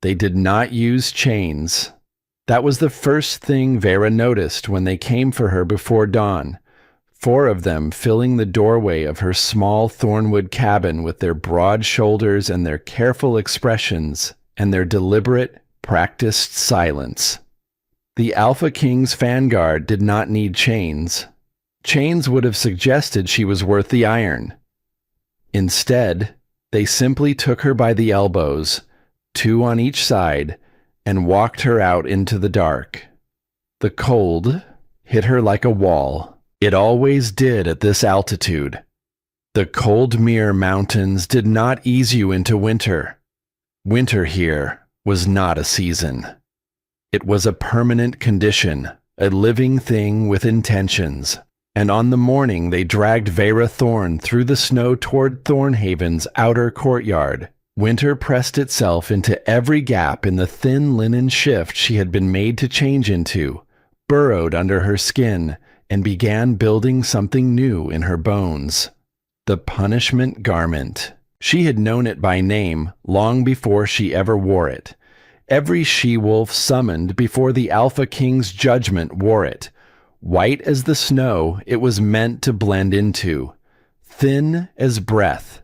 They did not use chains. That was the first thing Vera noticed when they came for her before dawn. 4 of them filling the doorway of her small thornwood cabin with their broad shoulders and their careful expressions and their deliberate, practiced silence. The Alpha King's vanguard did not need chains. Chains would have suggested she was worth the iron. Instead, they simply took her by the elbows, 2 on each side, and walked her out into the dark. The cold hit her like a wall. It always did at this altitude. The Coldmere Mountains did not ease you into winter. Winter here was not a season. It was a permanent condition, a living thing with intentions. And on the morning they dragged Vera Thorne through the snow toward Thornhaven's outer courtyard, winter pressed itself into every gap in the thin linen shift she had been made to change into, burrowed under her skin, and began building something new in her bones. The punishment garment. She had known it by name long before she ever wore it. Every she-wolf summoned before the Alpha King's judgment wore it. White as the snow it was meant to blend into. Thin as breath.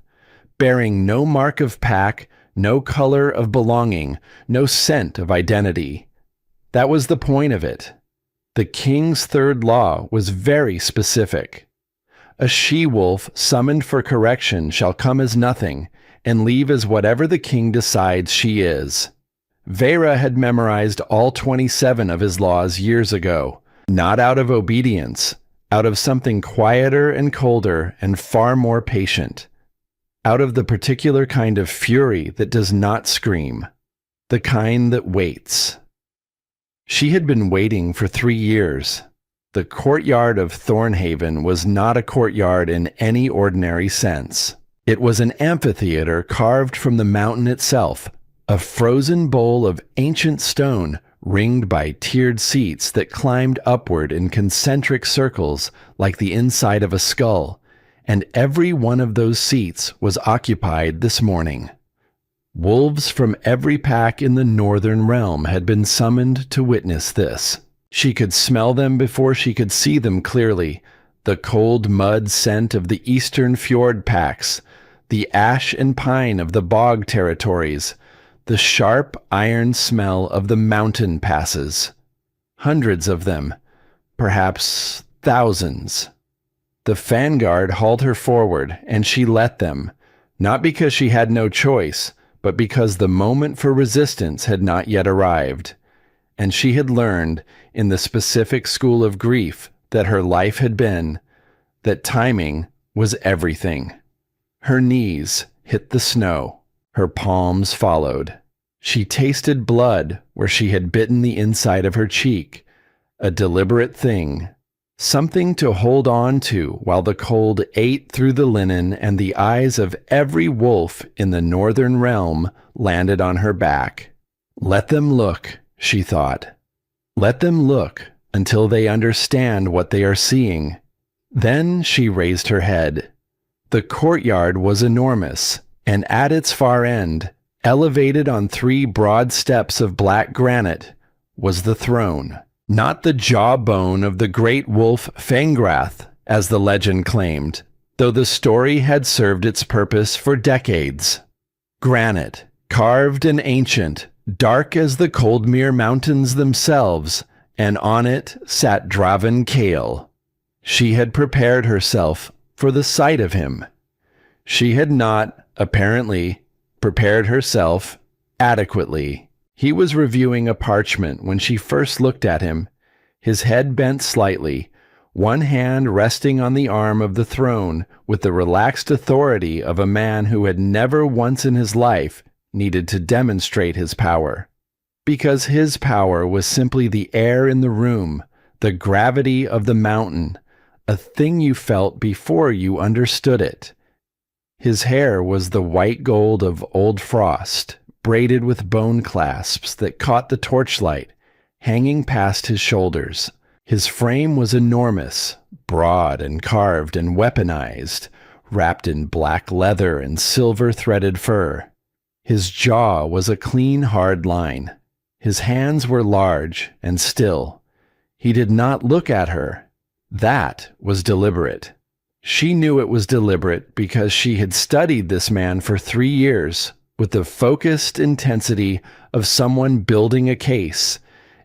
Bearing no mark of pack, no color of belonging, no scent of identity. That was the point of it. The king's third law was very specific. A she-wolf summoned for correction shall come as nothing, and leave as whatever the king decides she is. Vera had memorized all 27 of his laws years ago, not out of obedience, out of something quieter and colder and far more patient, out of the particular kind of fury that does not scream, the kind that waits. She had been waiting for 3 years. The courtyard of Thornhaven was not a courtyard in any ordinary sense. It was an amphitheater carved from the mountain itself, a frozen bowl of ancient stone ringed by tiered seats that climbed upward in concentric circles like the inside of a skull, and every one of those seats was occupied this morning. Wolves from every pack in the northern realm had been summoned to witness this. She could smell them before she could see them clearly, the cold mud scent of the eastern fjord packs, the ash and pine of the bog territories, the sharp iron smell of the mountain passes. Hundreds of them, perhaps thousands. The vanguard hauled her forward, and she let them, not because she had no choice, but because the moment for resistance had not yet arrived, and she had learned, in the specific school of grief that her life had been, that timing was everything. Her knees hit the snow. Her palms followed. She tasted blood where she had bitten the inside of her cheek, a deliberate thing, something to hold on to while the cold ate through the linen and the eyes of every wolf in the northern realm landed on her back. Let them look, she thought. Let them look until they understand what they are seeing. Then she raised her head. The courtyard was enormous, and at its far end, elevated on 3 broad steps of black granite, was the throne. Not the jawbone of the great wolf Fangrath, as the legend claimed, though the story had served its purpose for decades. Granite, carved and ancient, dark as the Coldmere Mountains themselves, and on it sat Draven Kale. She had prepared herself for the sight of him. She had not, apparently, prepared herself adequately. He was reviewing a parchment when she first looked at him, his head bent slightly, one hand resting on the arm of the throne with the relaxed authority of a man who had never once in his life needed to demonstrate his power. Because his power was simply the air in the room, the gravity of the mountain, a thing you felt before you understood it. His hair was the white gold of old frost, braided with bone clasps that caught the torchlight, hanging past his shoulders. His frame was enormous, broad and carved and weaponized, wrapped in black leather and silver-threaded fur. His jaw was a clean, hard line. His hands were large and still. He did not look at her. That was deliberate. She knew it was deliberate because she had studied this man for 3 years with the focused intensity of someone building a case,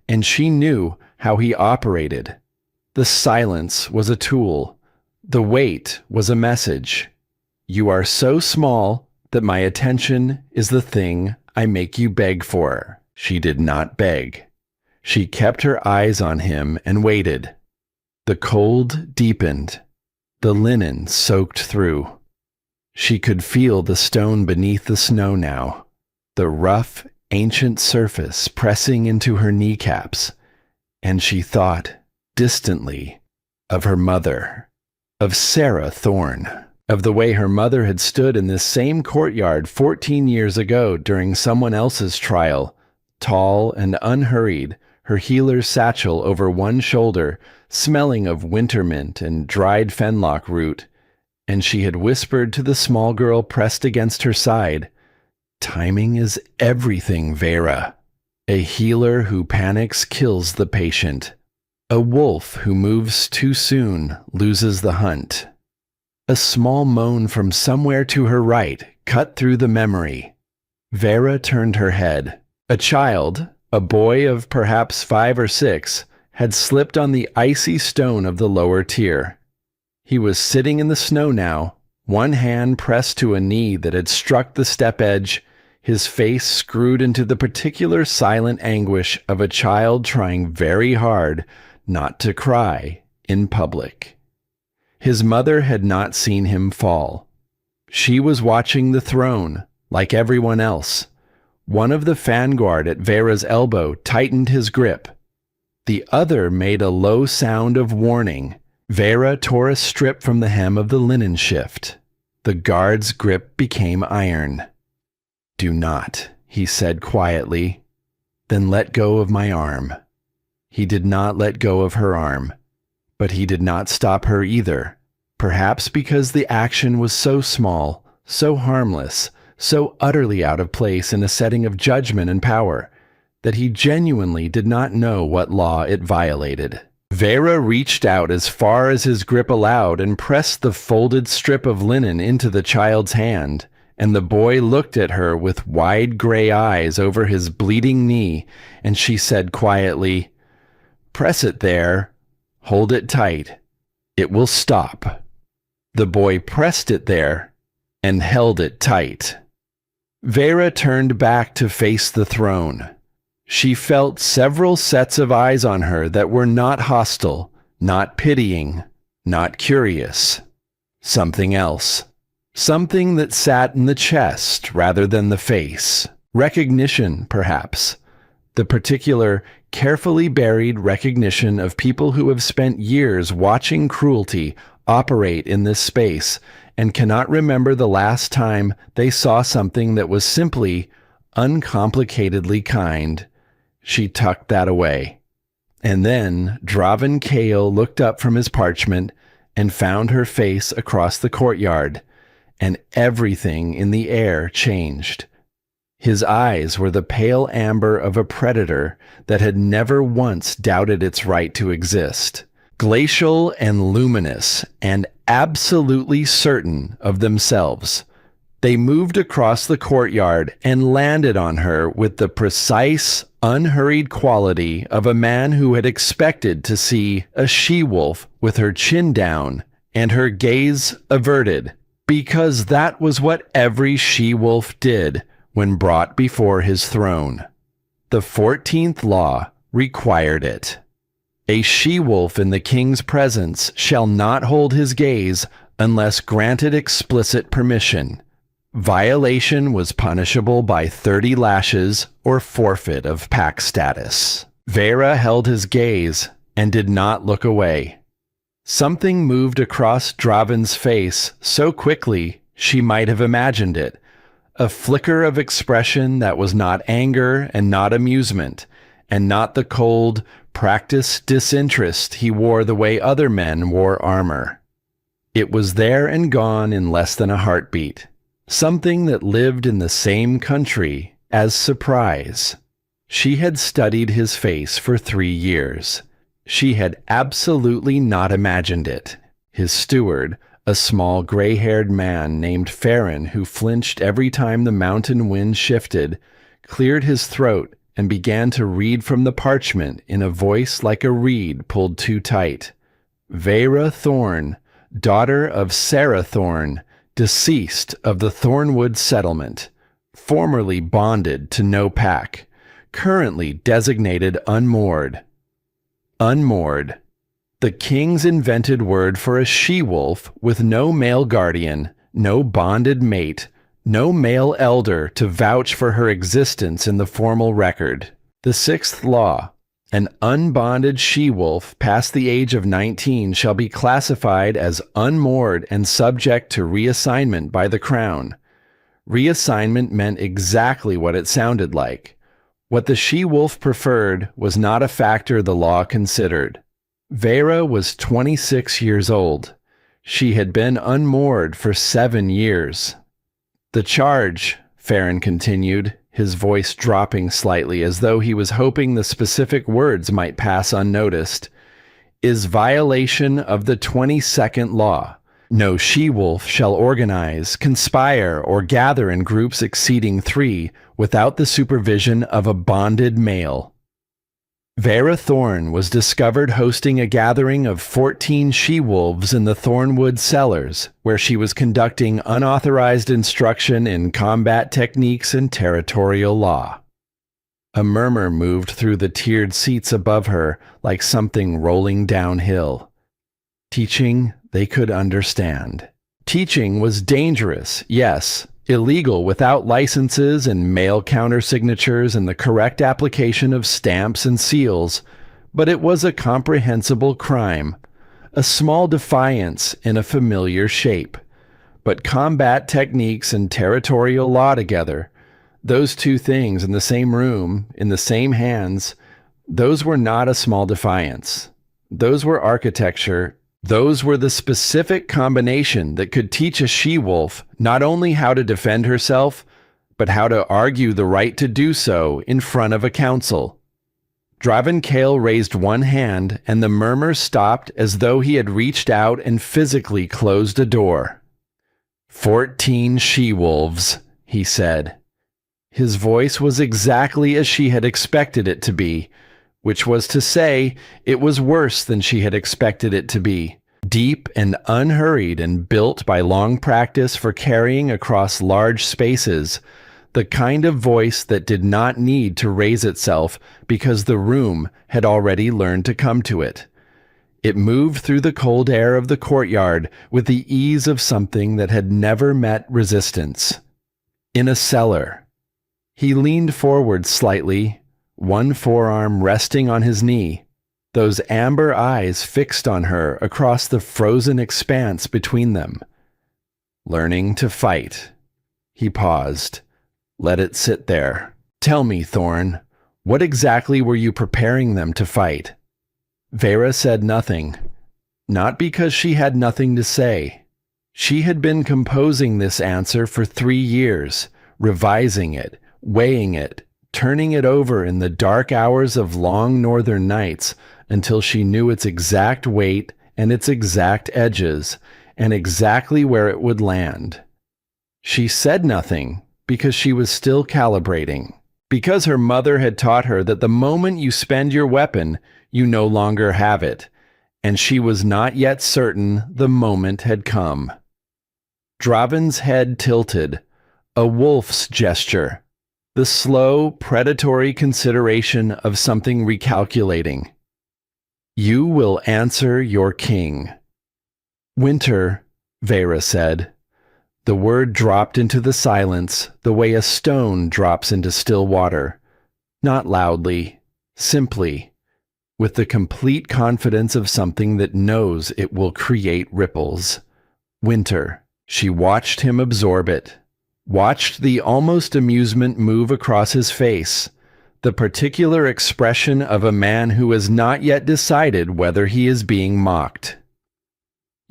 and she knew how he operated. The silence was a tool. The wait was a message. You are so small that my attention is the thing I make you beg for. She did not beg. She kept her eyes on him and waited. The cold deepened. The linen soaked through. She could feel the stone beneath the snow now, the rough, ancient surface pressing into her kneecaps, and she thought, distantly, of her mother, of Sarah Thorne, of the way her mother had stood in this same courtyard 14 years ago during someone else's trial, tall and unhurried, her healer's satchel over one shoulder, smelling of winter mint and dried fenlock root, and she had whispered to the small girl pressed against her side, "Timing is everything, Vera. A healer who panics kills the patient. A wolf who moves too soon loses the hunt." A small moan from somewhere to her right cut through the memory. Vera turned her head. A child, a boy of perhaps 5 or 6, had slipped on the icy stone of the lower tier. He was sitting in the snow now, one hand pressed to a knee that had struck the step edge, his face screwed into the particular silent anguish of a child trying very hard not to cry in public. His mother had not seen him fall. She was watching the throne, like everyone else. One of the fanguard at Vera's elbow tightened his grip. The other made a low sound of warning. Vera tore a strip from the hem of the linen shift. The guard's grip became iron. "Do not," he said quietly. "Then let go of my arm." He did not let go of her arm, but he did not stop her either, perhaps because the action was so small, so harmless, so utterly out of place in a setting of judgment and power, that he genuinely did not know what law it violated. Vera reached out as far as his grip allowed and pressed the folded strip of linen into the child's hand, and the boy looked at her with wide gray eyes over his bleeding knee, and she said quietly, "Press it there. Hold it tight. It will stop." The boy pressed it there and held it tight. Vera turned back to face the throne. She felt several sets of eyes on her that were not hostile, not pitying, not curious. Something else. Something that sat in the chest rather than the face. Recognition, perhaps. The particular, carefully buried recognition of people who have spent years watching cruelty operate in this space and cannot remember the last time they saw something that was simply, uncomplicatedly kind. She tucked that away. And then Draven Kale looked up from his parchment and found her face across the courtyard, and everything in the air changed. His eyes were the pale amber of a predator that had never once doubted its right to exist. Glacial and luminous and absolutely certain of themselves. They moved across the courtyard and landed on her with the precise, unhurried quality of a man who had expected to see a she-wolf with her chin down and her gaze averted, because that was what every she-wolf did when brought before his throne. The 14th law required it. A she-wolf in the king's presence shall not hold his gaze unless granted explicit permission. Violation was punishable by 30 lashes or forfeit of pack status. Vera held his gaze and did not look away. Something moved across Draven's face so quickly she might have imagined it. A flicker of expression that was not anger and not amusement, and not the cold, practiced disinterest he wore the way other men wore armor. It was there and gone in less than a heartbeat. something that lived in the same country as surprise. She had studied his face for 3 years. She had absolutely not imagined it. His steward, a small gray-haired man named Farron who flinched every time the mountain wind shifted, cleared his throat and began to read from the parchment in a voice like a reed pulled too tight. Vera Thorne, daughter of Sarah Thorne, deceased of the Thornwood settlement, formerly bonded to no pack, currently designated unmoored. Unmoored. The king's invented word for a she-wolf with no male guardian, no bonded mate, no male elder to vouch for her existence in the formal record. The 6th law. An unbonded she-wolf past the age of 19 shall be classified as unmoored and subject to reassignment by the crown. Reassignment meant exactly what it sounded like. What the she-wolf preferred was not a factor the law considered. Vera was 26 years old. She had been unmoored for 7 years. The charge, Farron continued, his voice dropping slightly as though he was hoping the specific words might pass unnoticed, is violation of the 22nd law. No she-wolf shall organize, conspire, or gather in groups exceeding 3 without the supervision of a bonded male. Vera Thorne was discovered hosting a gathering of 14 she-wolves in the Thornwood cellars, where she was conducting unauthorized instruction in combat techniques and territorial law. A murmur moved through the tiered seats above her like something rolling downhill. Teaching they could understand. Teaching was dangerous, yes, illegal without licenses and mail countersignatures and the correct application of stamps and seals, but it was a comprehensible crime, a small defiance in a familiar shape. But combat techniques and territorial law together, those two things in the same room, in the same hands, those were not a small defiance. Those were architecture. Those were the specific combination that could teach a she-wolf not only how to defend herself, but how to argue the right to do so in front of a council. Dravenkale raised one hand, and the murmur stopped as though he had reached out and physically closed a door. 14 she-wolves, he said. His voice was exactly as she had expected it to be, which was to say, it was worse than she had expected it to be. Deep and unhurried and built by long practice for carrying across large spaces, the kind of voice that did not need to raise itself because the room had already learned to come to it. It moved through the cold air of the courtyard with the ease of something that had never met resistance. In a cellar. He leaned forward slightly, one forearm resting on his knee, those amber eyes fixed on her across the frozen expanse between them. Learning to fight. He paused. Let it sit there. Tell me, Thorne, what exactly were you preparing them to fight? Vera said nothing. Not because she had nothing to say. She had been composing this answer for 3 years, revising it, weighing it, turning it over in the dark hours of long northern nights until she knew its exact weight and its exact edges and exactly where it would land. She said nothing because she was still calibrating, because her mother had taught her that the moment you spend your weapon, you no longer have it, and she was not yet certain the moment had come. Draven's head tilted, a wolf's gesture. The slow, predatory consideration of something recalculating. You will answer your king. Winter, Vera said. The word dropped into the silence the way a stone drops into still water. Not loudly, simply, with the complete confidence of something that knows it will create ripples. Winter. She watched him absorb it. Watched the almost amusement move across his face, the particular expression of a man who has not yet decided whether he is being mocked.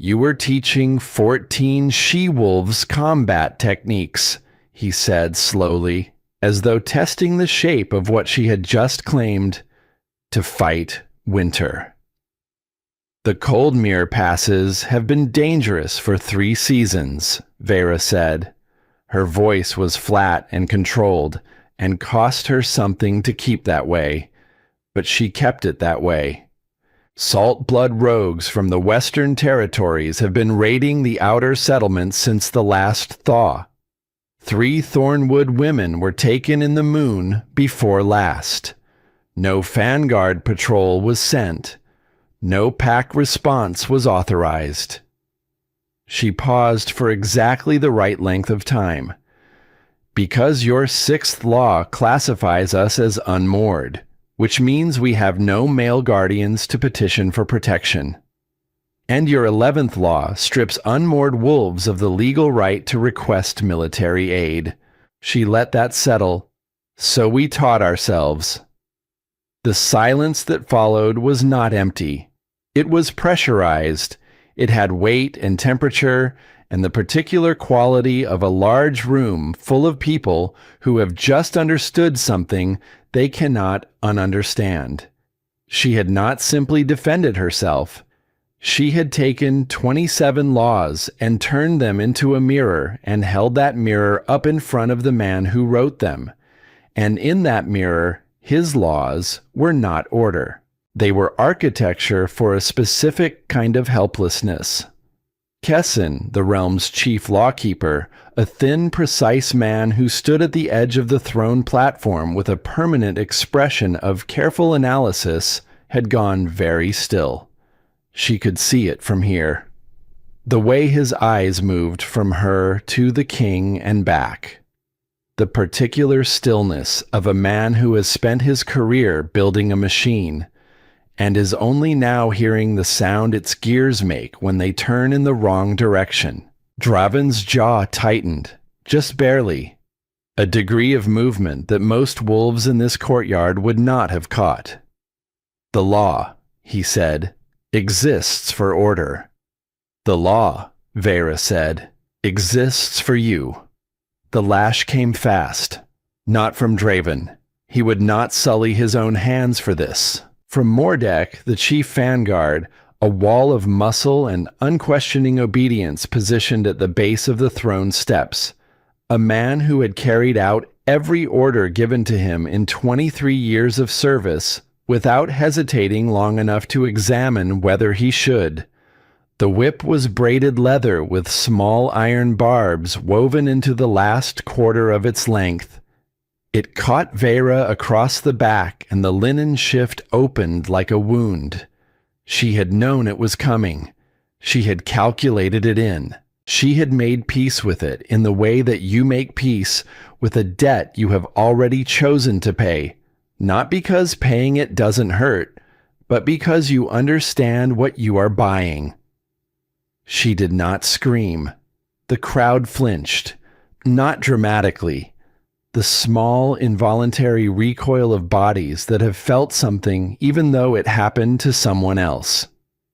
You were teaching 14 she-wolves combat techniques, he said slowly, as though testing the shape of what she had just claimed, to fight winter. The Coldmere passes have been dangerous for 3 seasons, Vera said. Her voice was flat and controlled, and cost her something to keep that way, but she kept it that way. Salt blood rogues from the Western Territories have been raiding the outer settlements since the last thaw. 3 Thornwood women were taken in the moon before last. No Vanguard patrol was sent. No pack response was authorized. She paused for exactly the right length of time. Because your 6th law classifies us as unmoored, which means we have no male guardians to petition for protection. And your 11th law strips unmoored wolves of the legal right to request military aid. She let that settle. So we taught ourselves. The silence that followed was not empty. It was pressurized. It had weight and temperature and the particular quality of a large room full of people who have just understood something they cannot ununderstand. She had not simply defended herself. She had taken 27 laws and turned them into a mirror and held that mirror up in front of the man who wrote them. And in that mirror, his laws were not order. They were architecture for a specific kind of helplessness. Kessin, the realm's chief lawkeeper, a thin, precise man who stood at the edge of the throne platform with a permanent expression of careful analysis, had gone very still. She could see it from here. The way his eyes moved from her to the king and back. The particular stillness of a man who has spent his career building a machine, and is only now hearing the sound its gears make when they turn in the wrong direction. Draven's jaw tightened, just barely, a degree of movement that most wolves in this courtyard would not have caught. The law, he said, exists for order. The law, Vera said, exists for you. The lash came fast, not from Draven. He would not sully his own hands for this. From Mordek, the chief vanguard, a wall of muscle and unquestioning obedience positioned at the base of the throne steps. A man who had carried out every order given to him in 23 years of service without hesitating long enough to examine whether he should. The whip was braided leather with small iron barbs woven into the last quarter of its length. It caught Vera across the back, and the linen shift opened like a wound. She had known it was coming. She had calculated it in. She had made peace with it in the way that you make peace with a debt you have already chosen to pay, not because paying it doesn't hurt, but because you understand what you are buying. She did not scream. The crowd flinched, not dramatically. The small, involuntary recoil of bodies that have felt something even though it happened to someone else.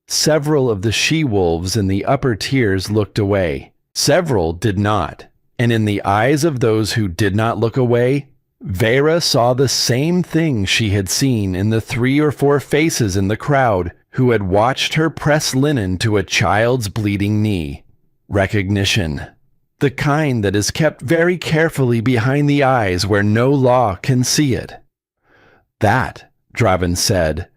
Several of the she-wolves in the upper tiers looked away. Several did not. And in the eyes of those who did not look away, Vera saw the same thing she had seen in the 3 or 4 faces in the crowd who had watched her press linen to a child's bleeding knee. Recognition. The kind that is kept very carefully behind the eyes where no law can see it. That, Draven said,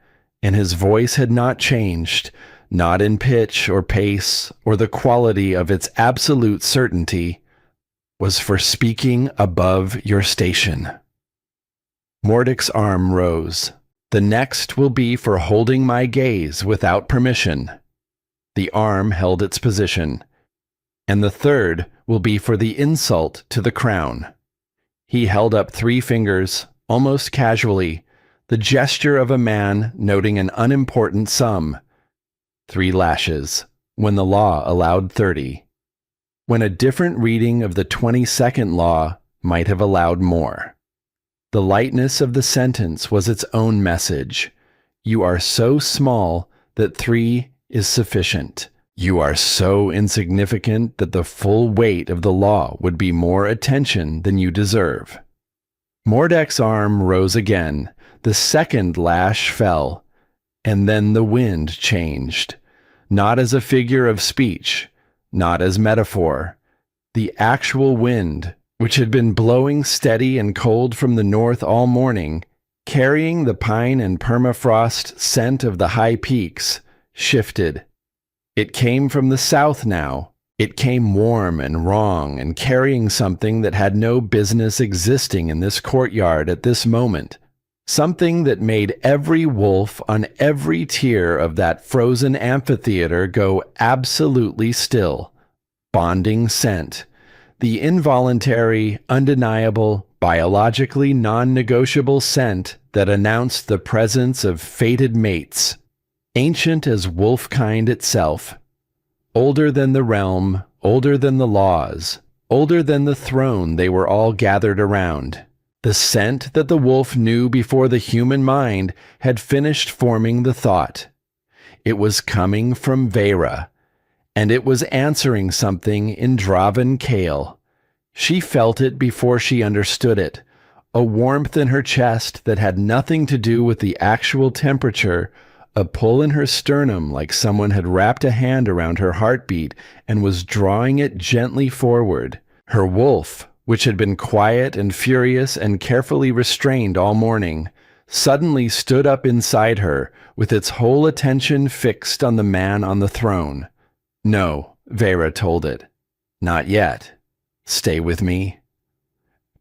and his voice had not changed, not in pitch or pace or the quality of its absolute certainty, was for speaking above your station. Mordek's arm rose. The next will be for holding my gaze without permission. The arm held its position. And the third will be for the insult to the crown. He held up 3 fingers, almost casually, the gesture of a man noting an unimportant sum. 3 lashes, when the law allowed 30. When a different reading of the 22nd law might have allowed more. The lightness of the sentence was its own message. You are so small that 3 is sufficient. You are so insignificant that the full weight of the law would be more attention than you deserve. Mordec's arm rose again, the second lash fell, and then the wind changed, not as a figure of speech, not as metaphor. The actual wind, which had been blowing steady and cold from the north all morning, carrying the pine and permafrost scent of the high peaks, shifted. It came from the south now. It came warm and wrong and carrying something that had no business existing in this courtyard at this moment. Something that made every wolf on every tier of that frozen amphitheater go absolutely still. Bonding scent. The involuntary, undeniable, biologically non-negotiable scent that announced the presence of fated mates. Ancient as wolfkind itself. Older than the realm, older than the laws, older than the throne they were all gathered around. The scent that the wolf knew before the human mind had finished forming the thought. It was coming from Vera, and it was answering something in Draven Kale. She felt it before she understood it, a warmth in her chest that had nothing to do with the actual temperature, a pull in her sternum like someone had wrapped a hand around her heartbeat and was drawing it gently forward. Her wolf, which had been quiet and furious and carefully restrained all morning, suddenly stood up inside her, with its whole attention fixed on the man on the throne. No, Vera told it. Not yet. Stay with me.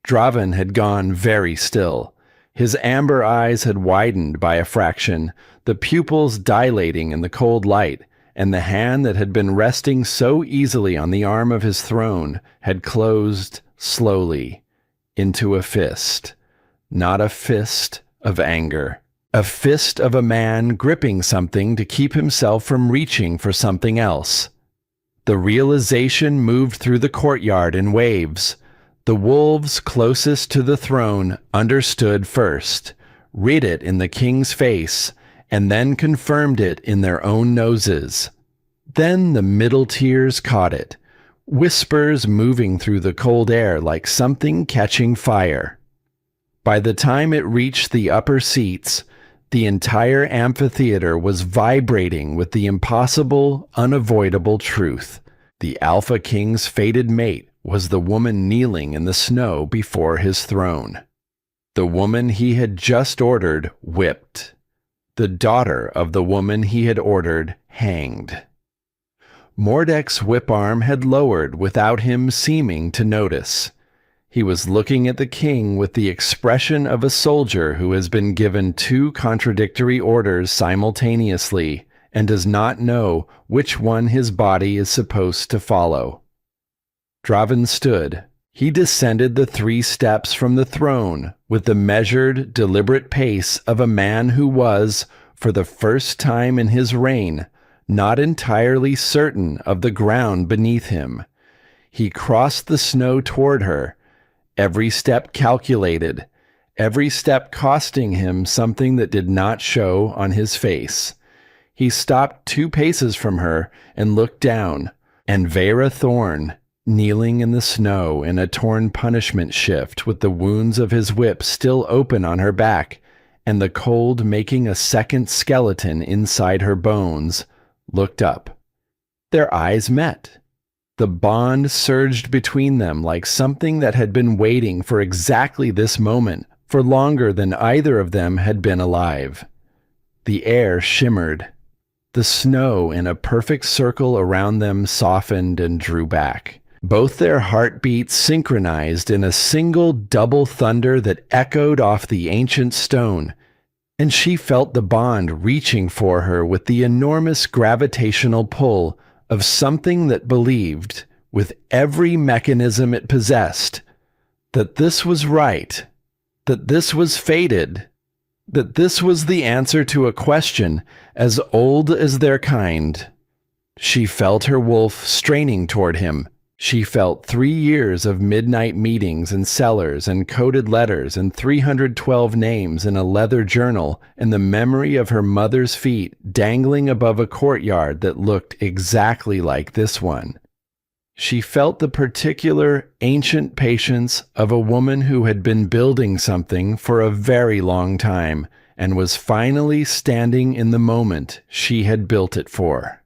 Draven had gone very still. His amber eyes had widened by a fraction, the pupils dilating in the cold light, and the hand that had been resting so easily on the arm of his throne had closed slowly into a fist. Not a fist of anger. A fist of a man gripping something to keep himself from reaching for something else. The realization moved through the courtyard in waves. The wolves closest to the throne understood first, read it in the king's face, and then confirmed it in their own noses. Then the middle tiers caught it, whispers moving through the cold air like something catching fire. By the time it reached the upper seats, the entire amphitheater was vibrating with the impossible, unavoidable truth. The Alpha King's fated mate was the woman kneeling in the snow before his throne. The woman he had just ordered whipped. The daughter of the woman he had ordered hanged. Mordec's whip arm had lowered without him seeming to notice. He was looking at the king with the expression of a soldier who has been given two contradictory orders simultaneously and does not know which one his body is supposed to follow. Draven stood. He descended the 3 steps from the throne with the measured, deliberate pace of a man who was, for the first time in his reign, not entirely certain of the ground beneath him. He crossed the snow toward her, every step calculated, every step costing him something that did not show on his face. He stopped 2 paces from her and looked down, and Vera Thorn, kneeling in the snow in a torn punishment shift with the wounds of his whip still open on her back and the cold making a second skeleton inside her bones, looked up. Their eyes met. The bond surged between them like something that had been waiting for exactly this moment for longer than either of them had been alive. The air shimmered. The snow in a perfect circle around them softened and drew back. Both their heartbeats synchronized in a single double thunder that echoed off the ancient stone, and she felt the bond reaching for her with the enormous gravitational pull of something that believed, with every mechanism it possessed, that this was right, that this was fated, that this was the answer to a question as old as their kind. She felt her wolf straining toward him, She felt 3 years of midnight meetings in cellars and coded letters and 312 names in a leather journal and the memory of her mother's feet dangling above a courtyard that looked exactly like this one. She felt the particular ancient patience of a woman who had been building something for a very long time and was finally standing in the moment she had built it for.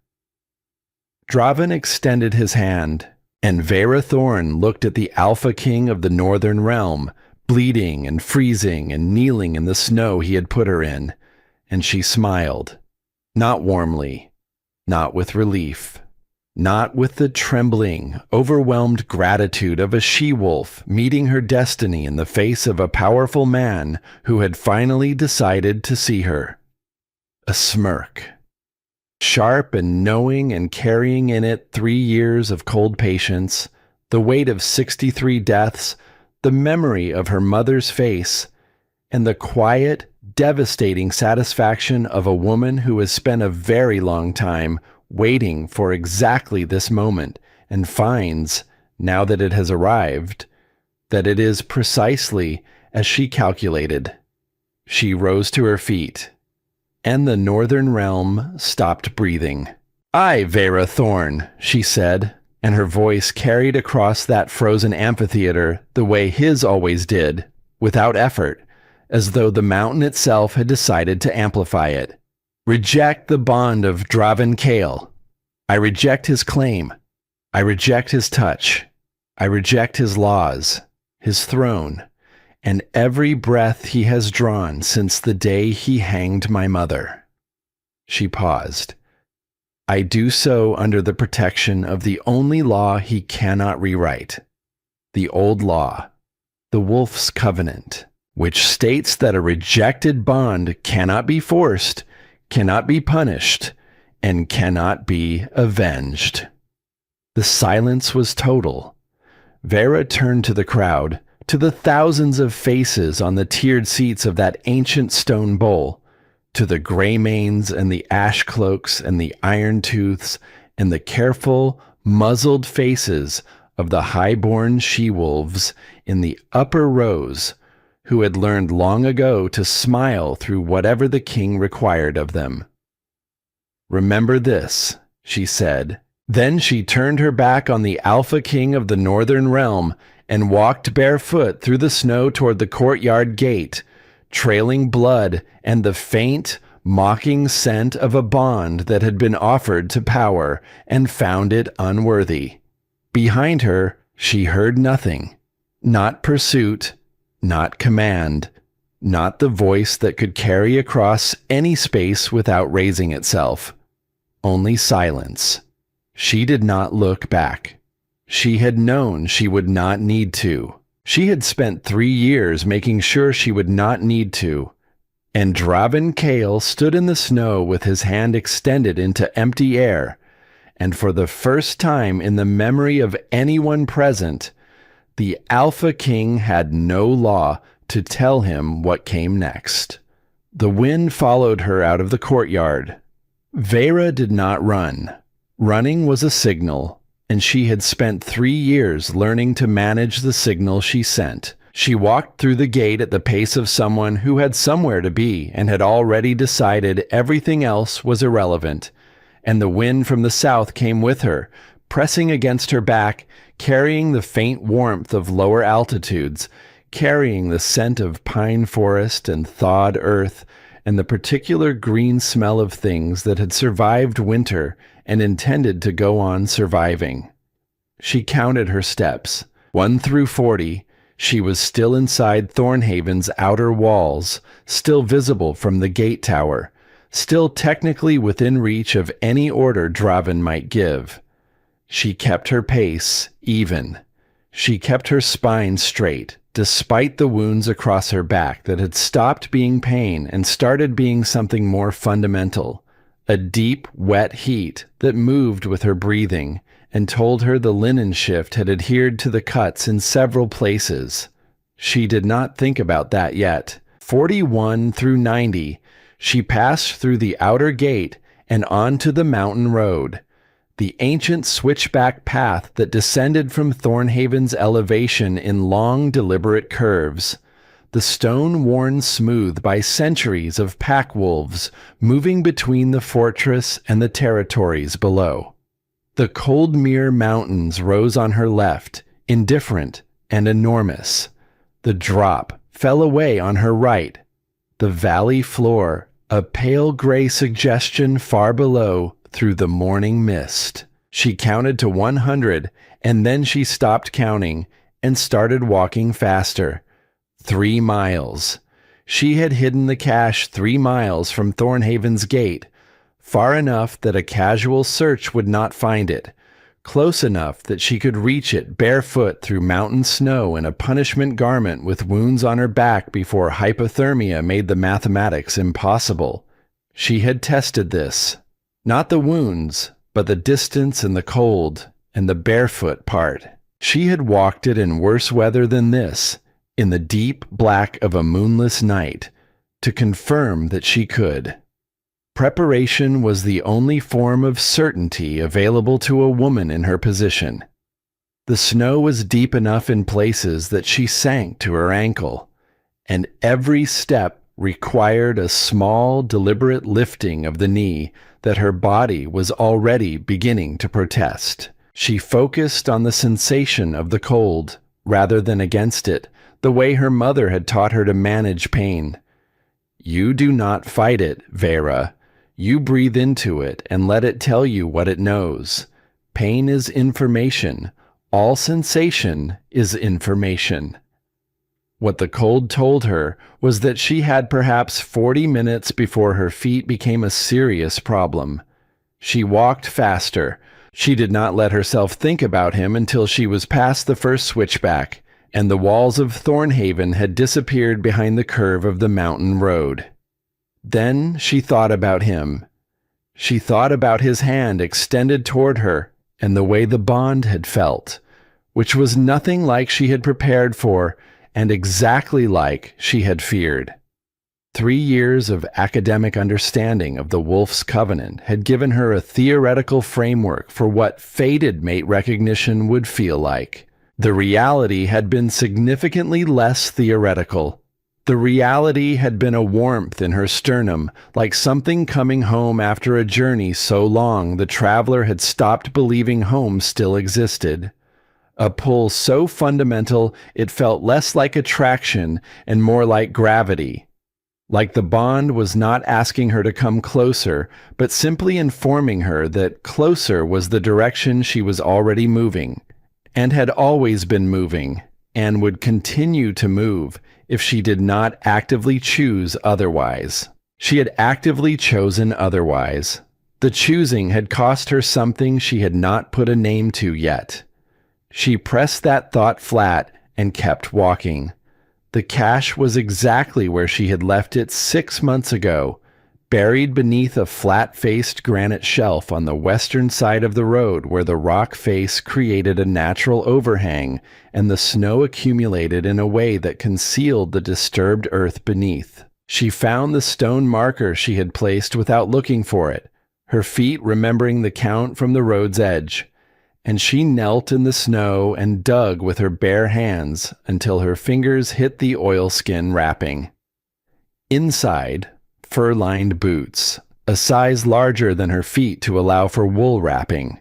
Draven extended his hand, and Vera Thorn looked at the Alpha King of the Northern Realm, bleeding and freezing and kneeling in the snow he had put her in, and she smiled. Not warmly, not with relief, not with the trembling, overwhelmed gratitude of a she-wolf meeting her destiny in the face of a powerful man who had finally decided to see her. A smirk. Sharp and knowing and carrying in it 3 years of cold patience, the weight of 63 deaths, the memory of her mother's face, and the quiet, devastating satisfaction of a woman who has spent a very long time waiting for exactly this moment and finds, now that it has arrived, that it is precisely as she calculated. She rose to her feet, and the Northern Realm stopped breathing. "I, Vera Thorn," she said, and her voice carried across that frozen amphitheater the way his always did, without effort, as though the mountain itself had decided to amplify it. "Reject the bond of Draven Kale. I reject his claim. I reject his touch. I reject his laws, his throne, and every breath he has drawn since the day he hanged my mother." She paused. "I do so under the protection of the only law he cannot rewrite, the old law, the Wolf's Covenant, which states that a rejected bond cannot be forced, cannot be punished, and cannot be avenged." The silence was total. Vera turned to the crowd, to the thousands of faces on the tiered seats of that ancient stone bowl, to the gray manes and the ash cloaks and the iron tooths and the careful, muzzled faces of the high-born she-wolves in the upper rows who had learned long ago to smile through whatever the king required of them. "Remember this," she said. Then she turned her back on the Alpha King of the Northern Realm and walked barefoot through the snow toward the courtyard gate, trailing blood and the faint, mocking scent of a bond that had been offered to power and found it unworthy. Behind her, she heard nothing. Not pursuit, not command, not the voice that could carry across any space without raising itself. Only silence. She did not look back. She had known she would not need to. She had spent 3 years making sure she would not need to. And Draven Kale stood in the snow with his hand extended into empty air, and for the first time in the memory of anyone present, the Alpha King had no law to tell him what came next. The wind followed her out of the courtyard. Vera did not run. Running was a signal, and she had spent 3 years learning to manage the signal she sent. She walked through the gate at the pace of someone who had somewhere to be and had already decided everything else was irrelevant, and the wind from the south came with her, pressing against her back, carrying the faint warmth of lower altitudes, carrying the scent of pine forest and thawed earth, and the particular green smell of things that had survived winter and intended to go on surviving. She counted her steps. 1 through 40, she was still inside Thornhaven's outer walls, still visible from the gate tower, still technically within reach of any order Draven might give. She kept her pace even. She kept her spine straight, despite the wounds across her back that had stopped being pain and started being something more fundamental. A deep, wet heat that moved with her breathing and told her the linen shift had adhered to the cuts in several places. She did not think about that yet. 41 through 90, she passed through the outer gate and onto the mountain road. the ancient switchback path that descended from Thornhaven's elevation in long, deliberate curves, the stone worn smooth by centuries of pack wolves moving between the fortress and the territories below. The Coldmere Mountains rose on her left, indifferent and enormous. The drop fell away on her right, the valley floor a pale gray suggestion far below through the morning mist. She counted to 100, and then she stopped counting and started walking faster. 3 miles. She had hidden the cache 3 miles from Thornhaven's gate, far enough that a casual search would not find it, close enough that she could reach it barefoot through mountain snow in a punishment garment with wounds on her back before hypothermia made the mathematics impossible. She had tested this. Not the wounds, but the distance and the cold, and the barefoot part. She had walked it in worse weather than this, in the deep black of a moonless night, to confirm that she could. Preparation was the only form of certainty available to a woman in her position. The snow was deep enough in places that she sank to her ankle, and every step required a small, deliberate lifting of the knee that her body was already beginning to protest. She focused on the sensation of the cold, rather than against it, the way her mother had taught her to manage pain. You do not fight it, Vera. You breathe into it and let it tell you what it knows. Pain is information. All sensation is information. What the cold told her was that she had perhaps 40 minutes before her feet became a serious problem. She walked faster. She did not let herself think about him until she was past the first switchback, and the walls of Thornhaven had disappeared behind the curve of the mountain road. Then she thought about him. She thought about his hand extended toward her and the way the bond had felt, which was nothing like she had prepared for and exactly like she had feared. 3 years of academic understanding of the Wolf's Covenant had given her a theoretical framework for what fated mate recognition would feel like. The reality had been significantly less theoretical. The reality had been a warmth in her sternum, like something coming home after a journey so long the traveler had stopped believing home still existed. A pull so fundamental it felt less like attraction and more like gravity. Like the bond was not asking her to come closer, but simply informing her that closer was the direction she was already moving, and had always been moving, and would continue to move if she did not actively choose otherwise. She had actively chosen otherwise. The choosing had cost her something she had not put a name to yet. She pressed that thought flat and kept walking. The cache was exactly where she had left it 6 months ago, buried beneath a flat-faced granite shelf on the western side of the road where the rock face created a natural overhang and the snow accumulated in a way that concealed the disturbed earth beneath. She found the stone marker she had placed without looking for it, her feet remembering the count from the road's edge, and she knelt in the snow and dug with her bare hands until her fingers hit the oilskin wrapping. Inside, fur-lined boots, a size larger than her feet to allow for wool wrapping.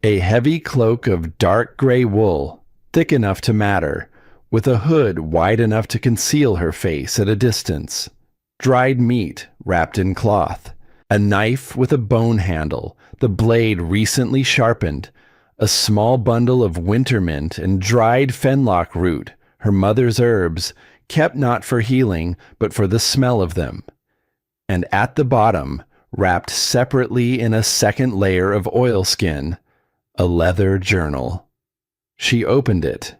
A heavy cloak of dark gray wool, thick enough to matter, with a hood wide enough to conceal her face at a distance. Dried meat wrapped in cloth. A knife with a bone handle, the blade recently sharpened. A small bundle of winter mint and dried fenlock root, her mother's herbs, kept not for healing, but for the smell of them. And at the bottom, wrapped separately in a second layer of oilskin, a leather journal. She opened it.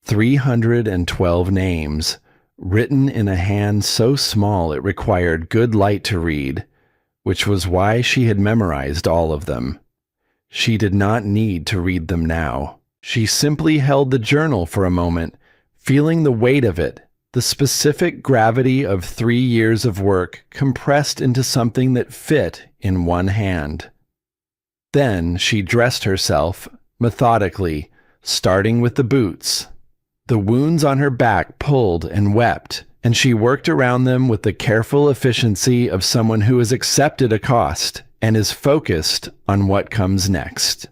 312 names, written in a hand so small it required good light to read, which was why she had memorized all of them. She did not need to read them now. She simply held the journal for a moment, feeling the weight of it, the specific gravity of 3 years of work compressed into something that fit in one hand. Then she dressed herself, methodically, starting with the boots. The wounds on her back pulled and wept, and she worked around them with the careful efficiency of someone who has accepted a cost and is focused on what comes next.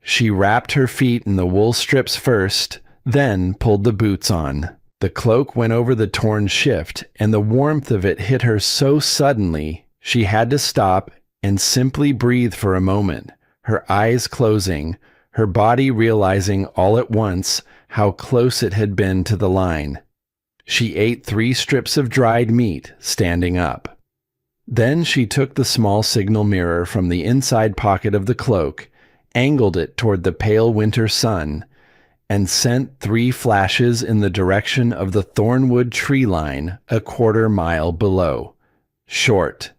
She wrapped her feet in the wool strips first, then pulled the boots on. The cloak went over the torn shift, and the warmth of it hit her so suddenly she had to stop and simply breathe for a moment, her eyes closing, her body realizing all at once how close it had been to the line. She ate 3 strips of dried meat, standing up. Then she took the small signal mirror from the inside pocket of the cloak, angled it toward the pale winter sun, and sent 3 flashes in the direction of the thornwood tree line a 1/4 mile below. Short,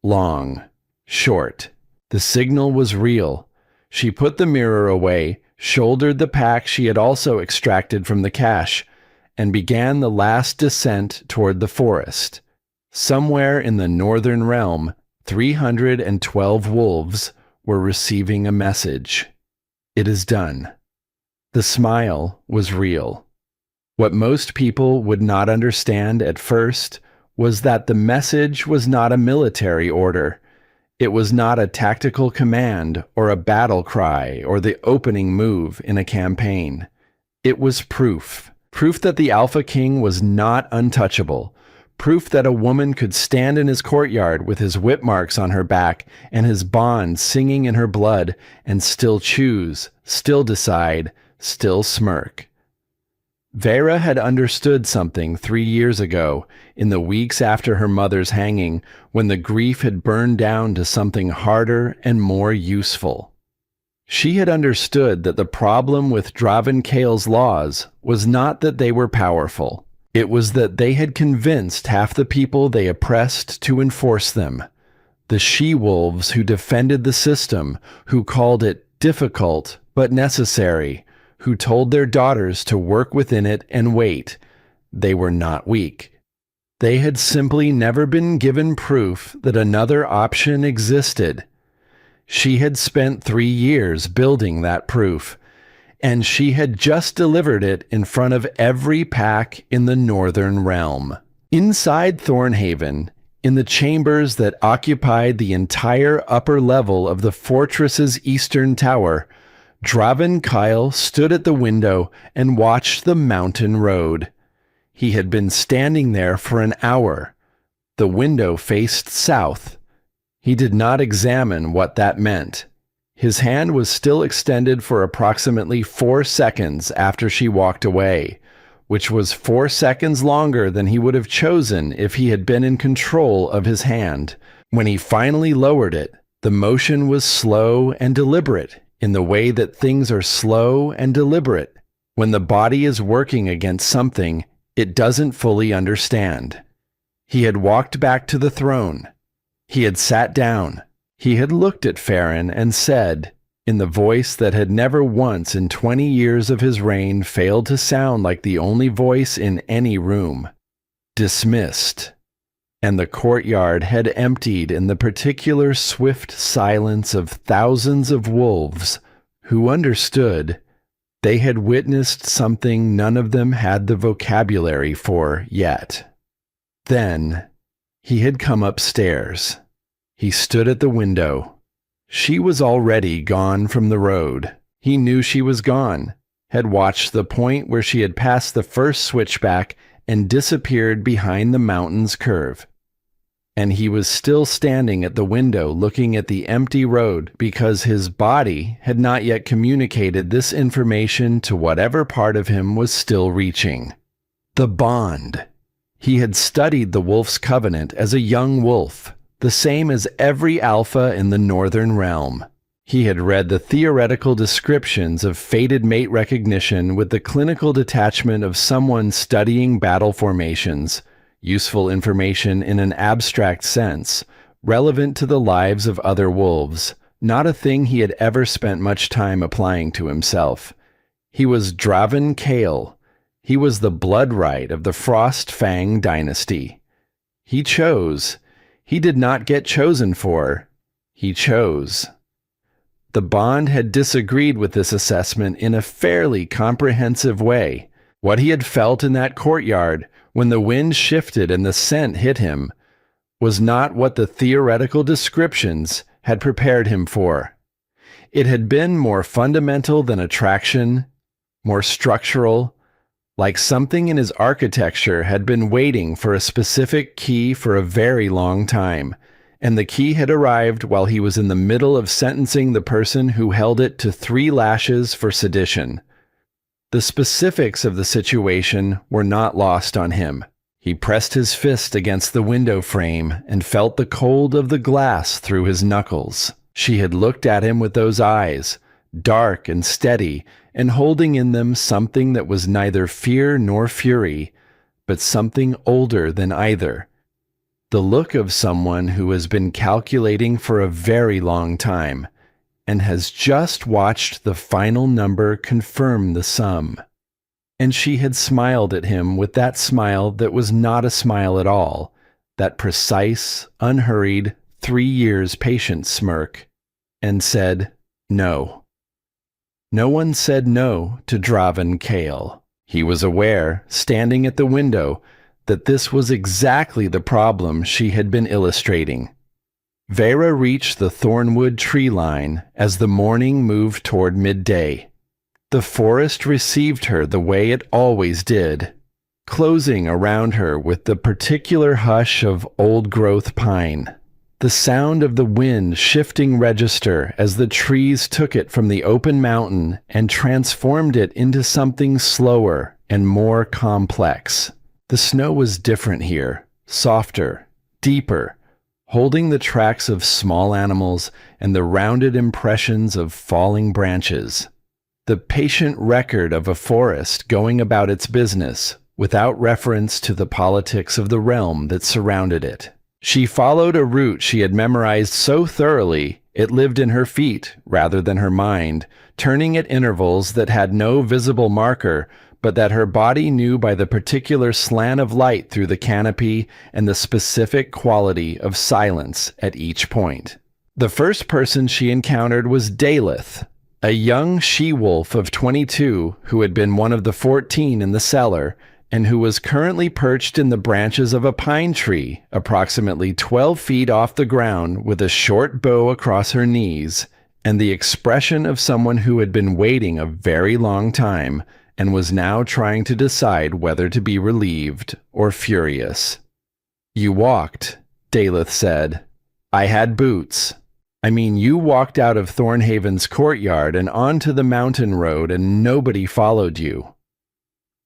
long, short. The signal was real. She put the mirror away, shouldered the pack she had also extracted from the cache, and began the last descent toward the forest. Somewhere in the northern realm, 312 wolves were receiving a message. It is done. The smile was real. What most people would not understand at first was that the message was not a military order. It was not a tactical command or a battle cry or the opening move in a campaign. It was proof. Proof that the Alpha King was not untouchable. Proof that a woman could stand in his courtyard with his whip marks on her back and his bond singing in her blood and still choose, still decide, still smirk. Vera had understood something 3 years ago, in the weeks after her mother's hanging, when the grief had burned down to something harder and more useful. She had understood that the problem with Draven Kale's laws was not that they were powerful. It was that they had convinced half the people they oppressed to enforce them. The she-wolves who defended the system, who called it difficult but necessary, who told their daughters to work within it and wait. They were not weak. They had simply never been given proof that another option existed. She had spent 3 years building that proof, and she had just delivered it in front of every pack in the northern realm. Inside Thornhaven, in the chambers that occupied the entire upper level of the fortress's eastern tower, Draven Kyle stood at the window and watched the mountain road. He had been standing there for an hour. The window faced south. He did not examine what that meant. His hand was still extended for approximately 4 seconds after she walked away, which was 4 seconds longer than he would have chosen if he had been in control of his hand. When he finally lowered it, the motion was slow and deliberate, in the way that things are slow and deliberate. When the body is working against something it doesn't fully understand. He had walked back to the throne. He had sat down. He had looked at Farron and said, in the voice that had never once in 20 years of his reign failed to sound like the only voice in any room, "Dismissed." And the courtyard had emptied in the particular swift silence of thousands of wolves who understood they had witnessed something none of them had the vocabulary for yet. Then he had come upstairs. He stood at the window. She was already gone from the road. He knew she was gone, had watched the point where she had passed the first switchback and disappeared behind the mountain's curve. And he was still standing at the window looking at the empty road because his body had not yet communicated this information to whatever part of him was still reaching. The bond. He had studied the Wolf's Covenant as a young wolf, the same as every alpha in the Northern Realm. He had read the theoretical descriptions of fated mate recognition with the clinical detachment of someone studying battle formations, useful information in an abstract sense, relevant to the lives of other wolves, not a thing he had ever spent much time applying to himself. He was Draven Kale. He was the blood right of the Frost Fang dynasty. He chose. He did not get chosen for. He chose. The Bond had disagreed with this assessment in a fairly comprehensive way. What he had felt in that courtyard when the wind shifted and the scent hit him was not what the theoretical descriptions had prepared him for. It had been more fundamental than attraction, more structural, like something in his architecture had been waiting for a specific key for a very long time, and the key had arrived while he was in the middle of sentencing the person who held it to 3 lashes for sedition. The specifics of the situation were not lost on him. He pressed his fist against the window frame and felt the cold of the glass through his knuckles. She had looked at him with those eyes, dark and steady, and holding in them something that was neither fear nor fury, but something older than either. The look of someone who has been calculating for a very long time and has just watched the final number confirm the sum. And she had smiled at him with that smile that was not a smile at all, that precise, unhurried, 3 years patient smirk, and said, no. No one said no to Draven Kale. He was aware, standing at the window, that this was exactly the problem she had been illustrating. Vera reached the thornwood tree line as the morning moved toward midday. The forest received her the way it always did, closing around her with the particular hush of old-growth pine. The sound of the wind shifting register as the trees took it from the open mountain and transformed it into something slower and more complex. The snow was different here, softer, deeper, holding the tracks of small animals and the rounded impressions of falling branches. The patient record of a forest going about its business without reference to the politics of the realm that surrounded it. She followed a route she had memorized so thoroughly it lived in her feet rather than her mind, turning at intervals that had no visible marker, but that her body knew by the particular slant of light through the canopy and the specific quality of silence at each point. The first person she encountered was Daleth, a young she-wolf of 22 who had been one of the 14 in the cellar, and who was currently perched in the branches of a pine tree, approximately 12 feet off the ground, with a short bow across her knees, and the expression of someone who had been waiting a very long time, and was now trying to decide whether to be relieved or furious. "You walked," Daleth said. "I had boots. I mean, you walked out of Thornhaven's courtyard and onto the mountain road and nobody followed you."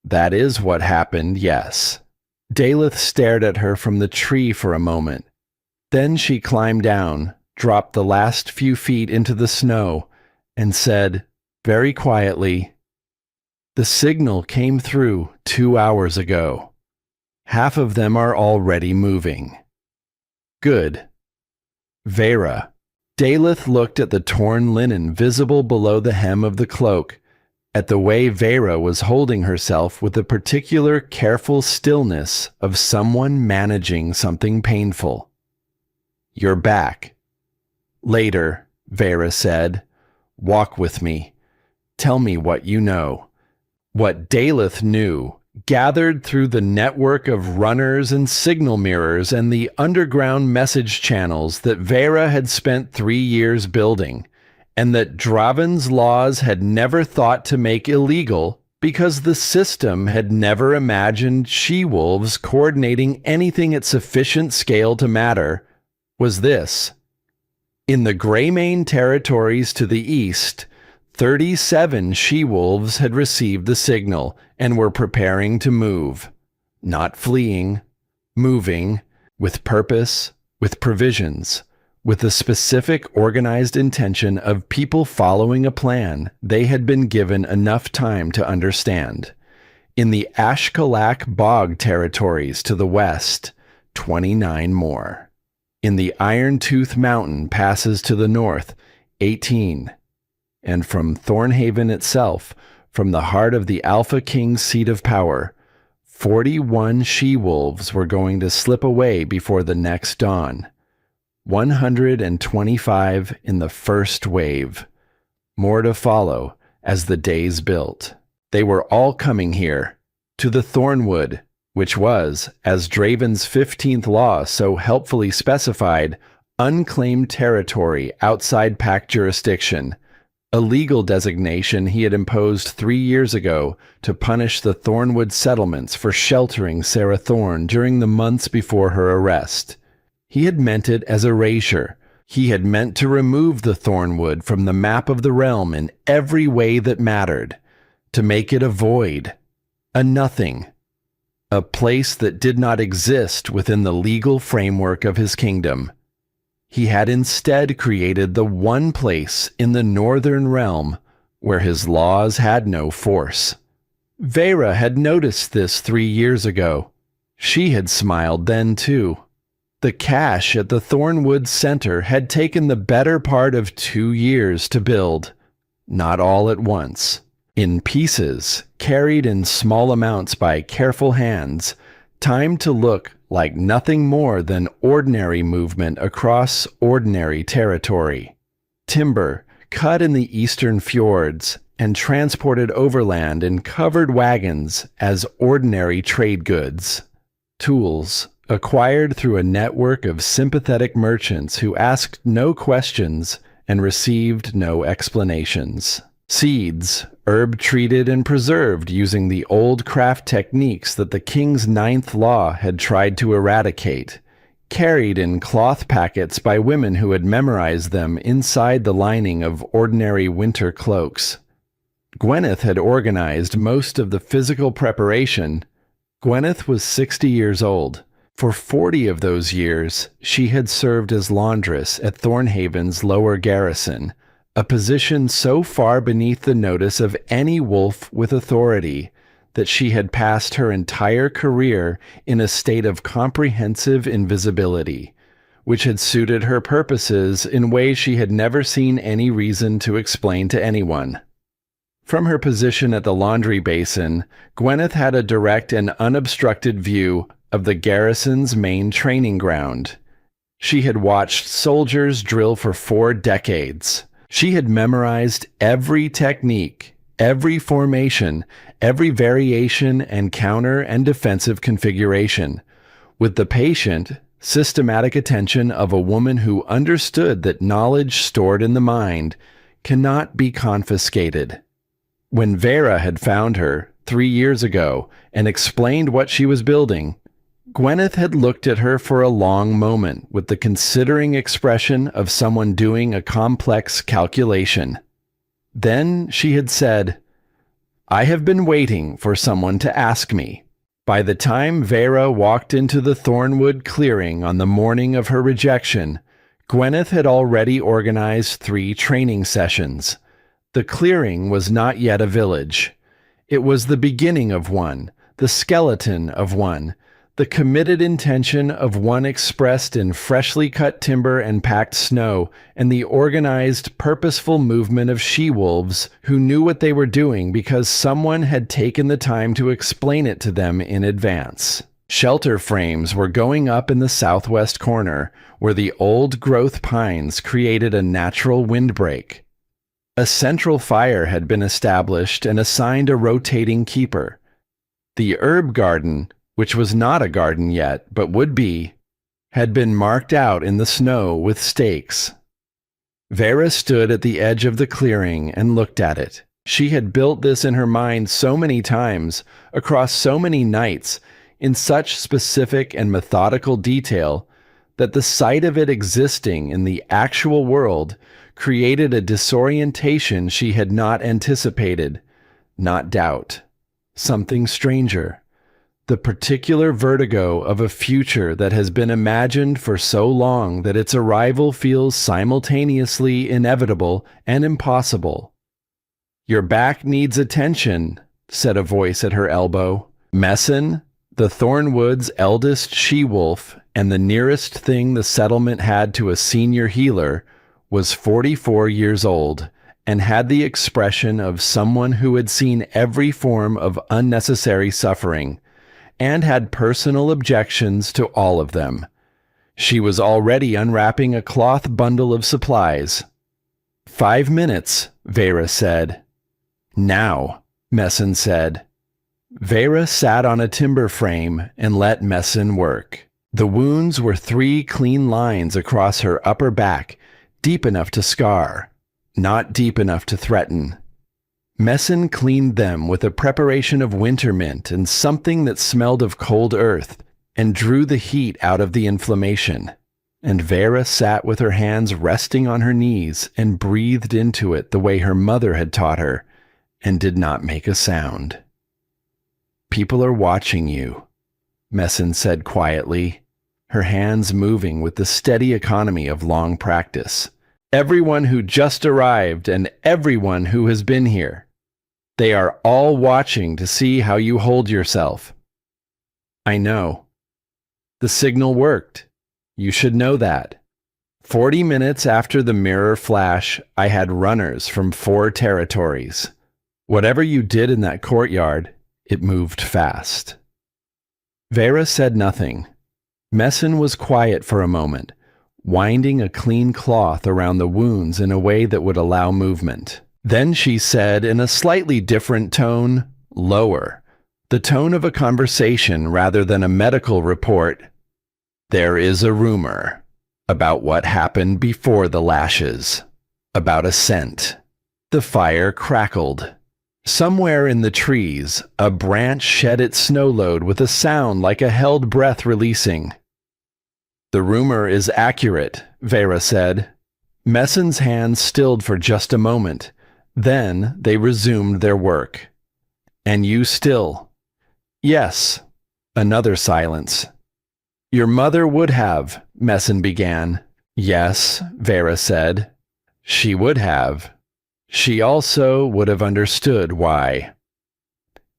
"That is what happened, yes." Daleth stared at her from the tree for a moment. Then she climbed down, dropped the last few feet into the snow, and said, very quietly, "The signal came through 2 hours ago. Half of them are already moving." "Good." "Vera." Daleth looked at the torn linen visible below the hem of the cloak, at the way Vera was holding herself with the particular careful stillness of someone managing something painful. "You're back." "Later," Vera said. "Walk with me. Tell me what you know." What Daleth knew, gathered through the network of runners and signal mirrors and the underground message channels that Vera had spent 3 years building, and that Draven's laws had never thought to make illegal because the system had never imagined she-wolves coordinating anything at sufficient scale to matter, was this. In the Greymane territories to the east, 37 she-wolves had received the signal and were preparing to move. Not fleeing, moving, with purpose, with provisions, with the specific organized intention of people following a plan they had been given enough time to understand. In the Ashkalak Bog territories to the west, 29 more. In the Iron Tooth Mountain passes to the north, 18. And from Thornhaven itself, from the heart of the Alpha King's seat of power, 41 she-wolves were going to slip away before the next dawn. 125 in the first wave. more to follow as the days built. They were all coming here, to the Thornwood, which was, as Draven's 15th law so helpfully specified, unclaimed territory outside Pact jurisdiction, a legal designation he had imposed 3 years ago to punish the Thornwood settlements for sheltering Sarah Thorne during the months before her arrest. He had meant it as erasure. He had meant to remove the Thornwood from the map of the realm in every way that mattered, to make it a void, a nothing, a place that did not exist within the legal framework of his kingdom. He had instead created the one place in the northern realm where his laws had no force. Vera had noticed this 3 years ago. She had smiled then too. The cache at the Thornwood Center had taken the better part of 2 years to build, not all at once. In pieces, carried in small amounts by careful hands, timed to look like nothing more than ordinary movement across ordinary territory. Timber cut in the eastern fjords and transported overland in covered wagons as ordinary trade goods. Tools acquired through a network of sympathetic merchants who asked no questions and received no explanations. Seeds, herb treated and preserved using the old craft techniques that the king's 9th law had tried to eradicate, carried in cloth packets by women who had memorized them inside the lining of ordinary winter cloaks. Gwyneth had organized most of the physical preparation. Gwyneth was 60 years old. For 40 of those years, she had served as laundress at Thornhaven's lower garrison, a position so far beneath the notice of any wolf with authority that she had passed her entire career in a state of comprehensive invisibility, which had suited her purposes in ways she had never seen any reason to explain to anyone. From her position at the laundry basin, Gwyneth had a direct and unobstructed view of the garrison's main training ground. She had watched soldiers drill for 4 decades. She had memorized every technique, every formation, every variation and counter and defensive configuration, with the patient, systematic attention of a woman who understood that knowledge stored in the mind cannot be confiscated. When Vera had found her 3 years ago and explained what she was building, Gwyneth had looked at her for a long moment with the considering expression of someone doing a complex calculation. Then she had said, "I have been waiting for someone to ask me." By the time Vera walked into the Thornwood clearing on the morning of her rejection, Gwyneth had already organized 3 training sessions. The clearing was not yet a village. It was the beginning of one, the skeleton of one, the committed intention of one expressed in freshly cut timber and packed snow, and the organized, purposeful movement of she-wolves who knew what they were doing because someone had taken the time to explain it to them in advance. Shelter frames were going up in the southwest corner, where the old-growth pines created a natural windbreak. A central fire had been established and assigned a rotating keeper. The herb garden, which was not a garden yet, but would be, had been marked out in the snow with stakes. Vera stood at the edge of the clearing and looked at it. She had built this in her mind so many times, across so many nights, in such specific and methodical detail, that the sight of it existing in the actual world created a disorientation she had not anticipated, not doubt. Something stranger. The particular vertigo of a future that has been imagined for so long that its arrival feels simultaneously inevitable and impossible. "Your back needs attention," said a voice at her elbow. Messin, the Thornwood's eldest she-wolf and the nearest thing the settlement had to a senior healer, was 44 years old and had the expression of someone who had seen every form of unnecessary suffering and had personal objections to all of them. She was already unwrapping a cloth bundle of supplies. 5 minutes, Vera said. Now, Messin said. Vera sat on a timber frame and let Messin work. The wounds were 3 clean lines across her upper back, deep enough to scar, not deep enough to threaten. Messin cleaned them with a preparation of winter mint and something that smelled of cold earth, and drew the heat out of the inflammation. And Vera sat with her hands resting on her knees and breathed into it the way her mother had taught her, and did not make a sound. People are watching you, Messin said quietly, her hands moving with the steady economy of long practice. Everyone who just arrived and everyone who has been here. They are all watching to see how you hold yourself. I know. The signal worked. You should know that. 40 minutes after the mirror flash, I had runners from 4 territories. Whatever you did in that courtyard, it moved fast. Vera said nothing. Messin was quiet for a moment, winding a clean cloth around the wounds in a way that would allow movement. Then she said in a slightly different tone, lower, the tone of a conversation rather than a medical report. There is a rumor about what happened before the lashes, about a scent. The fire crackled. Somewhere in the trees, a branch shed its snow load with a sound like a held breath releasing. The rumor is accurate, Vera said. Messin's hands stilled for just a moment. Then they resumed their work. And you still? Yes. Another silence. Your mother would have, Messin began. Yes, Vera said. She would have. She also would have understood why.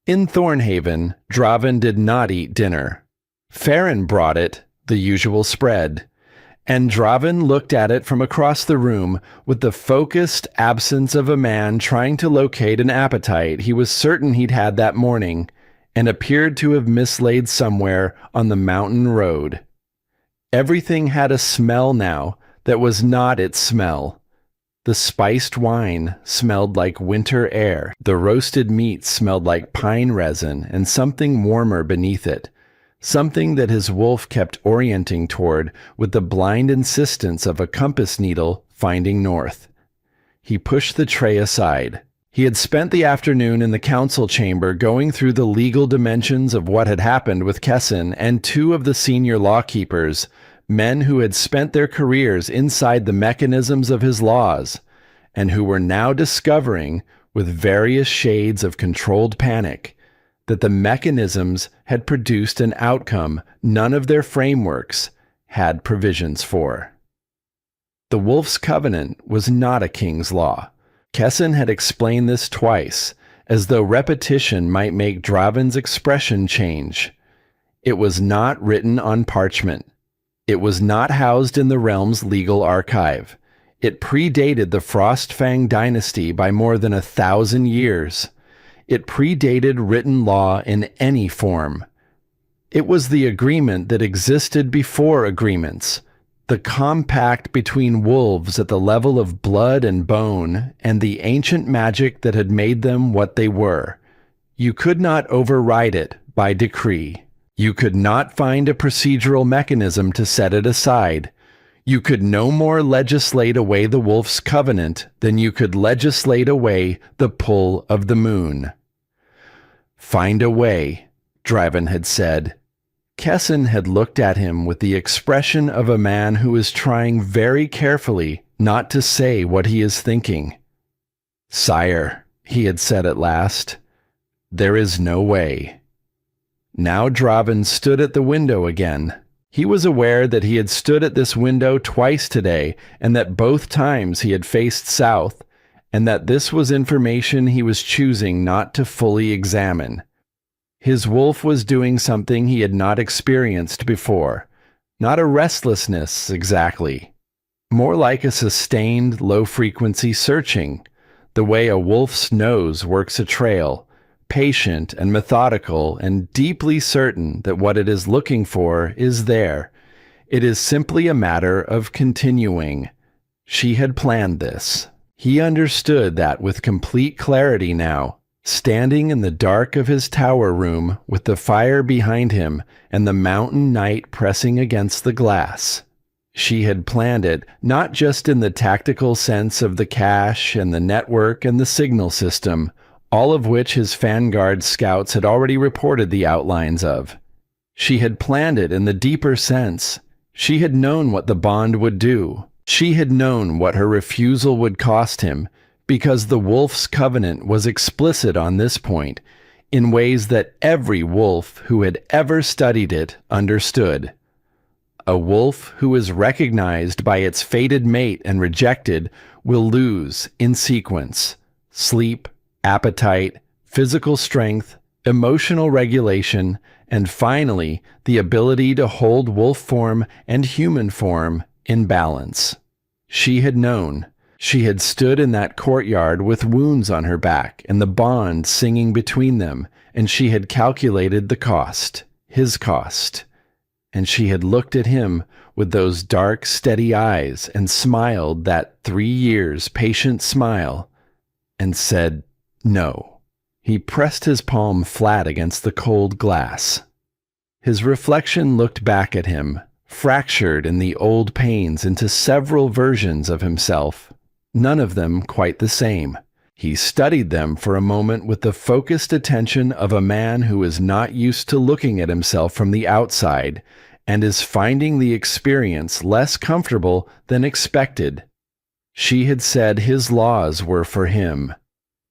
In Thornhaven, Draven did not eat dinner. Farron brought it, the usual spread, and Draven looked at it from across the room with the focused absence of a man trying to locate an appetite he was certain he'd had that morning and appeared to have mislaid somewhere on the mountain road. Everything had a smell now that was not its smell. The spiced wine smelled like winter air. The roasted meat smelled like pine resin and something warmer beneath it, something that his wolf kept orienting toward with the blind insistence of a compass needle finding north. He pushed the tray aside. He had spent the afternoon in the council chamber going through the legal dimensions of what had happened with Kessin and 2 of the senior lawkeepers, men who had spent their careers inside the mechanisms of his laws, and who were now discovering, with various shades of controlled panic, that the mechanisms had produced an outcome none of their frameworks had provisions for. The Wolf's Covenant was not a king's law. Kessin had explained this twice, as though repetition might make Draven's expression change. It was not written on parchment. It was not housed in the realm's legal archive. It predated the Frostfang dynasty by more than 1,000 years. It predated written law in any form. It was the agreement that existed before agreements, the compact between wolves at the level of blood and bone, and the ancient magic that had made them what they were. You could not override it by decree. You could not find a procedural mechanism to set it aside. You could no more legislate away the Wolf's Covenant than you could legislate away the pull of the moon. Find a way, Draven had said. Kessin had looked at him with the expression of a man who is trying very carefully not to say what he is thinking. Sire, he had said at last, there is no way. Now Draven stood at the window again. He was aware that he had stood at this window twice today, and that both times he had faced south, and that this was information he was choosing not to fully examine. His wolf was doing something he had not experienced before. Not a restlessness, exactly. More like a sustained, low-frequency searching, the way a wolf's nose works a trail, patient and methodical and deeply certain that what it is looking for is there. It is simply a matter of continuing. She had planned this. He understood that with complete clarity now, standing in the dark of his tower room with the fire behind him and the mountain night pressing against the glass. She had planned it not just in the tactical sense of the cache and the network and the signal system, all of which his Vanguard scouts had already reported the outlines of. She had planned it in the deeper sense. She had known what the bond would do. She had known what her refusal would cost him, because the Wolf's Covenant was explicit on this point, in ways that every wolf who had ever studied it understood. A wolf who is recognized by its fated mate and rejected will lose, in sequence, sleep, appetite, physical strength, emotional regulation, and finally, the ability to hold wolf form and human form in balance. She had known. She had stood in that courtyard with wounds on her back and the bond singing between them, and she had calculated the cost, his cost. And she had looked at him with those dark, steady eyes and smiled that 3 years patient smile and said, no. He pressed his palm flat against the cold glass. His reflection looked back at him, fractured in the old panes into several versions of himself, none of them quite the same. He studied them for a moment with the focused attention of a man who is not used to looking at himself from the outside and is finding the experience less comfortable than expected. She had said his laws were for him.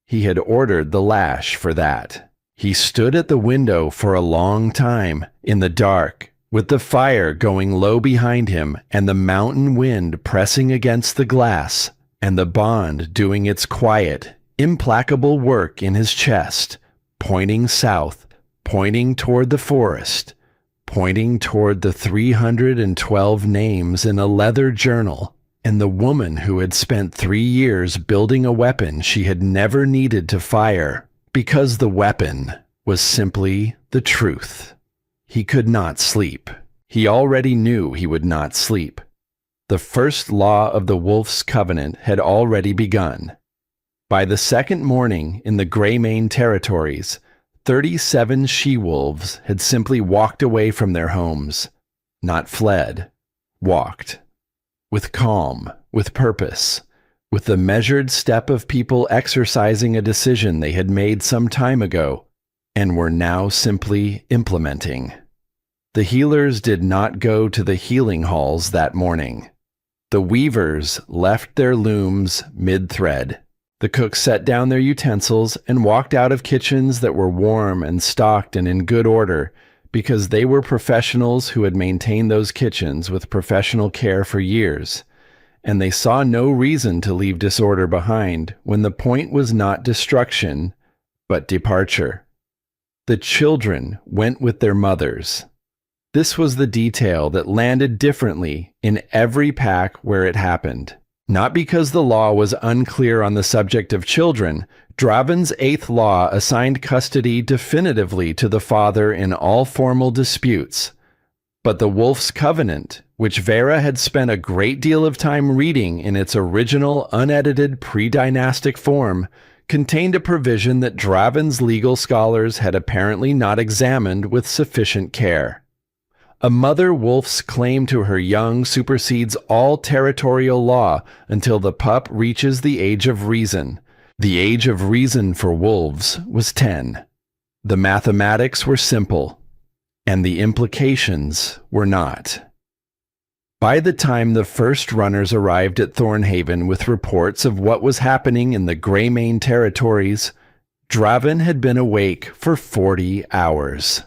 He had ordered the lash for that. He stood at the window for a long time, in the dark, with the fire going low behind him and the mountain wind pressing against the glass, and the bond doing its quiet, implacable work in his chest, pointing south, pointing toward the forest, pointing toward the 312 names in a leather journal, and the woman who had spent 3 years building a weapon she had never needed to fire, because the weapon was simply the truth. He could not sleep. He already knew he would not sleep. The first law of the Wolf's Covenant had already begun. By the second morning in the Greymane territories, 37 she-wolves had simply walked away from their homes. Not fled. Walked. With calm, with purpose, with the measured step of people exercising a decision they had made some time ago, and were now simply implementing. The healers did not go to the healing halls that morning. The weavers left their looms mid-thread. The cooks set down their utensils and walked out of kitchens that were warm and stocked and in good order, because they were professionals who had maintained those kitchens with professional care for years, and they saw no reason to leave disorder behind when the point was not destruction, but departure. The children went with their mothers. This was the detail that landed differently in every pack where it happened. Not because the law was unclear on the subject of children. Draven's 8th law assigned custody definitively to the father in all formal disputes. But the Wolf's Covenant, which Vera had spent a great deal of time reading in its original, unedited pre-dynastic form, contained a provision that Draven's legal scholars had apparently not examined with sufficient care. A mother wolf's claim to her young supersedes all territorial law until the pup reaches the age of reason. The age of reason for wolves was 10. The mathematics were simple, and the implications were not. By the time the first runners arrived at Thornhaven with reports of what was happening in the Greymane territories, Draven had been awake for 40 hours.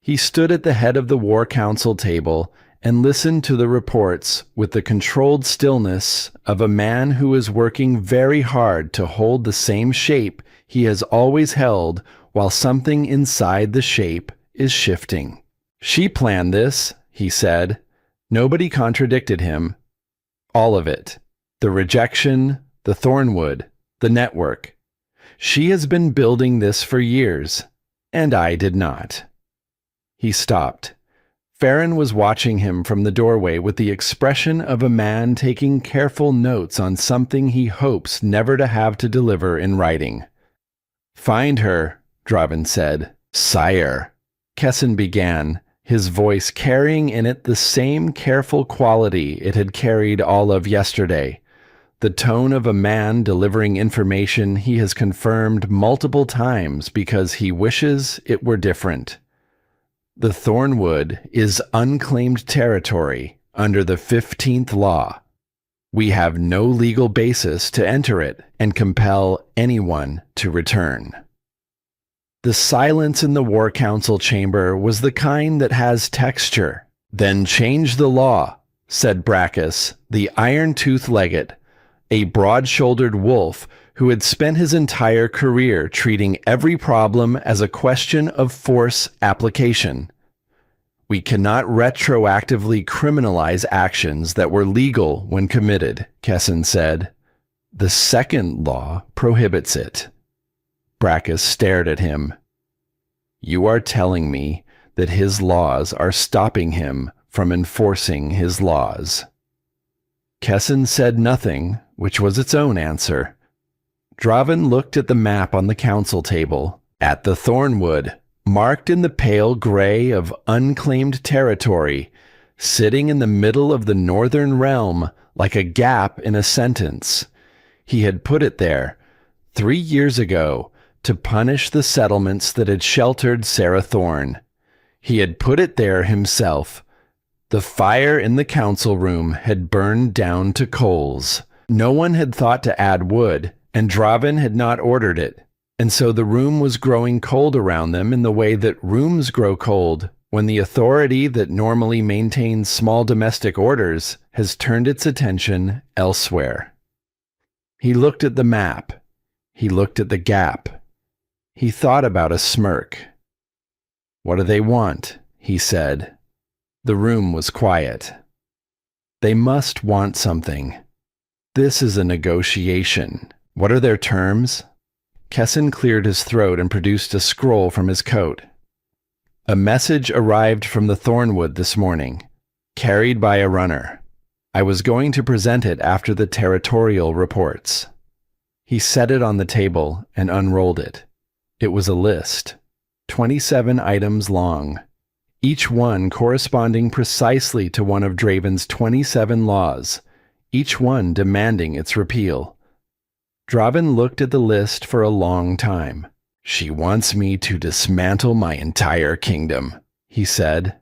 He stood at the head of the War Council table and listened to the reports with the controlled stillness of a man who is working very hard to hold the same shape he has always held while something inside the shape is shifting. She planned this, he said. Nobody contradicted him. All of it. The rejection, the Thornwood, the network. She has been building this for years, and I did not. He stopped. Farron was watching him from the doorway with the expression of a man taking careful notes on something he hopes never to have to deliver in writing. "Find her," Draven said. "Sire," Kessin began, his voice carrying in it the same careful quality it had carried all of yesterday, the tone of a man delivering information he has confirmed multiple times because he wishes it were different. "The Thornwood is unclaimed territory under the 15th law. We have no legal basis to enter it and compel anyone to return." The silence in the War Council chamber was the kind that has texture. "Then change the law," said Brackus, the iron-tooth legate, a broad-shouldered wolf who had spent his entire career treating every problem as a question of force application. "We cannot retroactively criminalize actions that were legal when committed," Kessin said. "The second law prohibits it." Brackus stared at him. "You are telling me that his laws are stopping him from enforcing his laws." Kessin said nothing, which was its own answer. Draven looked at the map on the council table, at the Thornwood, marked in the pale gray of unclaimed territory, sitting in the middle of the northern realm like a gap in a sentence. He had put it there 3 years ago to punish the settlements that had sheltered Sarah Thorne. He had put it there himself. The fire in the council room had burned down to coals. No one had thought to add wood, and Draven had not ordered it, and so the room was growing cold around them in the way that rooms grow cold when the authority that normally maintains small domestic orders has turned its attention elsewhere. He looked at the map. He looked at the gap. He thought about a smirk. "What do they want?" he said. The room was quiet. "They must want something. This is a negotiation. What are their terms?" Kessin cleared his throat and produced a scroll from his coat. "A message arrived from the Thornwood this morning, carried by a runner. I was going to present it after the territorial reports." He set it on the table and unrolled it. It was a list, 27 items long, each one corresponding precisely to one of Draven's 27 laws, each one demanding its repeal. Draven looked at the list for a long time. "She wants me to dismantle my entire kingdom," he said.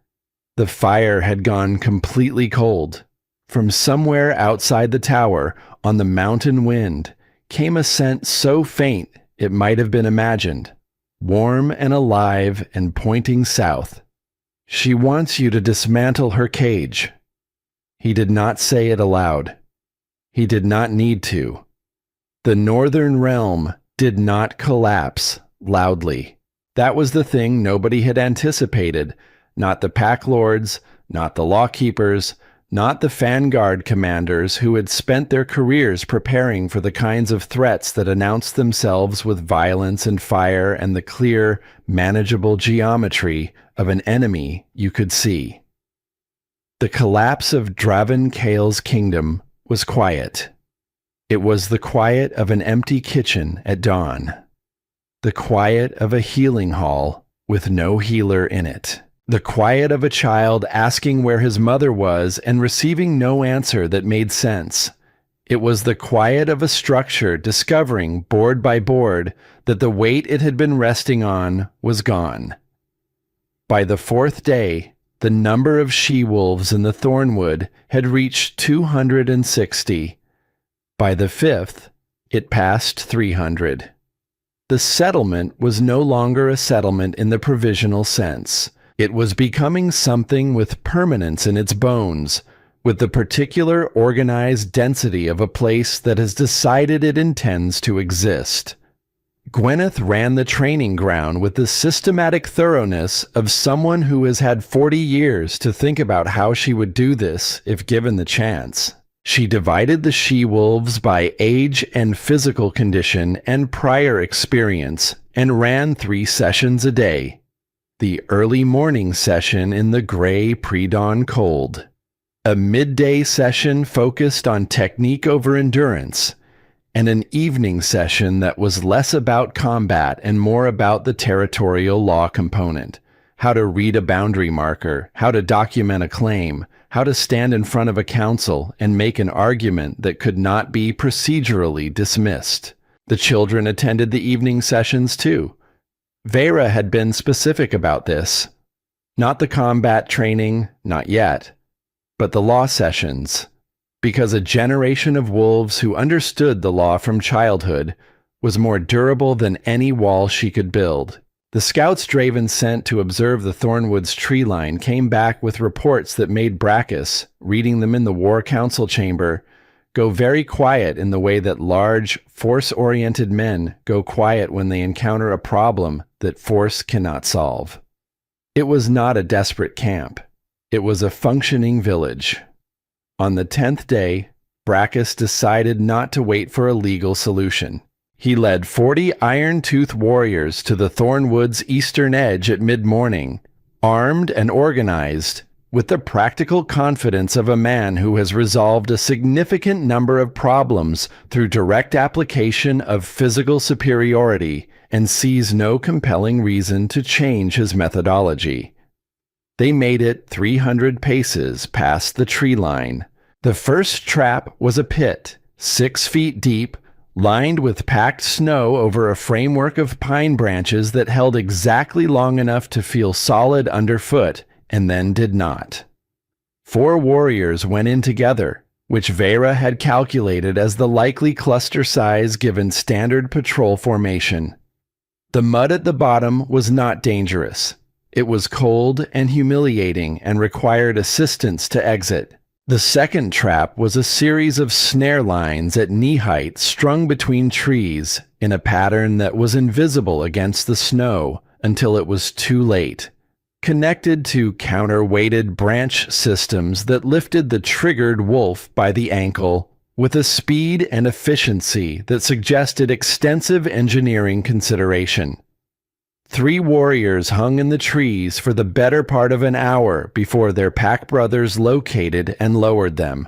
The fire had gone completely cold. From somewhere outside the tower, on the mountain wind, came a scent so faint it might have been imagined, warm and alive and pointing south. "She wants you to dismantle her cage." He did not say it aloud. He did not need to. The northern realm did not collapse loudly. That was the thing nobody had anticipated. Not the pack lords, not the lawkeepers, not the vanguard commanders who had spent their careers preparing for the kinds of threats that announced themselves with violence and fire and the clear, manageable geometry of an enemy you could see. The collapse of Draven Kale's kingdom was quiet. It was the quiet of an empty kitchen at dawn. The quiet of a healing hall with no healer in it. The quiet of a child asking where his mother was and receiving no answer that made sense. It was the quiet of a structure discovering, board by board, that the weight it had been resting on was gone. By the 4th day, the number of she-wolves in the Thornwood had reached 260. By the 5th, it passed 300. The settlement was no longer a settlement in the provisional sense. It was becoming something with permanence in its bones, with the particular organized density of a place that has decided it intends to exist. Gwyneth ran the training ground with the systematic thoroughness of someone who has had 40 years to think about how she would do this if given the chance. She divided the she-wolves by age and physical condition and prior experience and ran 3 sessions a day. the early morning session in the gray pre-dawn cold, a midday session focused on technique over endurance, and an evening session that was less about combat and more about the territorial law component. How to read a boundary marker, how to document a claim, how to stand in front of a counsel and make an argument that could not be procedurally dismissed. The children attended the evening sessions too. Vera had been specific about this. Not the combat training, not yet, but the law sessions. Because a generation of wolves who understood the law from childhood was more durable than any wall she could build. The scouts Draven sent to observe the Thornwoods tree line came back with reports that made Brachus, reading them in the War Council chamber, go very quiet in the way that large, force-oriented men go quiet when they encounter a problem that force cannot solve. It was not a desperate camp. It was a functioning village. On the 10th day, Brachus decided not to wait for a legal solution. He led 40 iron-tooth warriors to the Thornwoods' eastern edge at mid-morning, armed and organized, with the practical confidence of a man who has resolved a significant number of problems through direct application of physical superiority and sees no compelling reason to change his methodology. They made it 300 paces past the tree line. The first trap was a pit, 6 feet deep, lined with packed snow over a framework of pine branches that held exactly long enough to feel solid underfoot, and then did not. 4 warriors went in together, which Vera had calculated as the likely cluster size given standard patrol formation. The mud at the bottom was not dangerous. It was cold and humiliating and required assistance to exit. The second trap was a series of snare lines at knee height strung between trees in a pattern that was invisible against the snow until it was too late, connected to counterweighted branch systems that lifted the triggered wolf by the ankle with a speed and efficiency that suggested extensive engineering consideration. 3 warriors hung in the trees for the better part of an hour before their pack brothers located and lowered them.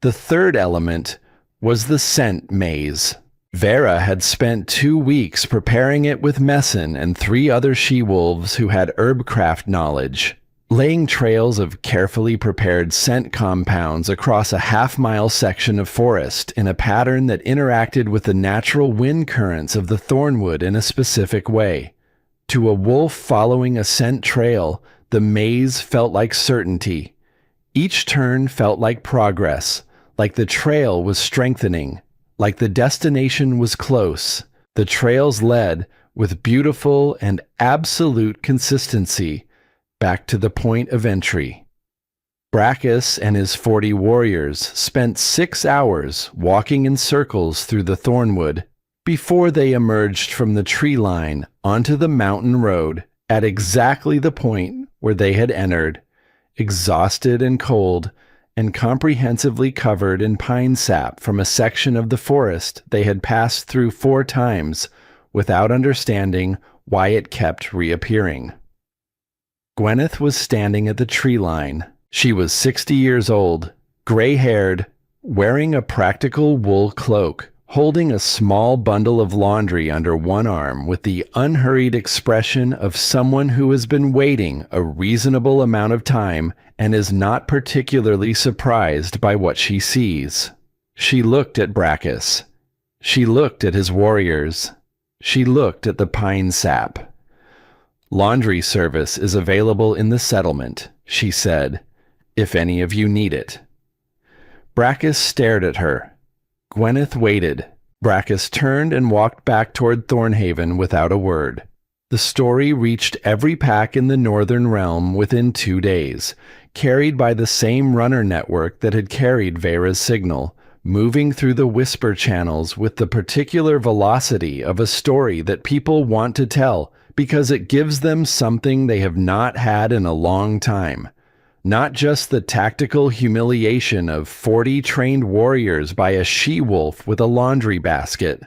The third element was the scent maze. Vera had spent 2 weeks preparing it with Messin and 3 other she-wolves who had herbcraft knowledge, laying trails of carefully prepared scent compounds across a half-mile section of forest in a pattern that interacted with the natural wind currents of the Thornwood in a specific way. To a wolf following a scent trail, the maze felt like certainty. Each turn felt like progress, like the trail was strengthening, like the destination was close. The trails led, with beautiful and absolute consistency, back to the point of entry. Brachus and his 40 warriors spent 6 hours walking in circles through the Thornwood before they emerged from the tree line onto the mountain road at exactly the point where they had entered, exhausted and cold, and comprehensively covered in pine sap from a section of the forest they had passed through 4 times without understanding why it kept reappearing. Gwyneth was standing at the tree line. She was 60 years old, gray-haired, wearing a practical wool cloak, holding a small bundle of laundry under one arm with the unhurried expression of someone who has been waiting a reasonable amount of time and is not particularly surprised by what she sees. She looked at Brachus. She looked at his warriors. She looked at the pine sap. "Laundry service is available in the settlement," she said, "if any of you need it." Brachus stared at her. Gwyneth waited. Brachus turned and walked back toward Thornhaven without a word. The story reached every pack in the northern realm within 2 days, carried by the same runner network that had carried Vera's signal, moving through the whisper channels with the particular velocity of a story that people want to tell because it gives them something they have not had in a long time. Not just the tactical humiliation of 40 trained warriors by a she-wolf with a laundry basket.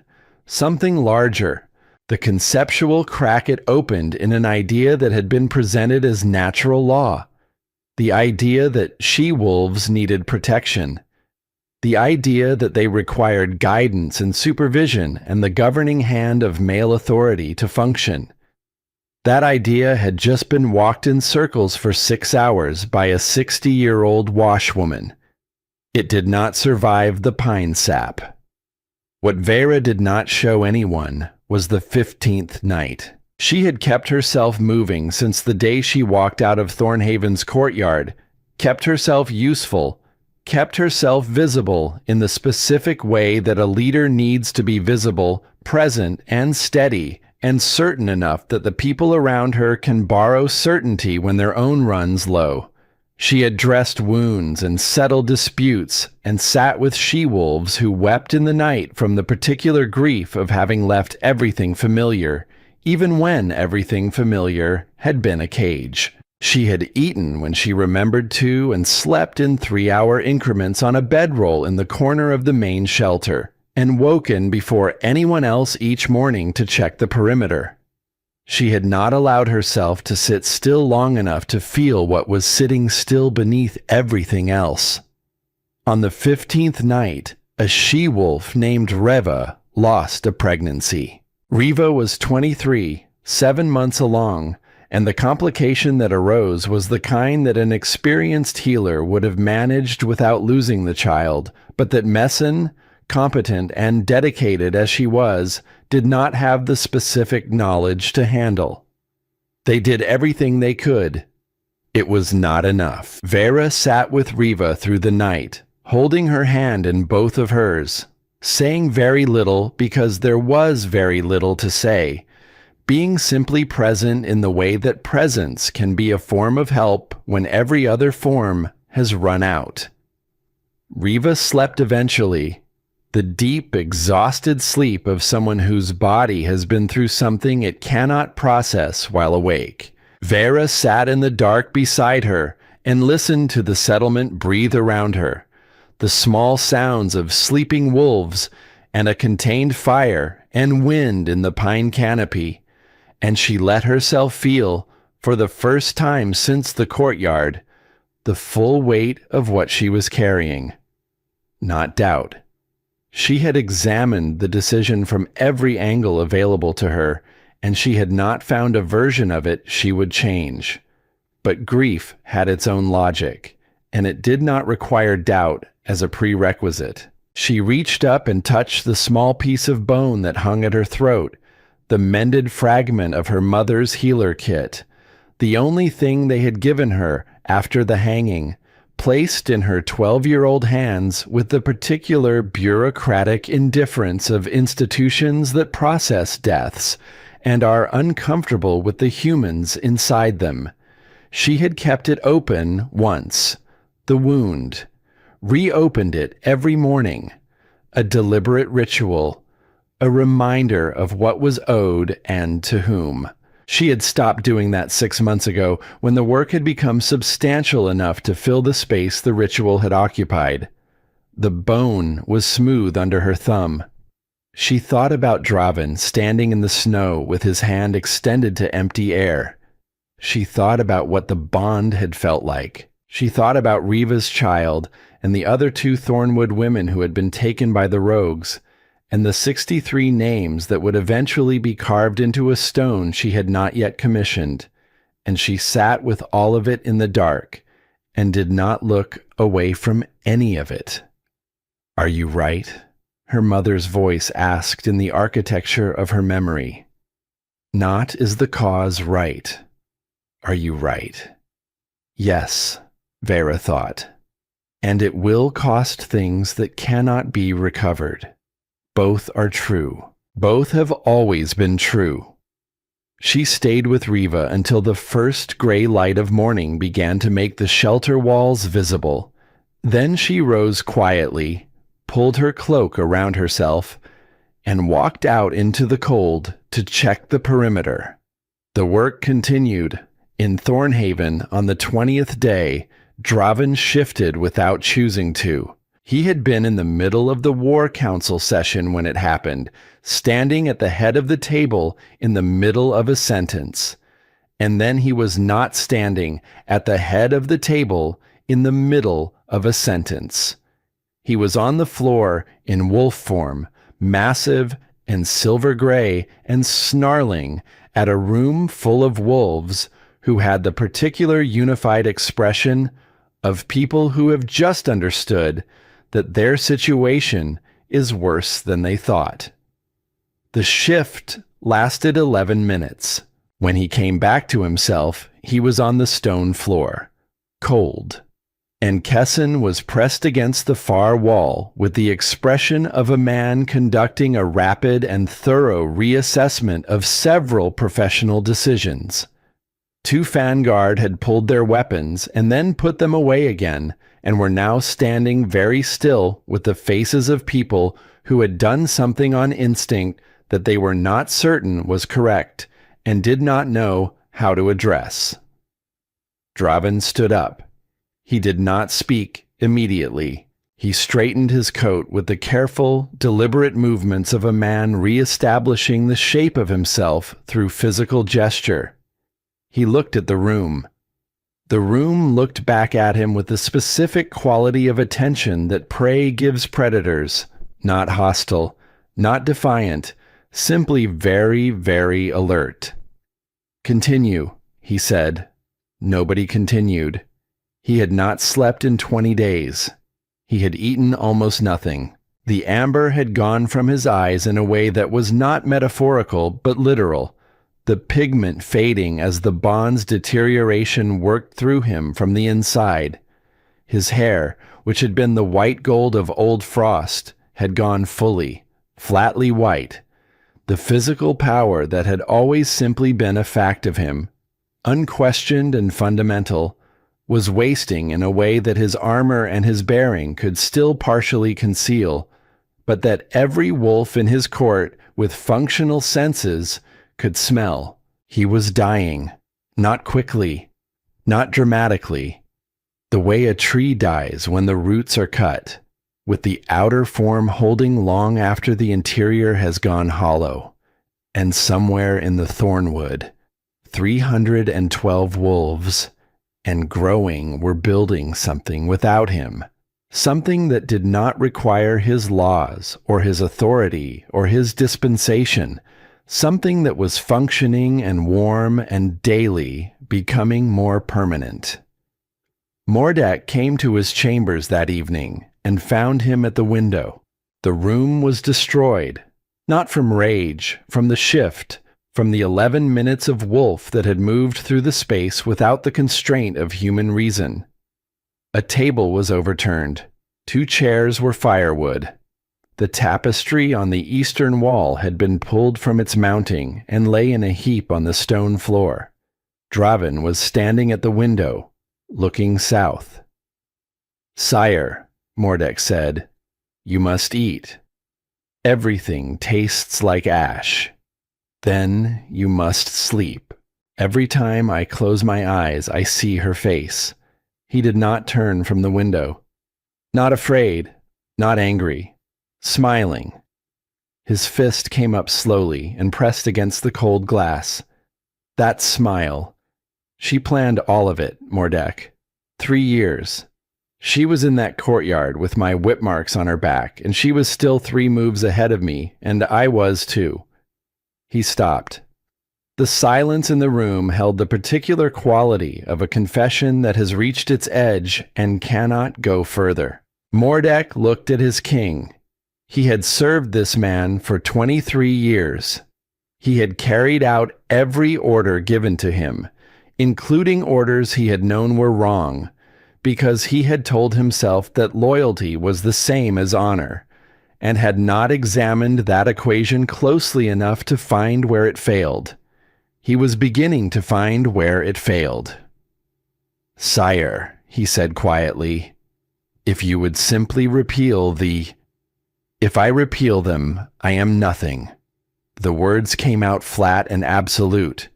Something larger, The conceptual crack it opened in an idea that had been presented as natural law. The idea that she-wolves needed protection. The idea that they required guidance and supervision and the governing hand of male authority to function. That idea had just been walked in circles for 6 hours by a 60-year-old washwoman. It did not survive the pine sap. What Vera did not show anyone was the 15th night. She had kept herself moving since the day she walked out of Thornhaven's courtyard, kept herself useful, kept herself visible in the specific way that a leader needs to be visible, present, and steady, and certain enough that the people around her can borrow certainty when their own runs low. She had dressed wounds and settled disputes and sat with she-wolves who wept in the night from the particular grief of having left everything familiar, even when everything familiar had been a cage. She had eaten when she remembered to and slept in 3-hour increments on a bedroll in the corner of the main shelter, and woken before anyone else each morning to check the perimeter. She had not allowed herself to sit still long enough to feel what was sitting still beneath everything else. On the 15th night, a she-wolf named Reva lost a pregnancy. Reva was 23, 7 months along, and the complication that arose was the kind that an experienced healer would have managed without losing the child, but that Messin, competent and dedicated as she was, did not have the specific knowledge to handle. They did everything they could. It was not enough. Vera sat with Reva through the night, holding her hand in both of hers, saying very little because there was very little to say, being simply present in the way that presence can be a form of help when every other form has run out. Reva slept eventually, the deep, exhausted sleep of someone whose body has been through something it cannot process while awake. Vera sat in the dark beside her and listened to the settlement breathe around her, the small sounds of sleeping wolves and a contained fire and wind in the pine canopy, and she let herself feel, for the first time since the courtyard, the full weight of what she was carrying. Not doubt. She had examined the decision from every angle available to her, and she had not found a version of it she would change. But grief had its own logic, and it did not require doubt as a prerequisite. She reached up and touched the small piece of bone that hung at her throat, the mended fragment of her mother's healer kit, the only thing they had given her after the hanging, placed in her 12-year-old hands with the particular bureaucratic indifference of institutions that process deaths and are uncomfortable with the humans inside them. She had kept it open once, the wound, reopened it every morning, a deliberate ritual, a reminder of what was owed and to whom. She had stopped doing that 6 months ago when the work had become substantial enough to fill the space the ritual had occupied. The bone was smooth under her thumb. She thought about Draven standing in the snow with his hand extended to empty air. She thought about what the bond had felt like. She thought about Reva's child and the other 2 Thornwood women who had been taken by the rogues, and the 63 names that would eventually be carved into a stone she had not yet commissioned, and she sat with all of it in the dark, and did not look away from any of it. "Are you right?" her mother's voice asked in the architecture of her memory. "Not is the cause right. Are you right?" Yes, Vera thought. And it will cost things that cannot be recovered. Both are true. Both have always been true. She stayed with Reva until the first gray light of morning began to make the shelter walls visible. Then she rose quietly, pulled her cloak around herself, and walked out into the cold to check the perimeter. The work continued. In Thornhaven, on the 20th day, Draven shifted without choosing to. He had been in the middle of the War Council session when it happened, standing at the head of the table in the middle of a sentence. And then he was not standing at the head of the table in the middle of a sentence. He was on the floor in wolf form, massive and silver gray and snarling at a room full of wolves who had the particular unified expression of people who have just understood that their situation is worse than they thought. The shift lasted 11 minutes. When he came back to himself, he was on the stone floor, cold, and Kesson was pressed against the far wall with the expression of a man conducting a rapid and thorough reassessment of several professional decisions. 2 Vanguard had pulled their weapons and then put them away again, and were now standing very still with the faces of people who had done something on instinct that they were not certain was correct and did not know how to address. Draven stood up. He did not speak immediately. He straightened his coat with the careful, deliberate movements of a man re-establishing the shape of himself through physical gesture. He looked at the room. The room looked back at him with the specific quality of attention that prey gives predators, not hostile, not defiant, simply very, very alert. "Continue," he said. Nobody continued. He had not slept in 20 days. He had eaten almost nothing. The amber had gone from his eyes in a way that was not metaphorical but literal, the pigment fading as the bond's deterioration worked through him from the inside. His hair, which had been the white gold of old frost, had gone fully, flatly white. The physical power that had always simply been a fact of him, unquestioned and fundamental, was wasting in a way that his armor and his bearing could still partially conceal, but that every wolf in his court with functional senses could smell. He was dying, not quickly, not dramatically, the way a tree dies when the roots are cut, with the outer form holding long after the interior has gone hollow. And somewhere in the thornwood, 312 wolves, and growing, were building something without him, something that did not require his laws or his authority or his dispensation, something that was functioning and warm and daily becoming more permanent. Mordek came to his chambers that evening and found him at the window. The room was destroyed, not from rage, from the shift, from the 11 minutes of wolf that had moved through the space without the constraint of human reason. A table was overturned. 2 chairs were firewood. The tapestry on the eastern wall had been pulled from its mounting and lay in a heap on the stone floor. Draven was standing at the window, looking south. "Sire," Mordek said, "you must eat. Everything tastes like ash. Then you must sleep. Every time I close my eyes, I see her face." He did not turn from the window. Not afraid, not angry. Smiling. His fist came up slowly and pressed against the cold glass. That smile. She planned all of it, Mordek. 3 years. She was in that courtyard with my whip marks on her back, and she was still 3 moves ahead of me, and I was too. He stopped. The silence in the room held the particular quality of a confession that has reached its edge and cannot go further. Mordek looked at his king. He had served this man for 23 years. He had carried out every order given to him, including orders he had known were wrong, because he had told himself that loyalty was the same as honor, and had not examined that equation closely enough to find where it failed. He was beginning to find where it failed. "Sire," he said quietly, "if you would simply repeal the... If I repeal them, I am nothing." The words came out flat and absolute.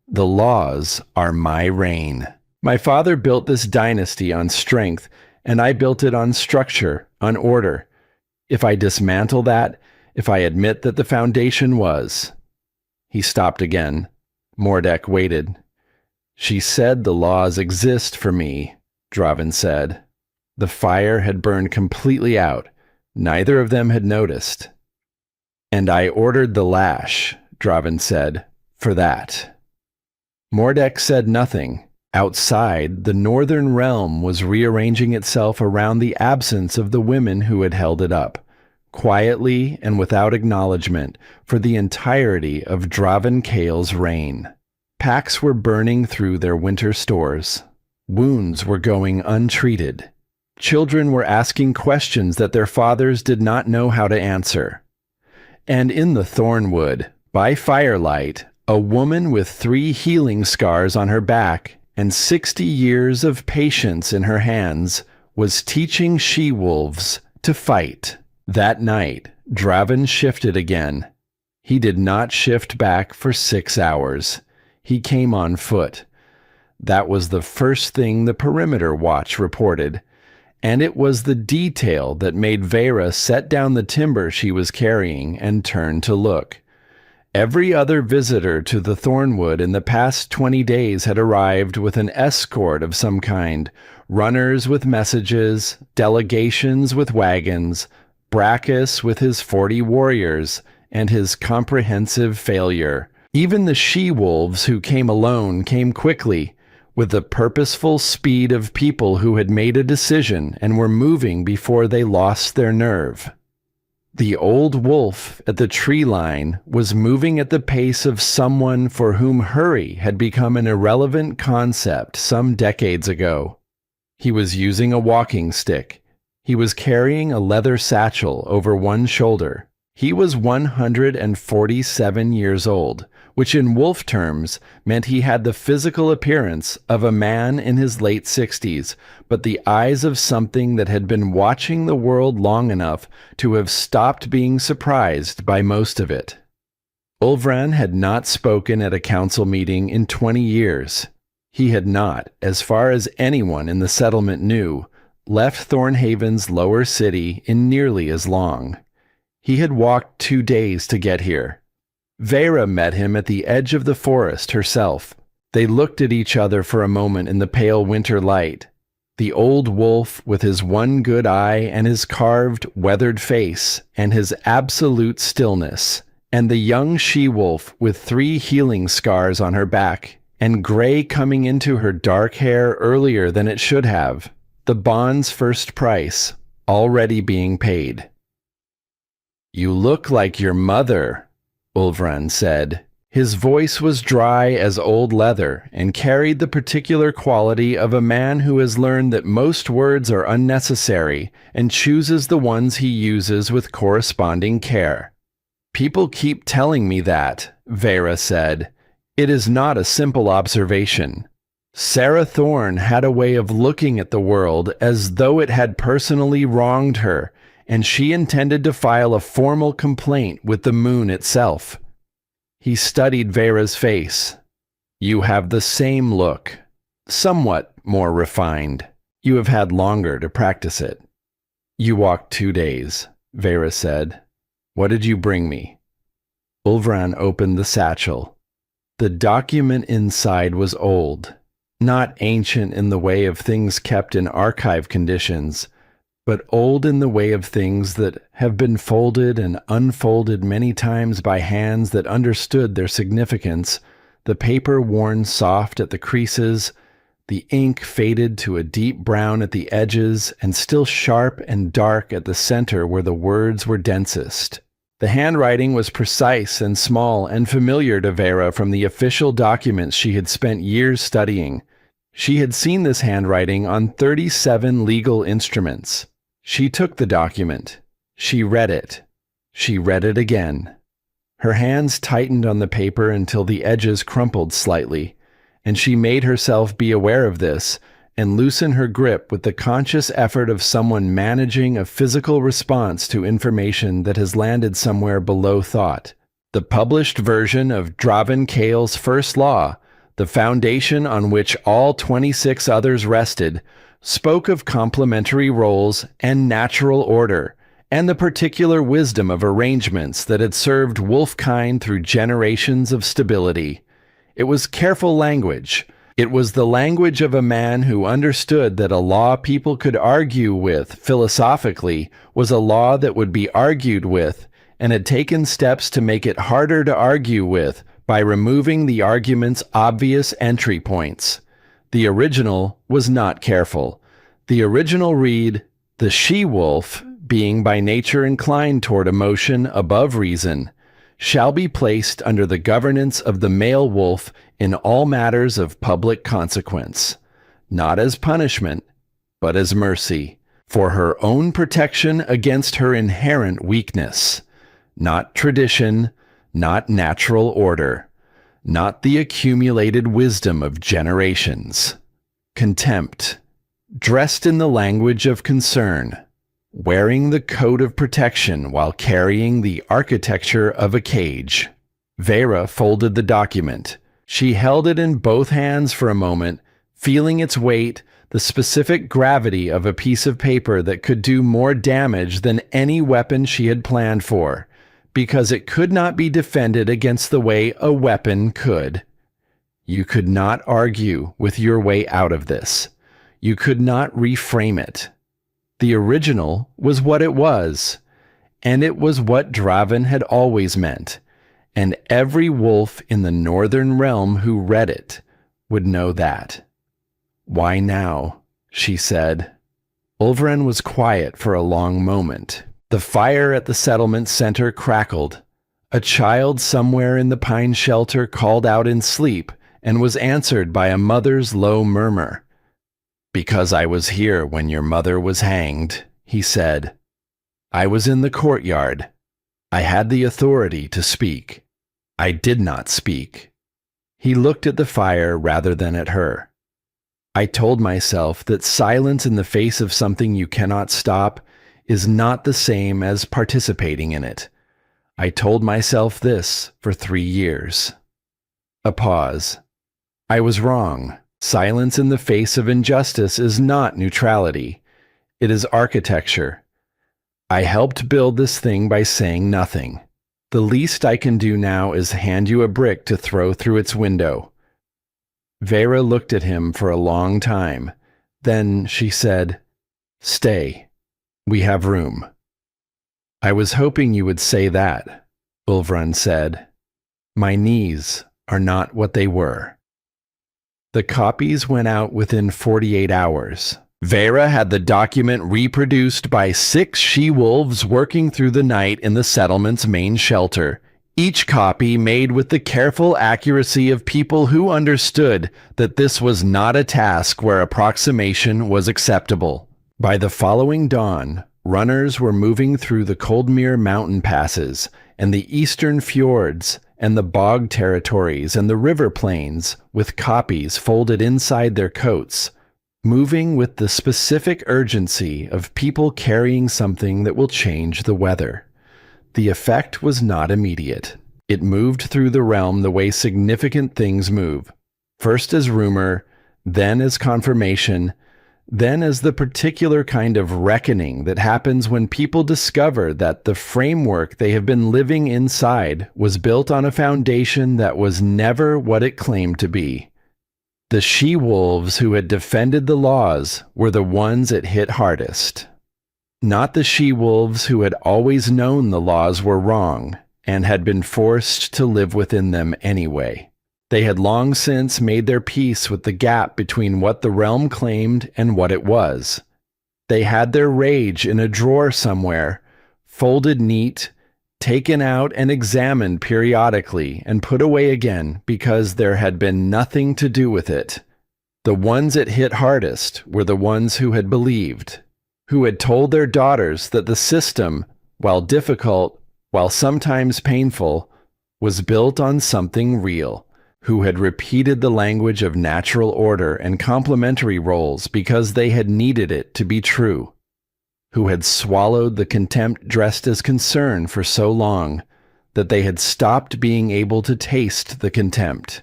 "The laws are my reign. My father built this dynasty on strength and I built it on structure, on order. If I dismantle that, if I admit that the foundation was—" He stopped again. Mordek waited. "She said the laws exist for me," Draven said. The fire had burned completely out. Neither of them had noticed. "And I ordered the lash," Draven said, "for that." Mordek said nothing. Outside, the northern realm was rearranging itself around the absence of the women who had held it up, quietly and without acknowledgement, for the entirety of Draven Kale's reign. Packs were burning through their winter stores. Wounds were going untreated. Children were asking questions that their fathers did not know how to answer. And in the Thornwood, by firelight, a woman with 3 healing scars on her back and 60 years of patience in her hands was teaching she-wolves to fight. That night, Draven shifted again. He did not shift back for 6 hours. He came on foot. That was the first thing the Perimeter Watch reported, and it was the detail that made Vera set down the timber she was carrying and turn to look. Every other visitor to the Thornwood in the past 20 days had arrived with an escort of some kind, runners with messages, delegations with wagons, Brachus with his 40 warriors, and his comprehensive failure. Even the she-wolves who came alone came quickly, with the purposeful speed of people who had made a decision and were moving before they lost their nerve. The old wolf at the tree line was moving at the pace of someone for whom hurry had become an irrelevant concept some decades ago. He was using a walking stick. He was carrying a leather satchel over one shoulder. He was 147 years old, which in wolf terms meant he had the physical appearance of a man in his late 60s, but the eyes of something that had been watching the world long enough to have stopped being surprised by most of it. Ulvran had not spoken at a council meeting in 20 years. He had not, as far as anyone in the settlement knew, left Thornhaven's lower city in nearly as long. He had walked 2 days to get here. Vera met him at the edge of the forest herself. They looked at each other for a moment in the pale winter light. The old wolf with his one good eye and his carved, weathered face and his absolute stillness, and the young she-wolf with 3 healing scars on her back and gray coming into her dark hair earlier than it should have. The bond's first price, already being paid. "You look like your mother," Ulvran said. His voice was dry as old leather and carried the particular quality of a man who has learned that most words are unnecessary and chooses the ones he uses with corresponding care. "People keep telling me that," Vera said. "It is not a simple observation. Sarah Thorne had a way of looking at the world as though it had personally wronged her, and she intended to file a formal complaint with the moon itself." He studied Vera's face. "You have the same look, somewhat more refined. You have had longer to practice it." "You walked 2 days," Vera said. "What did you bring me?" Ulvran opened the satchel. The document inside was old, not ancient in the way of things kept in archive conditions, but old in the way of things that have been folded and unfolded many times by hands that understood their significance, the paper worn soft at the creases, the ink faded to a deep brown at the edges, and still sharp and dark at the center where the words were densest. The handwriting was precise and small and familiar to Vera from the official documents she had spent years studying. She had seen this handwriting on 37 legal instruments. She took the document. She read it. She read it again. Her hands tightened on the paper until the edges crumpled slightly, and she made herself be aware of this and loosen her grip with the conscious effort of someone managing a physical response to information that has landed somewhere below thought. The published version of Draven Kale's first law, the foundation on which all 26 others rested, spoke of complementary roles and natural order, and the particular wisdom of arrangements that had served wolfkind through generations of stability. It was careful language. It was the language of a man who understood that a law people could argue with philosophically was a law that would be argued with, and had taken steps to make it harder to argue with by removing the argument's obvious entry points. The original was not careful. The original read, "The she-wolf, being by nature inclined toward emotion above reason, shall be placed under the governance of the male wolf in all matters of public consequence, not as punishment, but as mercy, for her own protection against her inherent weakness, not tradition, not natural order, not the accumulated wisdom of generations. Contempt, dressed in the language of concern, wearing the coat of protection while carrying the architecture of a cage." Vera folded the document. She held it in both hands for a moment, feeling its weight, the specific gravity of a piece of paper that could do more damage than any weapon she had planned for, because it could not be defended against the way a weapon could. You could not argue with your way out of this. You could not reframe it. The original was what it was, and it was what Draven had always meant, and every wolf in the northern realm who read it would know that. "Why now?" she said. Ulvren was quiet for a long moment. The fire at the settlement center crackled. A child somewhere in the pine shelter called out in sleep and was answered by a mother's low murmur. "Because I was here when your mother was hanged," he said. "I was in the courtyard. I had the authority to speak. I did not speak." He looked at the fire rather than at her. "I told myself that silence in the face of something you cannot stop is not the same as participating in it. I told myself this for 3 years." A pause. "I was wrong. Silence in the face of injustice is not neutrality. It is architecture. I helped build this thing by saying nothing. The least I can do now is hand you a brick to throw through its window." Vera looked at him for a long time. Then she said, "Stay. We have room." "I was hoping you would say that," Ulvren said. "My knees are not what they were." The copies went out within 48 hours. Vera had the document reproduced by 6 she-wolves working through the night in the settlement's main shelter, each copy made with the careful accuracy of people who understood that this was not a task where approximation was acceptable. By the following dawn, runners were moving through the Coldmere mountain passes and the eastern fjords and the bog territories and the river plains with copies folded inside their coats, moving with the specific urgency of people carrying something that will change the weather. The effect was not immediate. It moved through the realm the way significant things move, first as rumor, then as confirmation, then as the particular kind of reckoning that happens when people discover that the framework they have been living inside was built on a foundation that was never what it claimed to be. The she-wolves who had defended the laws were the ones it hit hardest. Not the she-wolves who had always known the laws were wrong and had been forced to live within them anyway. They had long since made their peace with the gap between what the realm claimed and what it was. They had their rage in a drawer somewhere, folded neat, taken out and examined periodically and put away again because there had been nothing to do with it. The ones it hit hardest were the ones who had believed, who had told their daughters that the system, while difficult, while sometimes painful, was built on something real, who had repeated the language of natural order and complementary roles because they had needed it to be true, who had swallowed the contempt dressed as concern for so long that they had stopped being able to taste the contempt.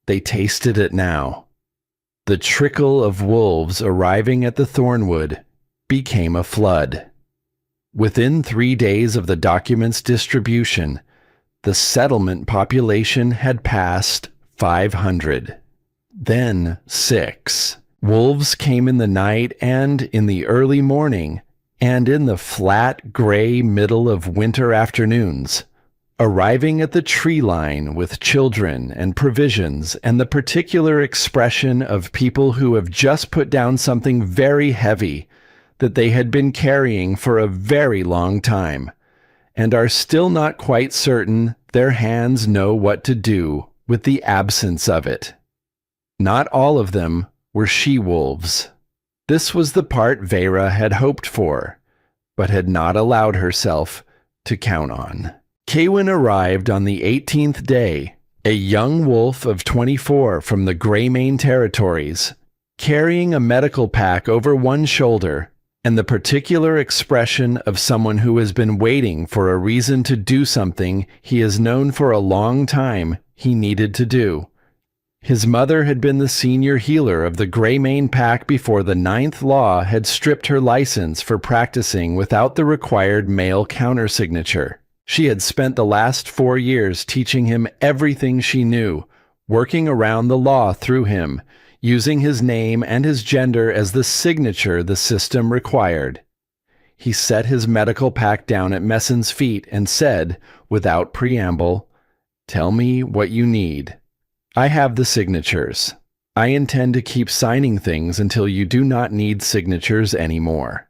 They tasted it now. The trickle of wolves arriving at the Thornwood became a flood. Within 3 days of the document's distribution, the settlement population had passed 500. Then 6. Wolves came in the night and in the early morning, and in the flat, gray middle of winter afternoons, arriving at the tree line with children and provisions and the particular expression of people who have just put down something very heavy that they had been carrying for a very long time, and are still not quite certain their hands know what to do with the absence of it. Not all of them were she-wolves. This was the part Vera had hoped for, but had not allowed herself to count on. Kaywin arrived on the 18th day, a young wolf of 24 from the Greymane territories, carrying a medical pack over one shoulder and the particular expression of someone who has been waiting for a reason to do something he has known for a long time he needed to do. His mother had been the senior healer of the Greymane pack before the 9th Law had stripped her license for practicing without the required male countersignature. She had spent the last 4 years teaching him everything she knew, working around the law through him, using his name and his gender as the signature the system required. He set his medical pack down at Messon's feet and said, without preamble, "Tell me what you need. I have the signatures. I intend to keep signing things until you do not need signatures anymore."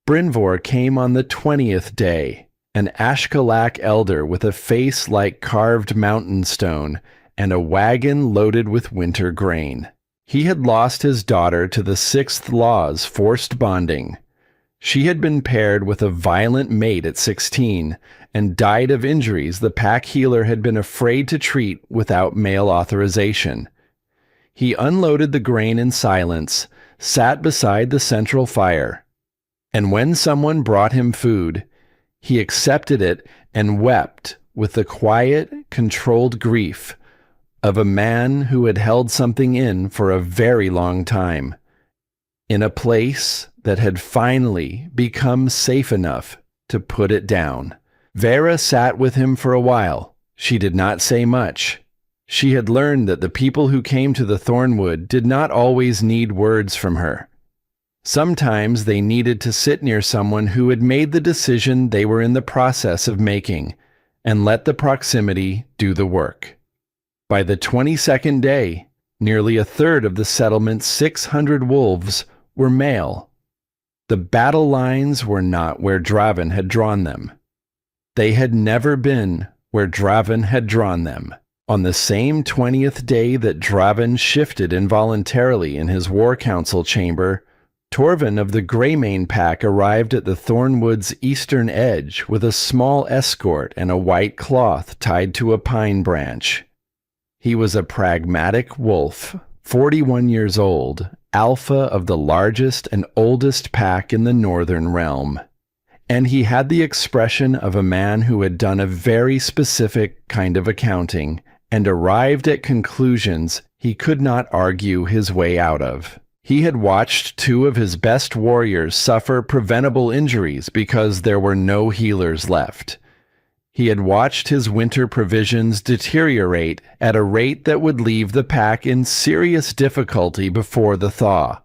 Brynvor came on the 20th day, an Ashkalak elder with a face like carved mountain stone and a wagon loaded with winter grain. He had lost his daughter to the 6th Law's forced bonding. She had been paired with a violent mate at 16 and died of injuries the pack healer had been afraid to treat without male authorization. He unloaded the grain in silence, sat beside the central fire, and when someone brought him food, he accepted it and wept with the quiet, controlled grief of a man who had held something in for a very long time, in a place that had finally become safe enough to put it down. Vera sat with him for a while. She did not say much. She had learned that the people who came to the Thornwood did not always need words from her. Sometimes they needed to sit near someone who had made the decision they were in the process of making, and let the proximity do the work. By the 22nd day, nearly a third of the settlement's 600 wolves were male. The battle lines were not where Draven had drawn them. They had never been where Draven had drawn them. On the same 20th day that Draven shifted involuntarily in his war council chamber, Torvin of the Greymane pack arrived at the Thornwood's eastern edge with a small escort and a white cloth tied to a pine branch. He was a pragmatic wolf, 41 years old, alpha of the largest and oldest pack in the northern realm. And he had the expression of a man who had done a very specific kind of accounting and arrived at conclusions he could not argue his way out of. He had watched 2 of his best warriors suffer preventable injuries because there were no healers left. He had watched his winter provisions deteriorate at a rate that would leave the pack in serious difficulty before the thaw.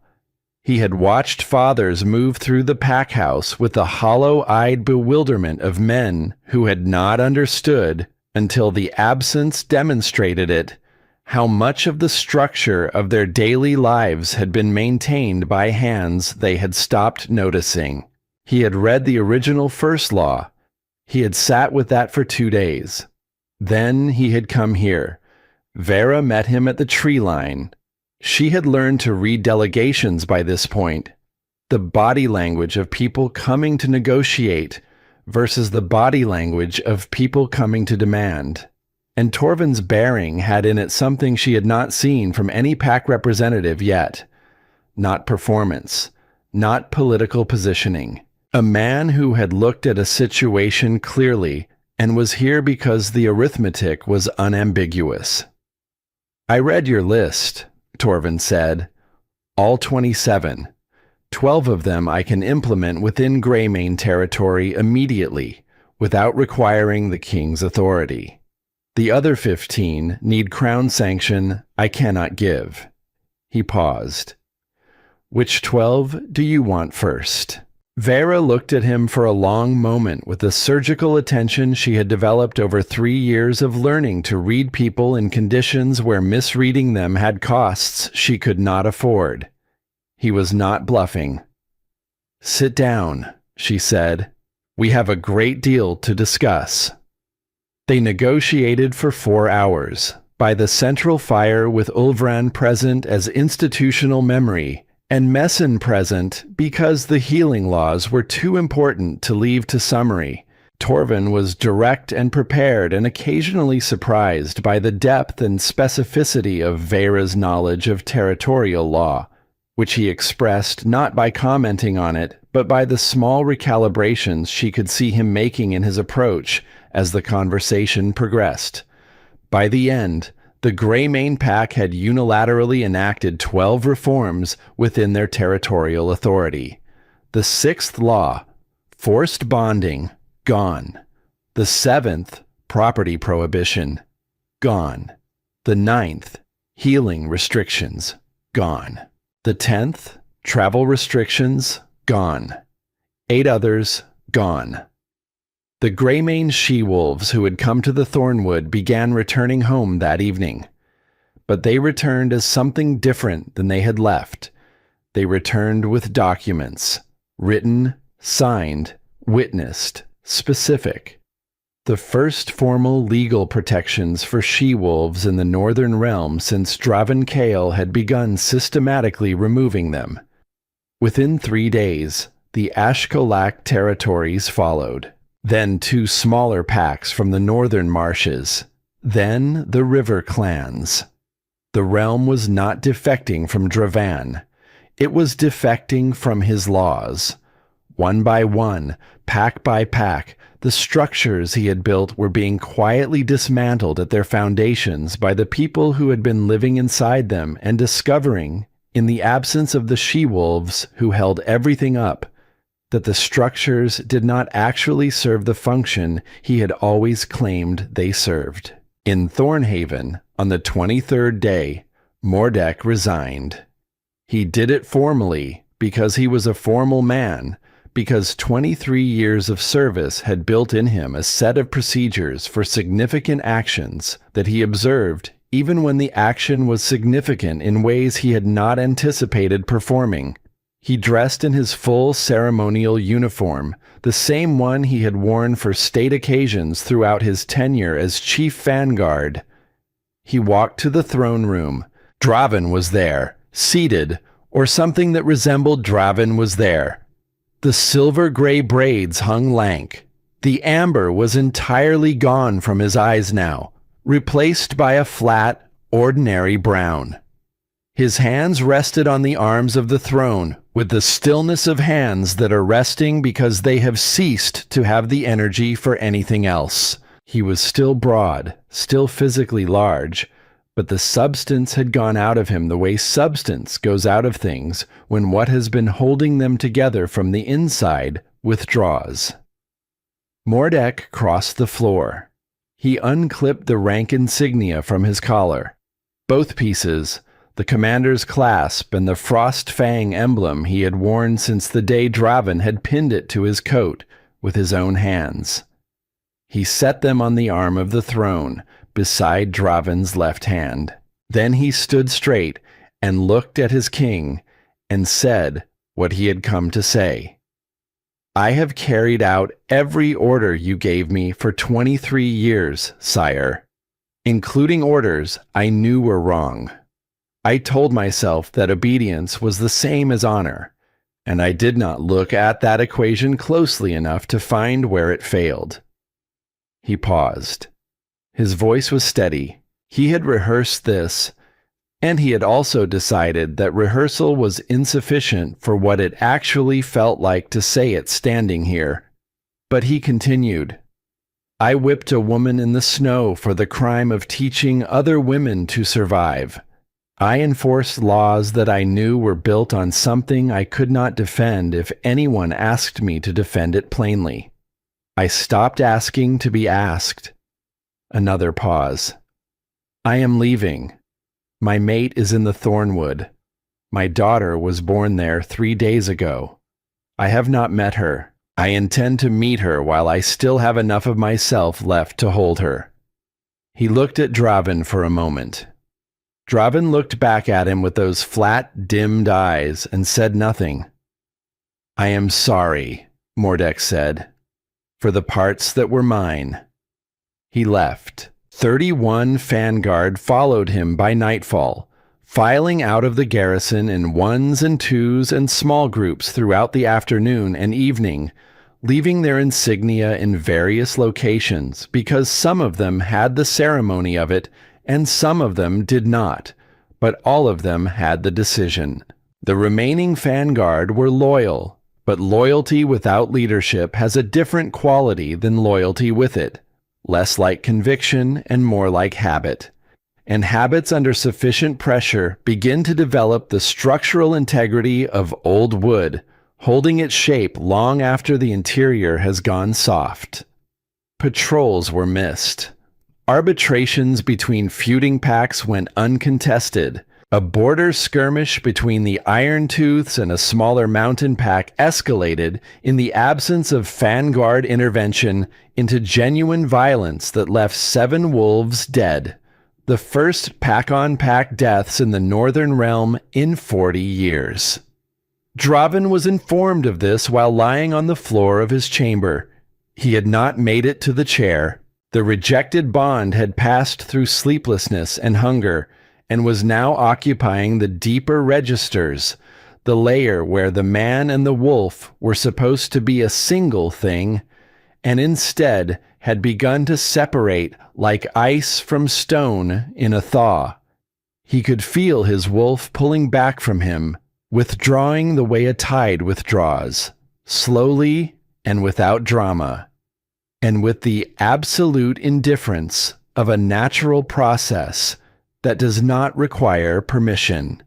He had watched fathers move through the pack house with the hollow-eyed bewilderment of men who had not understood, until the absence demonstrated it, how much of the structure of their daily lives had been maintained by hands they had stopped noticing. He had read the original First Law. He had sat with that for 2 days. Then he had come here. Vera met him at the tree line. She had learned to read delegations by this point, the body language of people coming to negotiate versus the body language of people coming to demand. And Torvin's bearing had in it something she had not seen from any pack representative yet. Not performance, not political positioning. A man who had looked at a situation clearly and was here because the arithmetic was unambiguous. "I read your list," Torvin said. All 27. 12 of them I can implement within Greymane territory immediately, without requiring the king's authority. The other 15 need crown sanction I cannot give. He paused. Which 12 do you want first? Vera looked at him for a long moment with the surgical attention she had developed over 3 years of learning to read people in conditions where misreading them had costs she could not afford. He was not bluffing. Sit down, she said. We have a great deal to discuss. They negotiated for 4 hours, by the central fire with Ulvran present as institutional memory, and Messin present because the healing laws were too important to leave to summary. Torvin was direct and prepared and occasionally surprised by the depth and specificity of Vera's knowledge of territorial law, which he expressed not by commenting on it, but by the small recalibrations she could see him making in his approach as the conversation progressed. By the end, the Greymane Pack had unilaterally enacted 12 reforms within their territorial authority. The 6th law, forced bonding, gone. The 7th, property prohibition, gone. The 9th, healing restrictions, gone. The 10th, travel restrictions, gone. 8 others, gone. The Greymane she-wolves who had come to the Thornwood began returning home that evening. But they returned as something different than they had left. They returned with documents, written, signed, witnessed, specific. The first formal legal protections for she-wolves in the Northern Realm since Draven Kale had begun systematically removing them. Within 3 days, the Ashkolak territories followed. Then 2 smaller packs from the northern marshes. Then the river clans. The realm was not defecting from Dravan. It was defecting from his laws. One by one, pack by pack, the structures he had built were being quietly dismantled at their foundations by the people who had been living inside them and discovering, in the absence of the she-wolves who held everything up, that the structures did not actually serve the function he had always claimed they served. In Thornhaven, on the 23rd day, Mordek resigned. He did it formally because he was a formal man, because 23 years of service had built in him a set of procedures for significant actions that he observed even when the action was significant in ways he had not anticipated performing. He dressed in his full ceremonial uniform, the same one he had worn for state occasions throughout his tenure as Chief Vanguard. He walked to the throne room. Draven was there, seated, or something that resembled Draven was there. The silver-gray braids hung lank. The amber was entirely gone from his eyes now, replaced by a flat, ordinary brown. His hands rested on the arms of the throne with the stillness of hands that are resting because they have ceased to have the energy for anything else. He was still broad, still physically large, but the substance had gone out of him the way substance goes out of things when what has been holding them together from the inside withdraws. Mordek crossed the floor. He unclipped the rank insignia from his collar. Both pieces, the commander's clasp and the Frost Fang emblem he had worn since the day Draven had pinned it to his coat with his own hands. He set them on the arm of the throne, beside Draven's left hand. Then he stood straight and looked at his king and said what he had come to say. I have carried out every order you gave me for 23 years, sire, including orders I knew were wrong. I told myself that obedience was the same as honor, and I did not look at that equation closely enough to find where it failed. He paused. His voice was steady. He had rehearsed this, and he had also decided that rehearsal was insufficient for what it actually felt like to say it standing here. But he continued, I whipped a woman in the snow for the crime of teaching other women to survive. I enforced laws that I knew were built on something I could not defend if anyone asked me to defend it plainly. I stopped asking to be asked. Another pause. I am leaving. My mate is in the Thornwood. My daughter was born there 3 days ago. I have not met her. I intend to meet her while I still have enough of myself left to hold her. He looked at Draven for a moment. Draven looked back at him with those flat, dimmed eyes and said nothing. I am sorry, Mordek said, for the parts that were mine. He left. 31 Vanguard followed him by nightfall, filing out of the garrison in ones and twos and small groups throughout the afternoon and evening, leaving their insignia in various locations because some of them had the ceremony of it and some of them did not, but all of them had the decision. The remaining Vanguard were loyal, but loyalty without leadership has a different quality than loyalty with it, less like conviction and more like habit. And habits under sufficient pressure begin to develop the structural integrity of old wood, holding its shape long after the interior has gone soft. Patrols were missed. Arbitrations between feuding packs went uncontested. A border skirmish between the Iron Tooths and a smaller mountain pack escalated in the absence of Vanguard intervention into genuine violence that left 7 wolves dead. The first pack-on-pack deaths in the Northern Realm in 40 years. Draven was informed of this while lying on the floor of his chamber. He had not made it to the chair. The rejected bond had passed through sleeplessness and hunger, and was now occupying the deeper registers, the layer where the man and the wolf were supposed to be a single thing, and instead had begun to separate like ice from stone in a thaw. He could feel his wolf pulling back from him, withdrawing the way a tide withdraws, slowly and without drama, and with the absolute indifference of a natural process that does not require permission.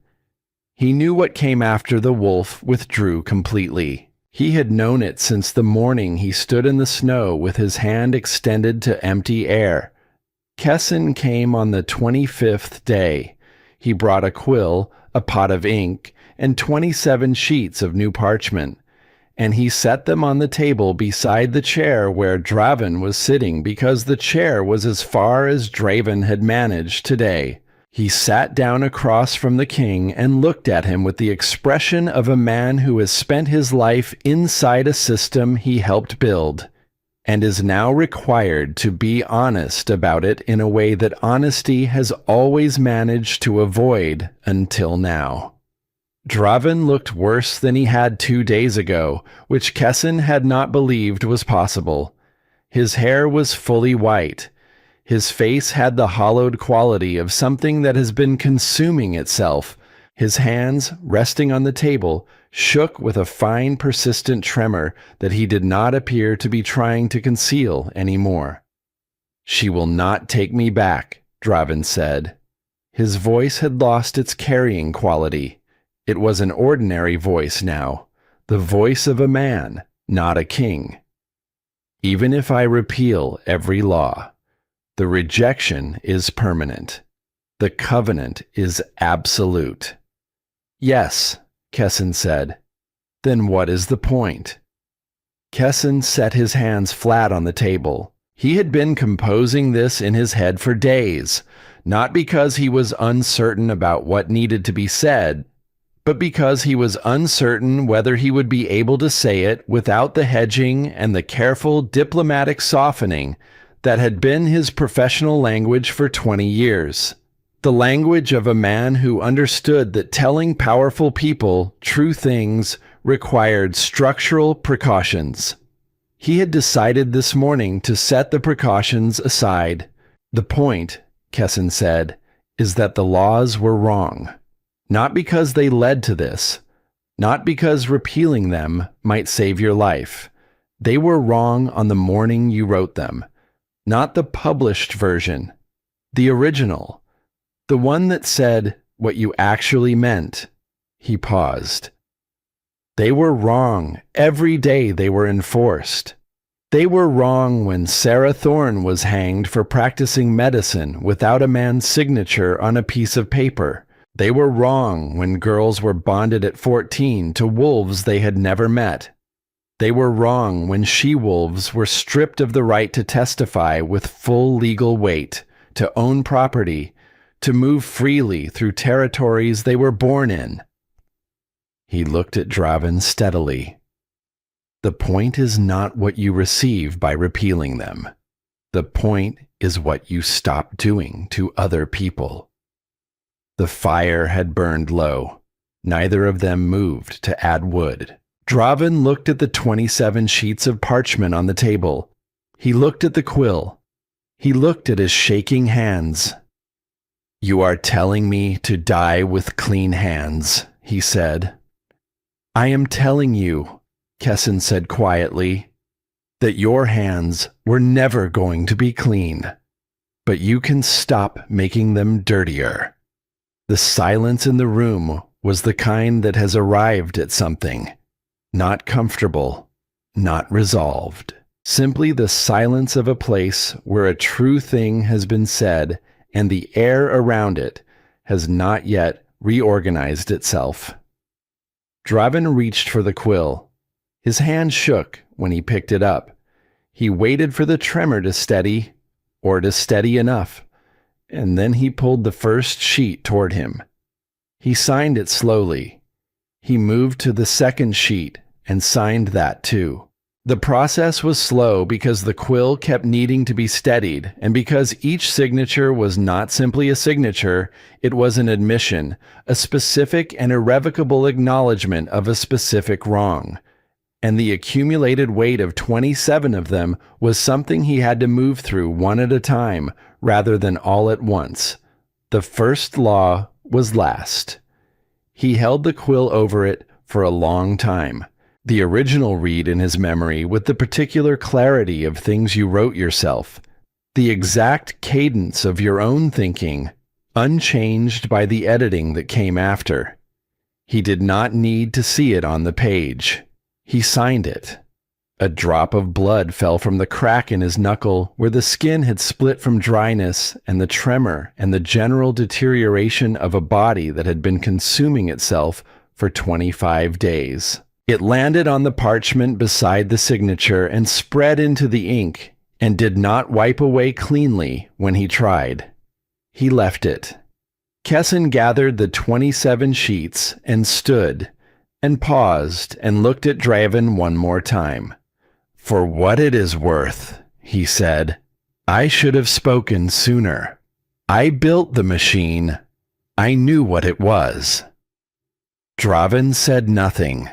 He knew what came after the wolf withdrew completely. He had known it since the morning he stood in the snow with his hand extended to empty air. Kessin came on the 25th day. He brought a quill, a pot of ink, and 27 sheets of new parchment, and he set them on the table beside the chair where Draven was sitting because the chair was as far as Draven had managed today. He sat down across from the king and looked at him with the expression of a man who has spent his life inside a system he helped build, and is now required to be honest about it in a way that honesty has always managed to avoid until now. Draven looked worse than he had 2 days ago, which Kessin had not believed was possible. His hair was fully white. His face had the hollowed quality of something that has been consuming itself. His hands, resting on the table, shook with a fine, persistent tremor that he did not appear to be trying to conceal anymore. "She will not take me back," Draven said. His voice had lost its carrying quality. It was an ordinary voice now, the voice of a man, not a king. "Even if I repeal every law, the rejection is permanent. The covenant is absolute." "Yes," Kessin said. "Then what is the point?" Kessin set his hands flat on the table. He had been composing this in his head for days, not because he was uncertain about what needed to be said, but because he was uncertain whether he would be able to say it without the hedging and the careful diplomatic softening that had been his professional language for 20 years. The language of a man who understood that telling powerful people true things required structural precautions. He had decided this morning to set the precautions aside. "The point," Kessin said, "is that the laws were wrong. Not because they led to this, not because repealing them might save your life. They were wrong on the morning you wrote them. Not the published version, the original, the one that said, what you actually meant." He paused. "They were wrong every day they were enforced. They were wrong when Sarah Thorne was hanged for practicing medicine without a man's signature on a piece of paper. They were wrong when girls were bonded at 14 to wolves they had never met. They were wrong when she-wolves were stripped of the right to testify with full legal weight, to own property, to move freely through territories they were born in." He looked at Draven steadily. "The point is not what you receive by repealing them. The point is what you stop doing to other people." The fire had burned low. Neither of them moved to add wood. Draven looked at the 27 sheets of parchment on the table. He looked at the quill. He looked at his shaking hands. "You are telling me to die with clean hands," he said. "I am telling you," Kessin said quietly, "that your hands were never going to be clean. But you can stop making them dirtier." The silence in the room was the kind that has arrived at something. Not comfortable, not resolved. Simply the silence of a place where a true thing has been said and the air around it has not yet reorganized itself. Draven reached for the quill. His hand shook when he picked it up. He waited for the tremor to steady, or to steady enough, and then he pulled the first sheet toward him. He signed it slowly. He moved to the second sheet and signed that too. The process was slow because the quill kept needing to be steadied, and because each signature was not simply a signature, it was an admission, a specific and irrevocable acknowledgement of a specific wrong. And the accumulated weight of 27 of them was something he had to move through one at a time, rather than all at once. The first law was last. He held the quill over it for a long time. The original read in his memory with the particular clarity of things you wrote yourself. The exact cadence of your own thinking, unchanged by the editing that came after. He did not need to see it on the page. He signed it. A drop of blood fell from the crack in his knuckle where the skin had split from dryness and the tremor and the general deterioration of a body that had been consuming itself for 25 days. It landed on the parchment beside the signature and spread into the ink and did not wipe away cleanly when he tried. He left it. Kessin gathered the 27 sheets and stood and paused and looked at Draven one more time. "For what it is worth," he said, "I should have spoken sooner. I built the machine. I knew what it was." Draven said nothing.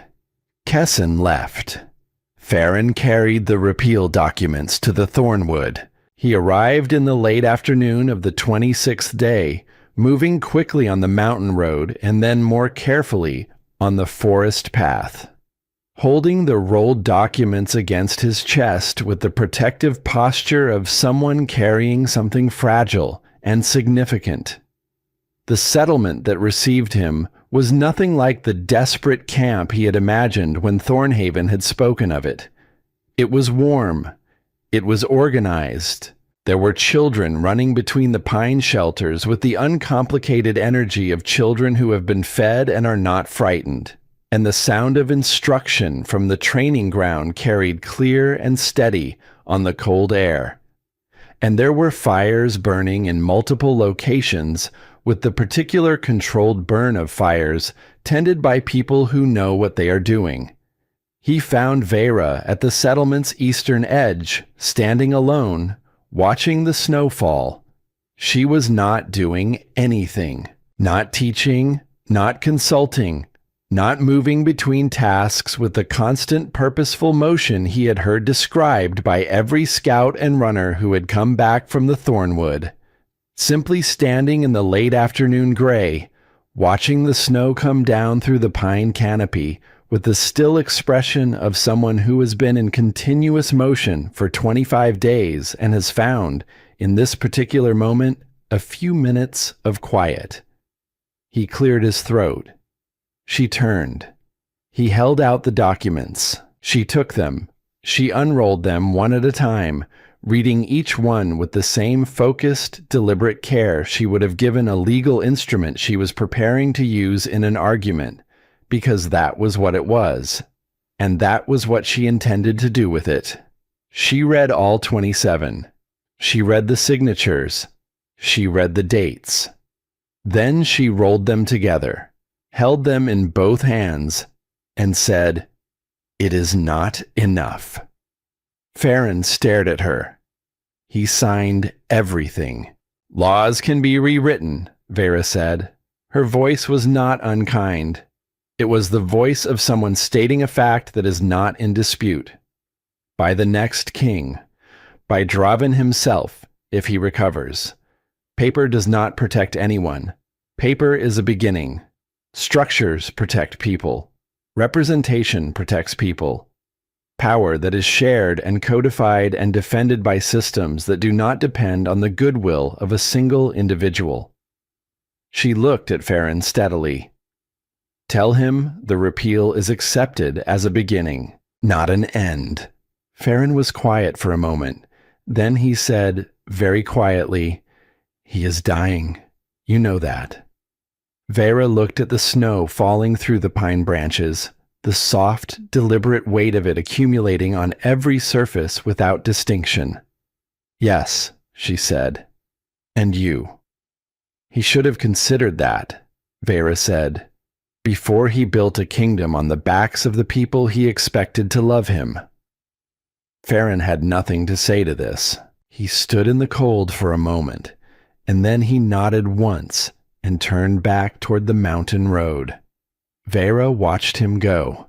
Kessin left. Farron carried the repeal documents to the Thornwood. He arrived in the late afternoon of the 26th day, moving quickly on the mountain road and then more carefully on the forest path. Holding the rolled documents against his chest with the protective posture of someone carrying something fragile and significant. The settlement that received him was nothing like the desperate camp he had imagined when Thornhaven had spoken of it. It was warm. It was organized. There were children running between the pine shelters with the uncomplicated energy of children who have been fed and are not frightened. And the sound of instruction from the training ground carried clear and steady on the cold air. And there were fires burning in multiple locations, with the particular controlled burn of fires tended by people who know what they are doing. He found Vera at the settlement's eastern edge, standing alone, watching the snow fall. She was not doing anything, not teaching, not consulting, not moving between tasks with the constant purposeful motion he had heard described by every scout and runner who had come back from the Thornwood. Simply standing in the late afternoon gray, watching the snow come down through the pine canopy with the still expression of someone who has been in continuous motion for 25 days and has found, in this particular moment, a few minutes of quiet. He cleared his throat. She turned. He held out the documents. She took them. She unrolled them one at a time, reading each one with the same focused, deliberate care she would have given a legal instrument she was preparing to use in an argument, because that was what it was, and that was what she intended to do with it. She read all 27. She read the signatures. She read the dates. Then she rolled them together, held them in both hands, and said, "It is not enough." Farron stared at her. He signed everything. "Laws can be rewritten," Vera said. Her voice was not unkind. It was the voice of someone stating a fact that is not in dispute. By the next king. By Draven himself, if he recovers. Paper does not protect anyone. Paper is a beginning. Structures protect people. Representation protects people. Power that is shared and codified and defended by systems that do not depend on the goodwill of a single individual. She looked at Farron steadily. "Tell him the repeal is accepted as a beginning, not an end." Farron was quiet for a moment. Then he said, very quietly, "He is dying. You know that." Vera looked at the snow falling through the pine branches, the soft, deliberate weight of it accumulating on every surface without distinction. "Yes," she said. "And you." "He should have considered that," Vera said, "before he built a kingdom on the backs of the people he expected to love him." Farron had nothing to say to this. He stood in the cold for a moment, and then he nodded once and turned back toward the mountain road. Vera watched him go.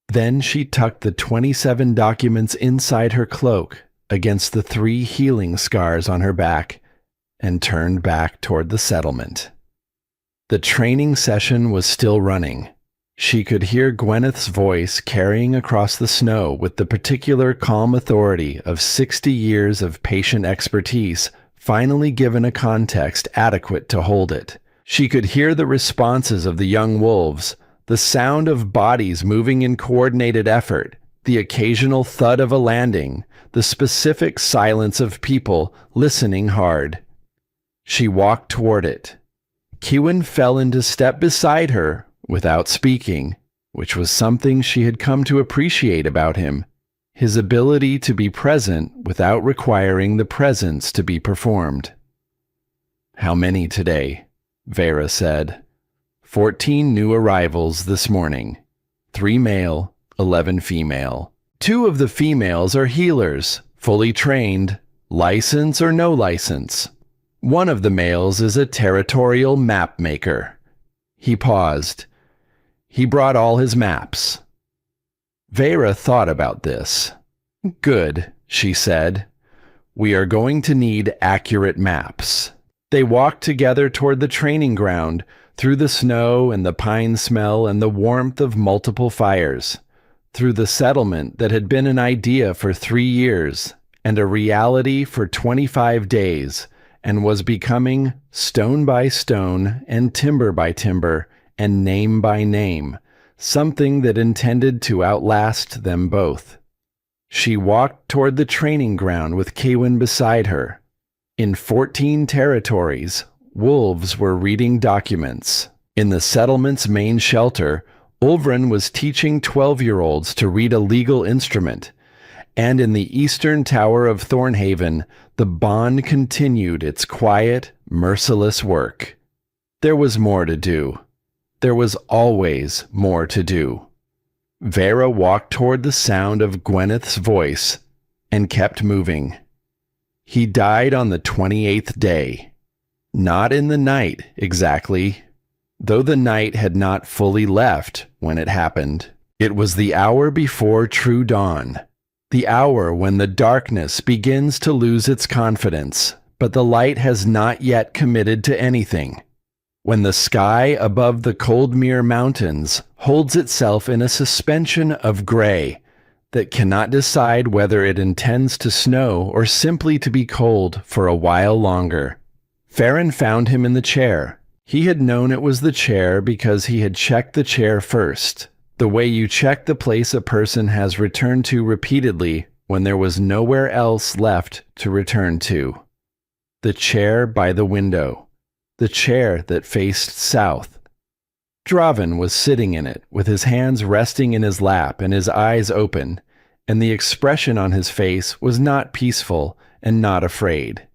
Then she tucked the 27 documents inside her cloak against the 3 healing scars on her back and turned back toward the settlement. The training session was still running. She could hear Gwyneth's voice carrying across the snow with the particular calm authority of 60 years of patient expertise finally given a context adequate to hold it. She could hear the responses of the young wolves, the sound of bodies moving in coordinated effort, the occasional thud of a landing, the specific silence of people listening hard. She walked toward it. Kewin fell into step beside her without speaking, which was something she had come to appreciate about him, his ability to be present without requiring the presence to be performed. "How many today?" Vera said. 14 new arrivals this morning. 3 male, 11 female. 2 of the females are healers, fully trained, license or no license. 1 of the males is a territorial map maker." He paused. "He brought all his maps." Vera thought about this. "Good," she said. "We are going to need accurate maps." They walked together toward the training ground, through the snow and the pine smell and the warmth of multiple fires, through the settlement that had been an idea for 3 years and a reality for 25 days, and was becoming, stone by stone and timber by timber and name by name, something that intended to outlast them both. She walked toward the training ground with Kewin beside her. In 14 territories, wolves were reading documents. In the settlement's main shelter, Ulvrin was teaching 12-year-olds to read a legal instrument. And in the eastern tower of Thornhaven, the Bond continued its quiet, merciless work. There was more to do. There was always more to do. Vera walked toward the sound of Gwyneth's voice and kept moving. He died on the 28th day. Not in the night, exactly, though the night had not fully left when it happened. It was the hour before true dawn, the hour when the darkness begins to lose its confidence, but the light has not yet committed to anything. When the sky above the Coldmere Mountains holds itself in a suspension of gray that cannot decide whether it intends to snow or simply to be cold for a while longer. Farron found him in the chair. He had known it was the chair because he had checked the chair first, the way you check the place a person has returned to repeatedly when there was nowhere else left to return to. The chair by the window, the chair that faced south. Draven was sitting in it, with his hands resting in his lap and his eyes open, and the expression on his face was not peaceful and not afraid.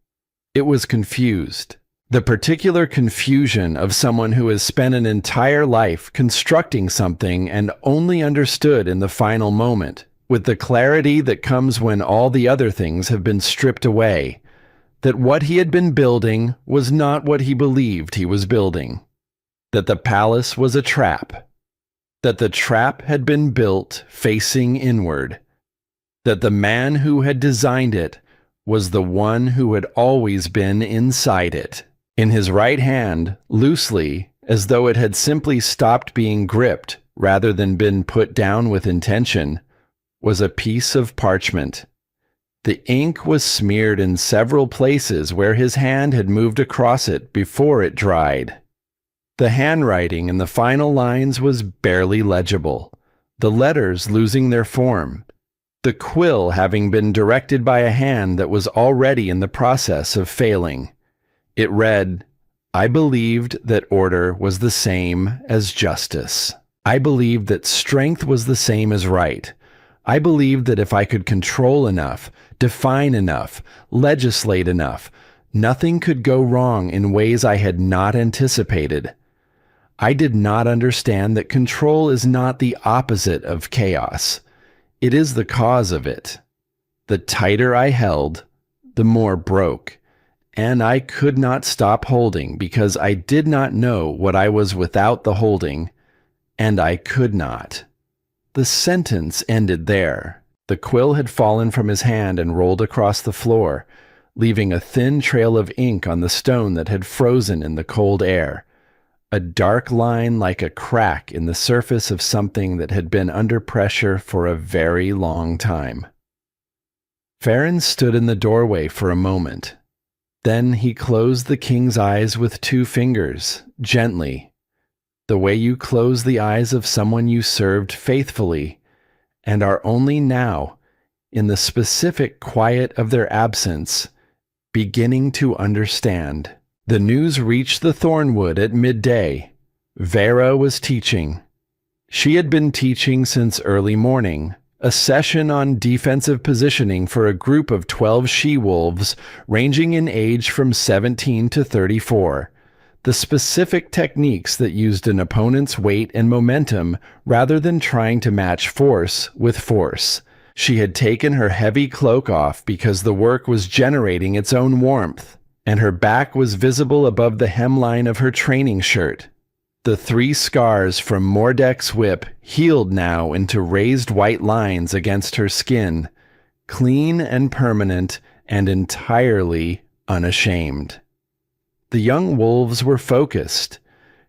It was confused. The particular confusion of someone who has spent an entire life constructing something and only understood in the final moment, with the clarity that comes when all the other things have been stripped away, that what he had been building was not what he believed he was building, that the palace was a trap, that the trap had been built facing inward, that the man who had designed it was the one who had always been inside it. In his right hand, loosely, as though it had simply stopped being gripped rather than been put down with intention, was a piece of parchment. The ink was smeared in several places where his hand had moved across it before it dried. The handwriting in the final lines was barely legible, the letters losing their form, the quill having been directed by a hand that was already in the process of failing. It read, "I believed that order was the same as justice. I believed that strength was the same as right. I believed that if I could control enough, define enough, legislate enough, nothing could go wrong in ways I had not anticipated. I did not understand that control is not the opposite of chaos. It is the cause of it. The tighter I held, the more broke. And I could not stop holding because I did not know what I was without the holding, and I could not." The sentence ended there. The quill had fallen from his hand and rolled across the floor, leaving a thin trail of ink on the stone that had frozen in the cold air, a dark line like a crack in the surface of something that had been under pressure for a very long time. Farron stood in the doorway for a moment. Then he closed the king's eyes with 2 fingers, gently, the way you close the eyes of someone you served faithfully, and are only now, in the specific quiet of their absence, beginning to understand. The news reached the Thornwood at midday. Vera was teaching. She had been teaching since early morning, a session on defensive positioning for a group of 12 she-wolves ranging in age from 17 to 34, the specific techniques that used an opponent's weight and momentum rather than trying to match force with force. She had taken her heavy cloak off because the work was generating its own warmth, and her back was visible above the hemline of her training shirt. The 3 scars from Mordek's whip healed now into raised white lines against her skin, clean and permanent and entirely unashamed. The young wolves were focused.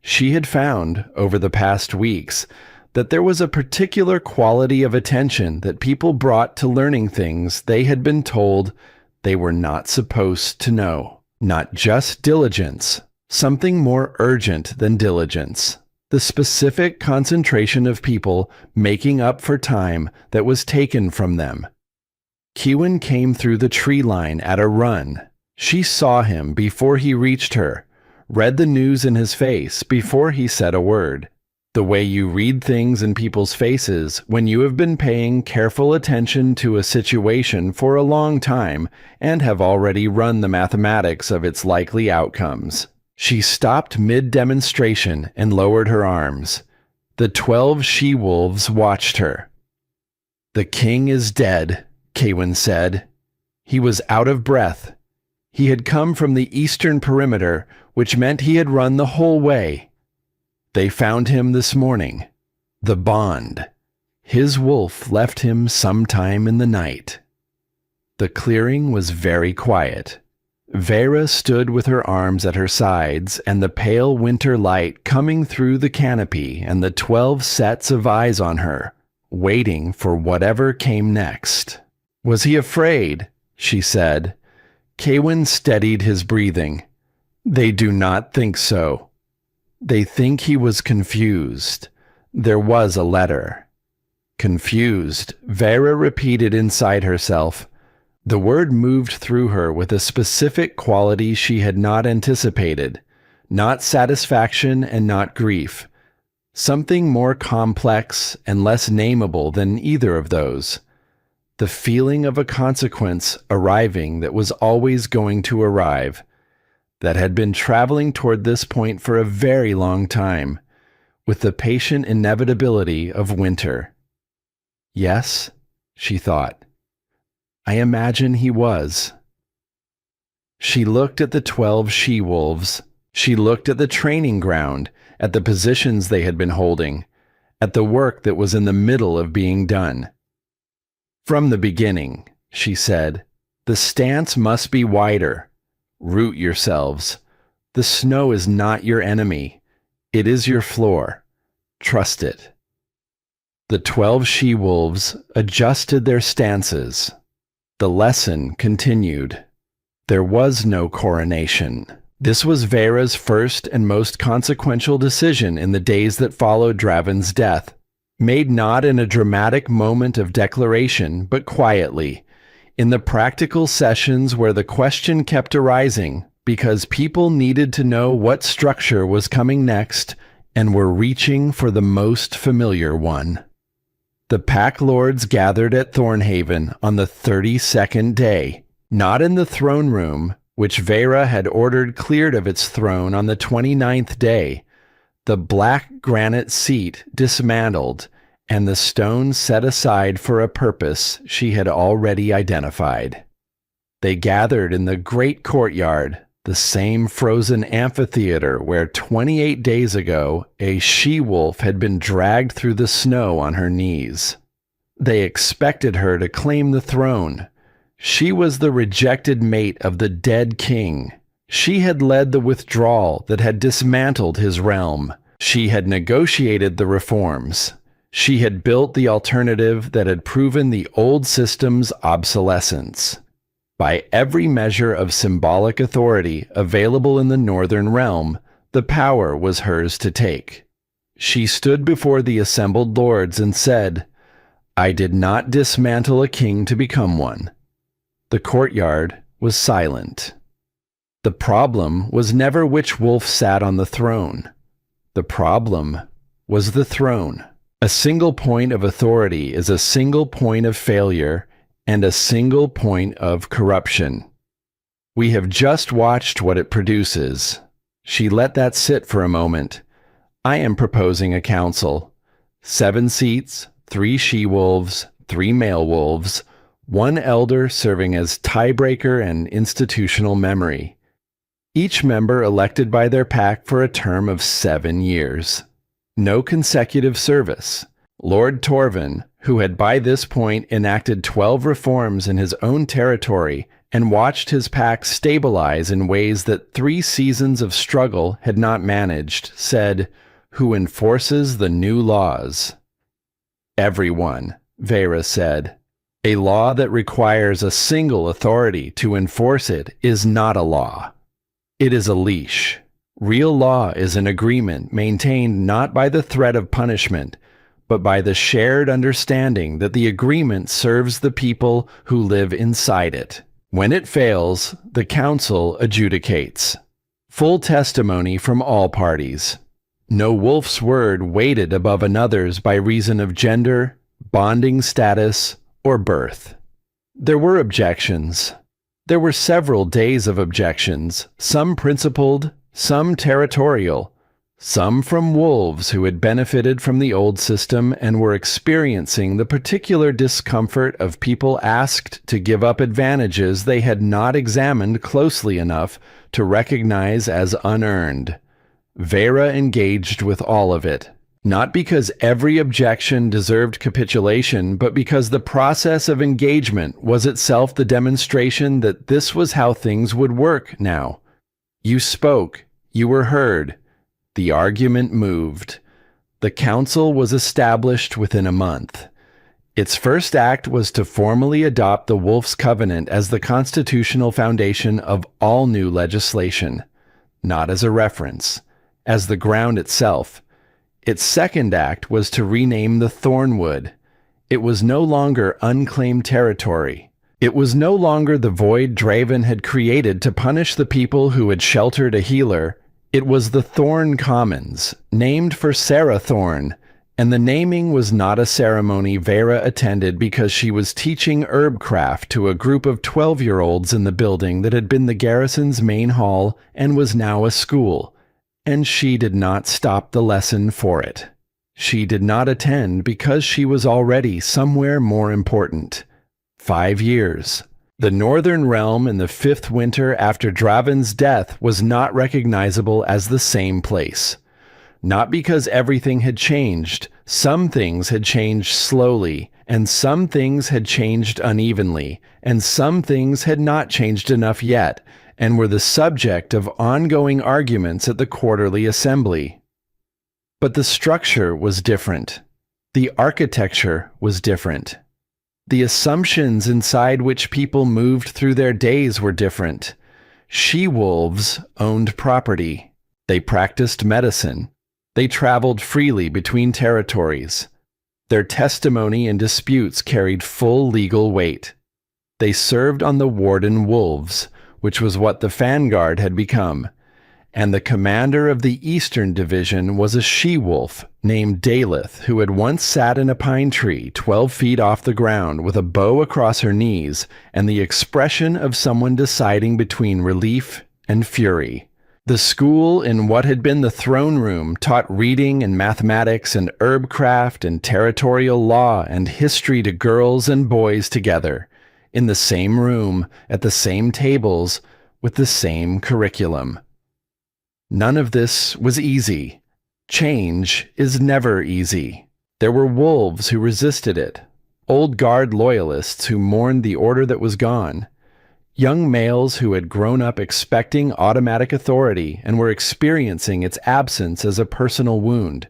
She had found, over the past weeks, that there was a particular quality of attention that people brought to learning things they had been told they were not supposed to know. Not just diligence. Something more urgent than diligence. The specific concentration of people making up for time that was taken from them. Kewin came through the tree line at a run. She saw him before he reached her, read the news in his face before he said a word. The way you read things in people's faces when you have been paying careful attention to a situation for a long time and have already run the mathematics of its likely outcomes. She stopped mid-demonstration and lowered her arms. The 12 she-wolves watched her. "The king is dead," Kewin said. He was out of breath. He had come from the eastern perimeter, which meant he had run the whole way. They found him this morning. The bond. His wolf left him sometime in the night. The clearing was very quiet. Vera stood with her arms at her sides and the pale winter light coming through the canopy and the 12 sets of eyes on her, waiting for whatever came next. "Was he afraid?" she said. Kewin steadied his breathing. "They do not think so. They think he was confused. There was a letter. Confused, Vera repeated inside herself. The word moved through her with a specific quality she had not anticipated. Not satisfaction and not grief. Something more complex and less nameable than either of those. The feeling of a consequence arriving that was always going to arrive, that had been traveling toward this point for a very long time, with the patient inevitability of winter. Yes, she thought. I imagine he was. She looked at the 12 she-wolves. She looked at the training ground, at the positions they had been holding, at the work that was in the middle of being done. From the beginning, she said, the stance must be wider. Root yourselves. The snow is not your enemy. It is your floor. Trust it. The 12 she-wolves adjusted their stances. The lesson continued. There was no coronation. This was Vera's first and most consequential decision in the days that followed Draven's death, made not in a dramatic moment of declaration, but quietly, in the practical sessions where the question kept arising, because people needed to know what structure was coming next and were reaching for the most familiar one. The Pack Lords gathered at Thornhaven on the 32nd day, not in the throne room, which Vera had ordered cleared of its throne on the 29th day, the black granite seat dismantled, and the stone set aside for a purpose she had already identified. They gathered in the great courtyard, the same frozen amphitheater where 28 days ago a she-wolf had been dragged through the snow on her knees. They expected her to claim the throne. She was the rejected mate of the dead king. She had led the withdrawal that had dismantled his realm. She had negotiated the reforms. She had built the alternative that had proven the old system's obsolescence. By every measure of symbolic authority available in the Northern Realm, the power was hers to take. She stood before the assembled lords and said, I did not dismantle a king to become one. The courtyard was silent. The problem was never which wolf sat on the throne. The problem was the throne. A single point of authority is a single point of failure and a single point of corruption. We have just watched what it produces. She let that sit for a moment. I am proposing a council. 7 seats, 3 she-wolves, 3 male wolves, 1 elder serving as tiebreaker and institutional memory. Each member elected by their pack for a term of 7 years. No consecutive service. Lord Torvin, who had by this point enacted 12 reforms in his own territory and watched his pack stabilize in ways that 3 seasons of struggle had not managed, said, who enforces the new laws? Everyone, Vera said. A law that requires a single authority to enforce it is not a law. It is a leash. Real law is an agreement maintained not by the threat of punishment, but by the shared understanding that the agreement serves the people who live inside it. When it fails, the council adjudicates. Full testimony from all parties. No wolf's word weighted above another's by reason of gender, bonding status, or birth. There were objections. There were several days of objections, some principled, some territorial, some from wolves who had benefited from the old system and were experiencing the particular discomfort of people asked to give up advantages they had not examined closely enough to recognize as unearned. Vera engaged with all of it, not because every objection deserved capitulation, but because the process of engagement was itself the demonstration that this was how things would work now. You spoke, you were heard. The argument moved. The council was established within a month. Its first act was to formally adopt the Wolf's Covenant as the constitutional foundation of all new legislation, not as a reference, as the ground itself. Its second act was to rename the Thornwood. It was no longer unclaimed territory. It was no longer the void Draven had created to punish the people who had sheltered a healer. It was the Thorn Commons, named for Sarah Thorn, and the naming was not a ceremony Vera attended because she was teaching herbcraft to a group of 12-year-olds in the building that had been the garrison's main hall and was now a school, and she did not stop the lesson for it. She did not attend because she was already somewhere more important. 5 years. The Northern Realm in the 5th winter after Draven's death was not recognizable as the same place. Not because everything had changed. Some things had changed slowly, and some things had changed unevenly, and some things had not changed enough yet, and were the subject of ongoing arguments at the quarterly assembly. But the structure was different. The architecture was different. The assumptions inside which people moved through their days were different. She-wolves owned property. They practiced medicine. They traveled freely between territories. Their testimony in disputes carried full legal weight. They served on the Warden Wolves, which was what the Vanguard had become, and the commander of the Eastern Division was a she-wolf named Daleth, who had once sat in a pine tree 12 feet off the ground with a bow across her knees and the expression of someone deciding between relief and fury. The school in what had been the throne room taught reading and mathematics and herbcraft and territorial law and history to girls and boys together, in the same room, at the same tables, with the same curriculum. None of this was easy. Change is never easy. There were wolves who resisted it, old guard loyalists who mourned the order that was gone, young males who had grown up expecting automatic authority and were experiencing its absence as a personal wound,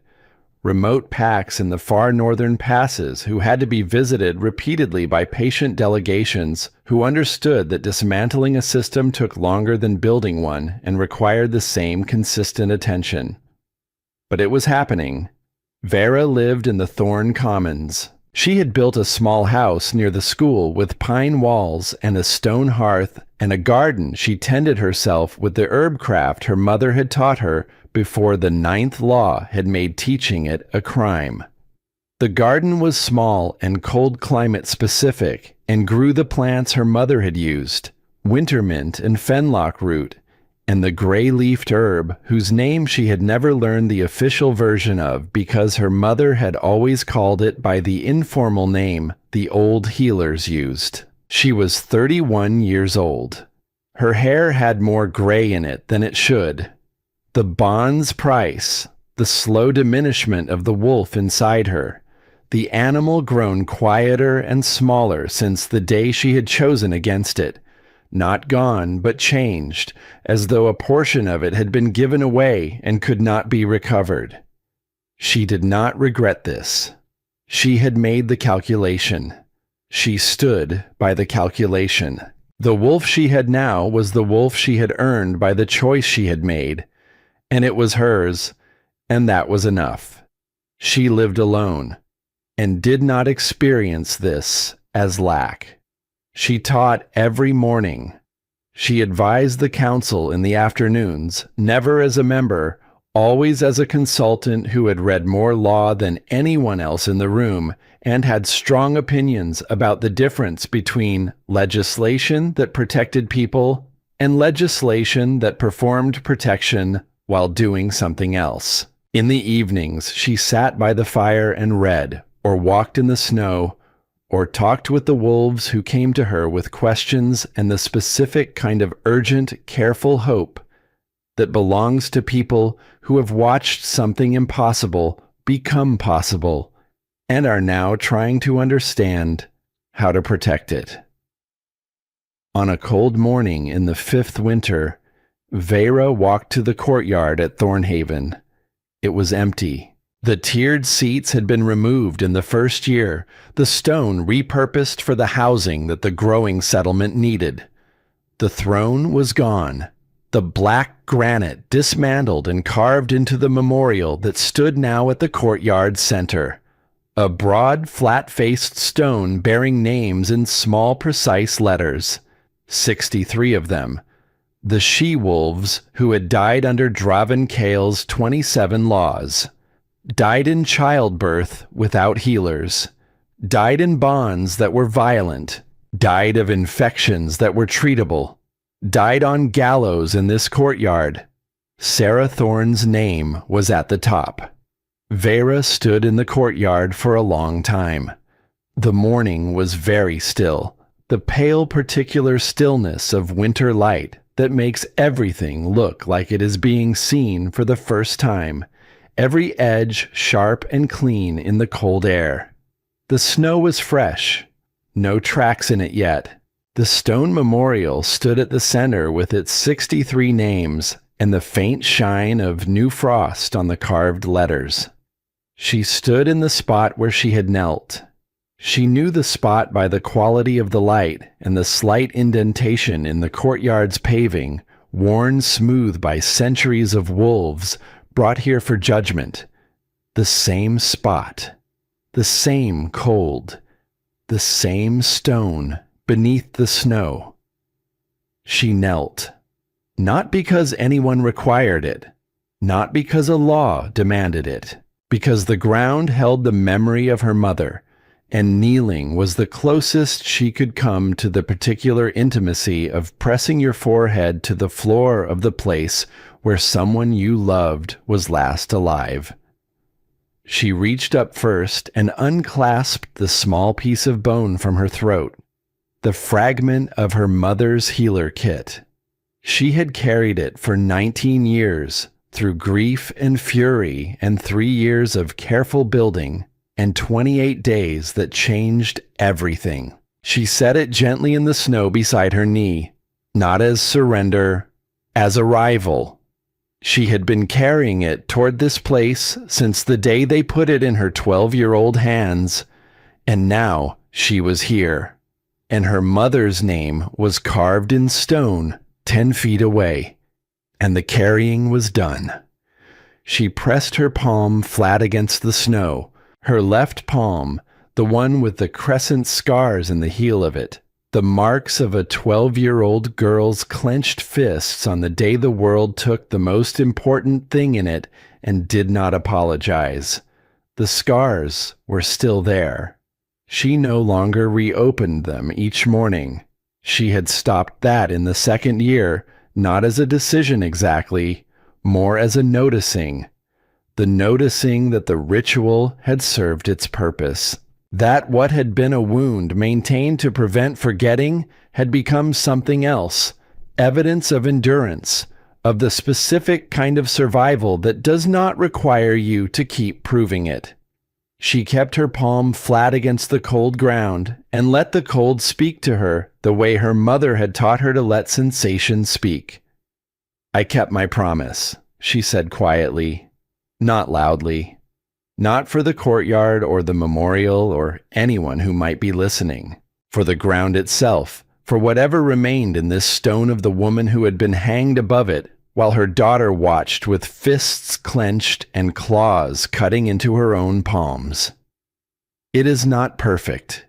remote packs in the far northern passes who had to be visited repeatedly by patient delegations who understood that dismantling a system took longer than building one and required the same consistent attention. But it was happening. Vera lived in the Thorn Commons. She had built a small house near the school with pine walls and a stone hearth and a garden she tended herself with the herbcraft her mother had taught her before the 9th law had made teaching it a crime. The garden was small and cold climate specific and grew the plants her mother had used, winter mint and fenlock root, and the gray-leafed herb whose name she had never learned the official version of because her mother had always called it by the informal name the old healers used. She was 31 years old. Her hair had more gray in it than it should. The bond's price, the slow diminishment of the wolf inside her, the animal grown quieter and smaller since the day she had chosen against it, not gone but changed, as though a portion of it had been given away and could not be recovered. She did not regret this. She had made the calculation. She stood by the calculation. The wolf she had now was the wolf she had earned by the choice she had made, and it was hers, and that was enough. She lived alone, and did not experience this as lack. She taught every morning. She advised the council in the afternoons, never as a member, always as a consultant who had read more law than anyone else in the room and had strong opinions about the difference between legislation that protected people and legislation that performed protection while doing something else. In the evenings, she sat by the fire and read, or walked in the snow, or talked with the wolves who came to her with questions and the specific kind of urgent, careful hope that belongs to people who have watched something impossible become possible and are now trying to understand how to protect it. On a cold morning in the 5th winter, Vera walked to the courtyard at Thornhaven. It was empty. The tiered seats had been removed in the first year, the stone repurposed for the housing that the growing settlement needed. The throne was gone. the black granite dismantled and carved into the memorial that stood now at the courtyard center. A broad, flat-faced stone bearing names in small, precise letters. 63 of them. The she-wolves who had died under Draven Kale's 27 laws. Died in childbirth without healers. Died in bonds that were violent. Died of infections that were treatable. Died on gallows in this courtyard. Sarah Thorne's name was at the top. Vera stood in the courtyard for a long time. The morning was very still, the pale particular stillness of winter light that makes everything look like it is being seen for the first time, every edge sharp and clean in the cold air. The snow was fresh, no tracks in it yet. The stone memorial stood at the center with its 63 names and the faint shine of new frost on the carved letters. She stood in the spot where she had knelt. She knew the spot by the quality of the light and the slight indentation in the courtyard's paving, worn smooth by centuries of wolves brought here for judgment. The same spot, the same cold, the same stone beneath the snow. She knelt, not because anyone required it, not because a law demanded it, because the ground held the memory of her mother, and kneeling was the closest she could come to the particular intimacy of pressing your forehead to the floor of the place where someone you loved was last alive. She reached up first and unclasped the small piece of bone from her throat, the fragment of her mother's healer kit. She had carried it for 19 years, through grief and fury and 3 years of careful building and 28 days that changed everything. She set it gently in the snow beside her knee, not as surrender, as arrival. She had been carrying it toward this place since the day they put it in her 12-year-old hands, and now she was here, and her mother's name was carved in stone 10 feet away. And the carrying was done. She pressed her palm flat against the snow, her left palm, the one with the crescent scars in the heel of it, the marks of a 12-year-old girl's clenched fists on the day the world took the most important thing in it and did not apologize. The scars were still there. She no longer reopened them each morning. She had stopped that in the second year, not as a decision exactly, more as a noticing. The noticing that the ritual had served its purpose. That what had been a wound maintained to prevent forgetting had become something else, evidence of endurance, of the specific kind of survival that does not require you to keep proving it. She kept her palm flat against the cold ground and let the cold speak to her the way her mother had taught her to let sensation speak. "I kept my promise," she said quietly, not loudly, not for the courtyard or the memorial or anyone who might be listening, for the ground itself, for whatever remained in this stone of the woman who had been hanged above it, while her daughter watched with fists clenched and claws cutting into her own palms. It is not perfect.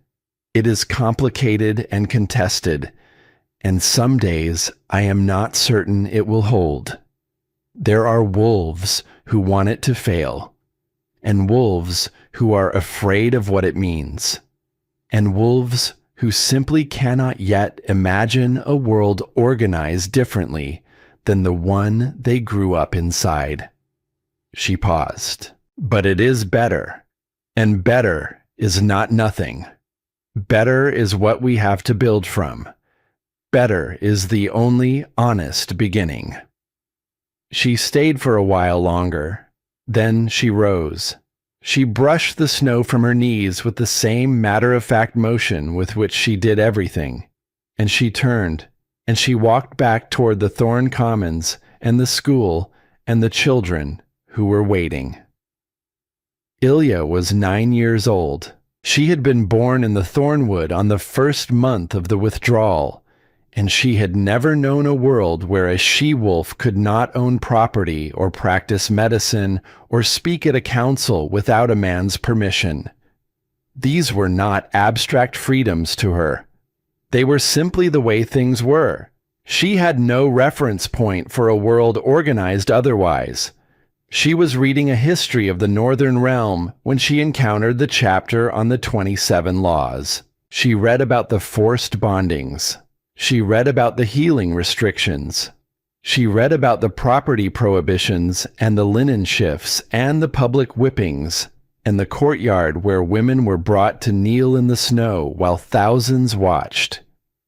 It is complicated and contested, and some days I am not certain it will hold. There are wolves who want it to fail, and wolves who are afraid of what it means, and wolves who simply cannot yet imagine a world organized differently than the one they grew up inside. She paused. But it is better, and better is not nothing. Better is what we have to build from. Better is the only honest beginning. She stayed for a while longer. Then she rose. She brushed the snow from her knees with the same matter-of-fact motion with which she did everything, and she turned, and she walked back toward the Thorn Commons and the school and the children who were waiting. Ilya was 9 years old. She had been born in the Thornwood on the first month of the withdrawal, and she had never known a world where a she-wolf could not own property or practice medicine or speak at a council without a man's permission. These were not abstract freedoms to her. They were simply the way things were. She had no reference point for a world organized otherwise. She was reading a history of the Northern Realm when she encountered the chapter on the 27 laws. She read about the forced bondings. She read about the healing restrictions. She read about the property prohibitions and the linen shifts and the public whippings and the courtyard where women were brought to kneel in the snow while thousands watched.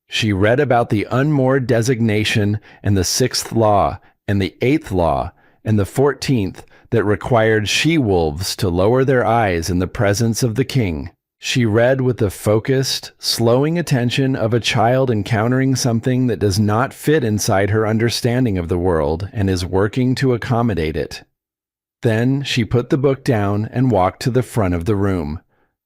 She read about the unmoored designation and the 6th law and the 8th law and the 14th that required she-wolves to lower their eyes in the presence of the king. She read with the focused, slowing attention of a child encountering something that does not fit inside her understanding of the world and is working to accommodate it. Then she put the book down and walked to the front of the room.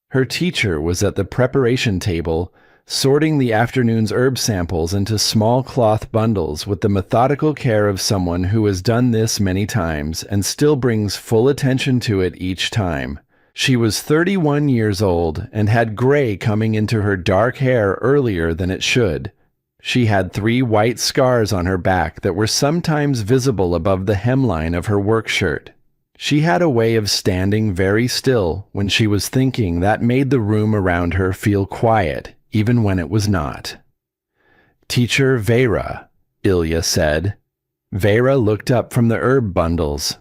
Her teacher was at the preparation table, sorting the afternoon's herb samples into small cloth bundles with the methodical care of someone who has done this many times and still brings full attention to it each time. She was 31 years old and had gray coming into her dark hair earlier than it should. She had 3 white scars on her back that were sometimes visible above the hemline of her work shirt. She had a way of standing very still when she was thinking that made the room around her feel quiet, even when it was not. "Teacher Vera," Ilya said. Vera looked up from the herb bundles.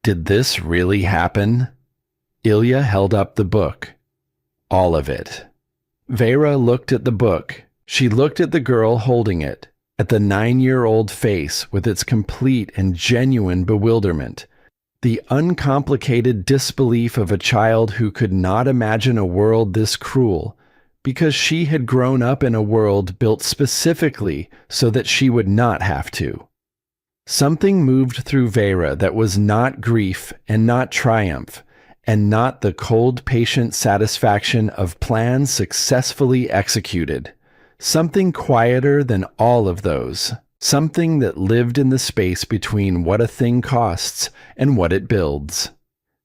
"Did this really happen?" Ilya held up the book. "All of it." Vera looked at the book. She looked at the girl holding it, at the 9-year-old face with its complete and genuine bewilderment, the uncomplicated disbelief of a child who could not imagine a world this cruel, because she had grown up in a world built specifically so that she would not have to. Something moved through Vera that was not grief and not triumph, and not the cold, patient satisfaction of plans successfully executed. Something quieter than all of those. Something that lived in the space between what a thing costs and what it builds.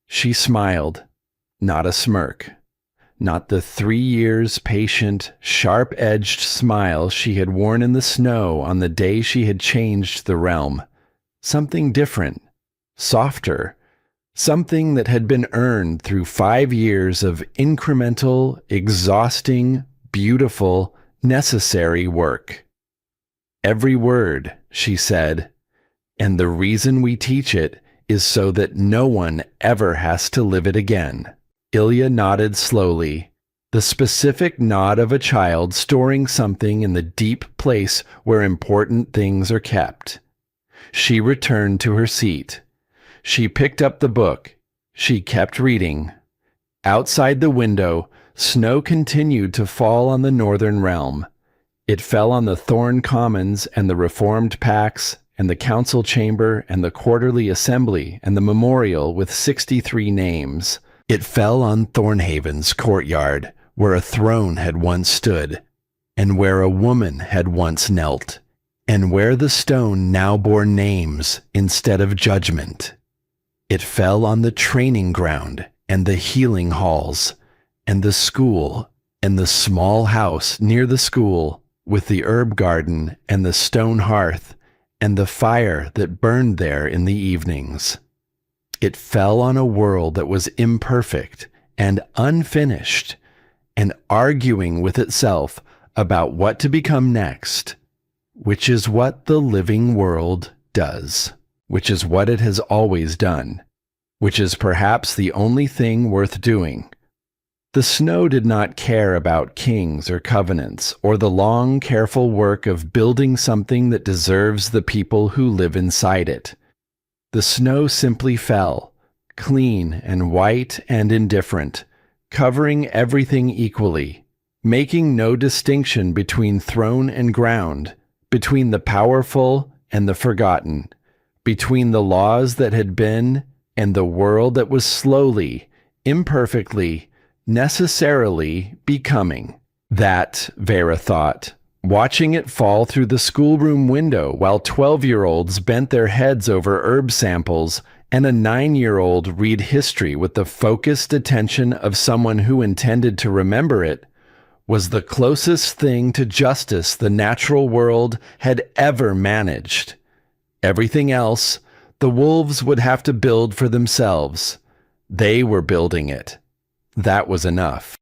She smiled. Not a smirk. Not the 3 years patient, sharp-edged smile she had worn in the snow on the day she had changed the realm. Something different. Softer. Something that had been earned through 5 years of incremental, exhausting, beautiful, necessary work. "Every word," she said, "and the reason we teach it is so that no one ever has to live it again." Ilya nodded slowly, the specific nod of a child storing something in the deep place where important things are kept. She returned to her seat. She picked up the book. She kept reading. Outside the window, snow continued to fall on the northern realm. It fell on the Thorn Commons and the Reformed Pacts and the Council Chamber and the Quarterly Assembly and the Memorial with 63 names. It fell on Thornhaven's courtyard, where a throne had once stood, and where a woman had once knelt, and where the stone now bore names instead of judgment. It fell on the training ground and the healing halls, and the school, and the small house near the school, with the herb garden and the stone hearth, and the fire that burned there in the evenings. It fell on a world that was imperfect and unfinished, and arguing with itself about what to become next, which is what the living world does, which is what it has always done, which is perhaps the only thing worth doing. The snow did not care about kings or covenants or the long, careful work of building something that deserves the people who live inside it. The snow simply fell, clean and white and indifferent, covering everything equally, making no distinction between throne and ground, between the powerful and the forgotten, between the laws that had been and the world that was slowly, imperfectly, necessarily becoming. That, Vera thought, Watching it fall through the schoolroom window while 12-year-olds bent their heads over herb samples and a 9-year-old read history with the focused attention of someone who intended to remember it was the closest thing to justice the natural world had ever managed. Everything else, the wolves would have to build for themselves. They were building it. That was enough.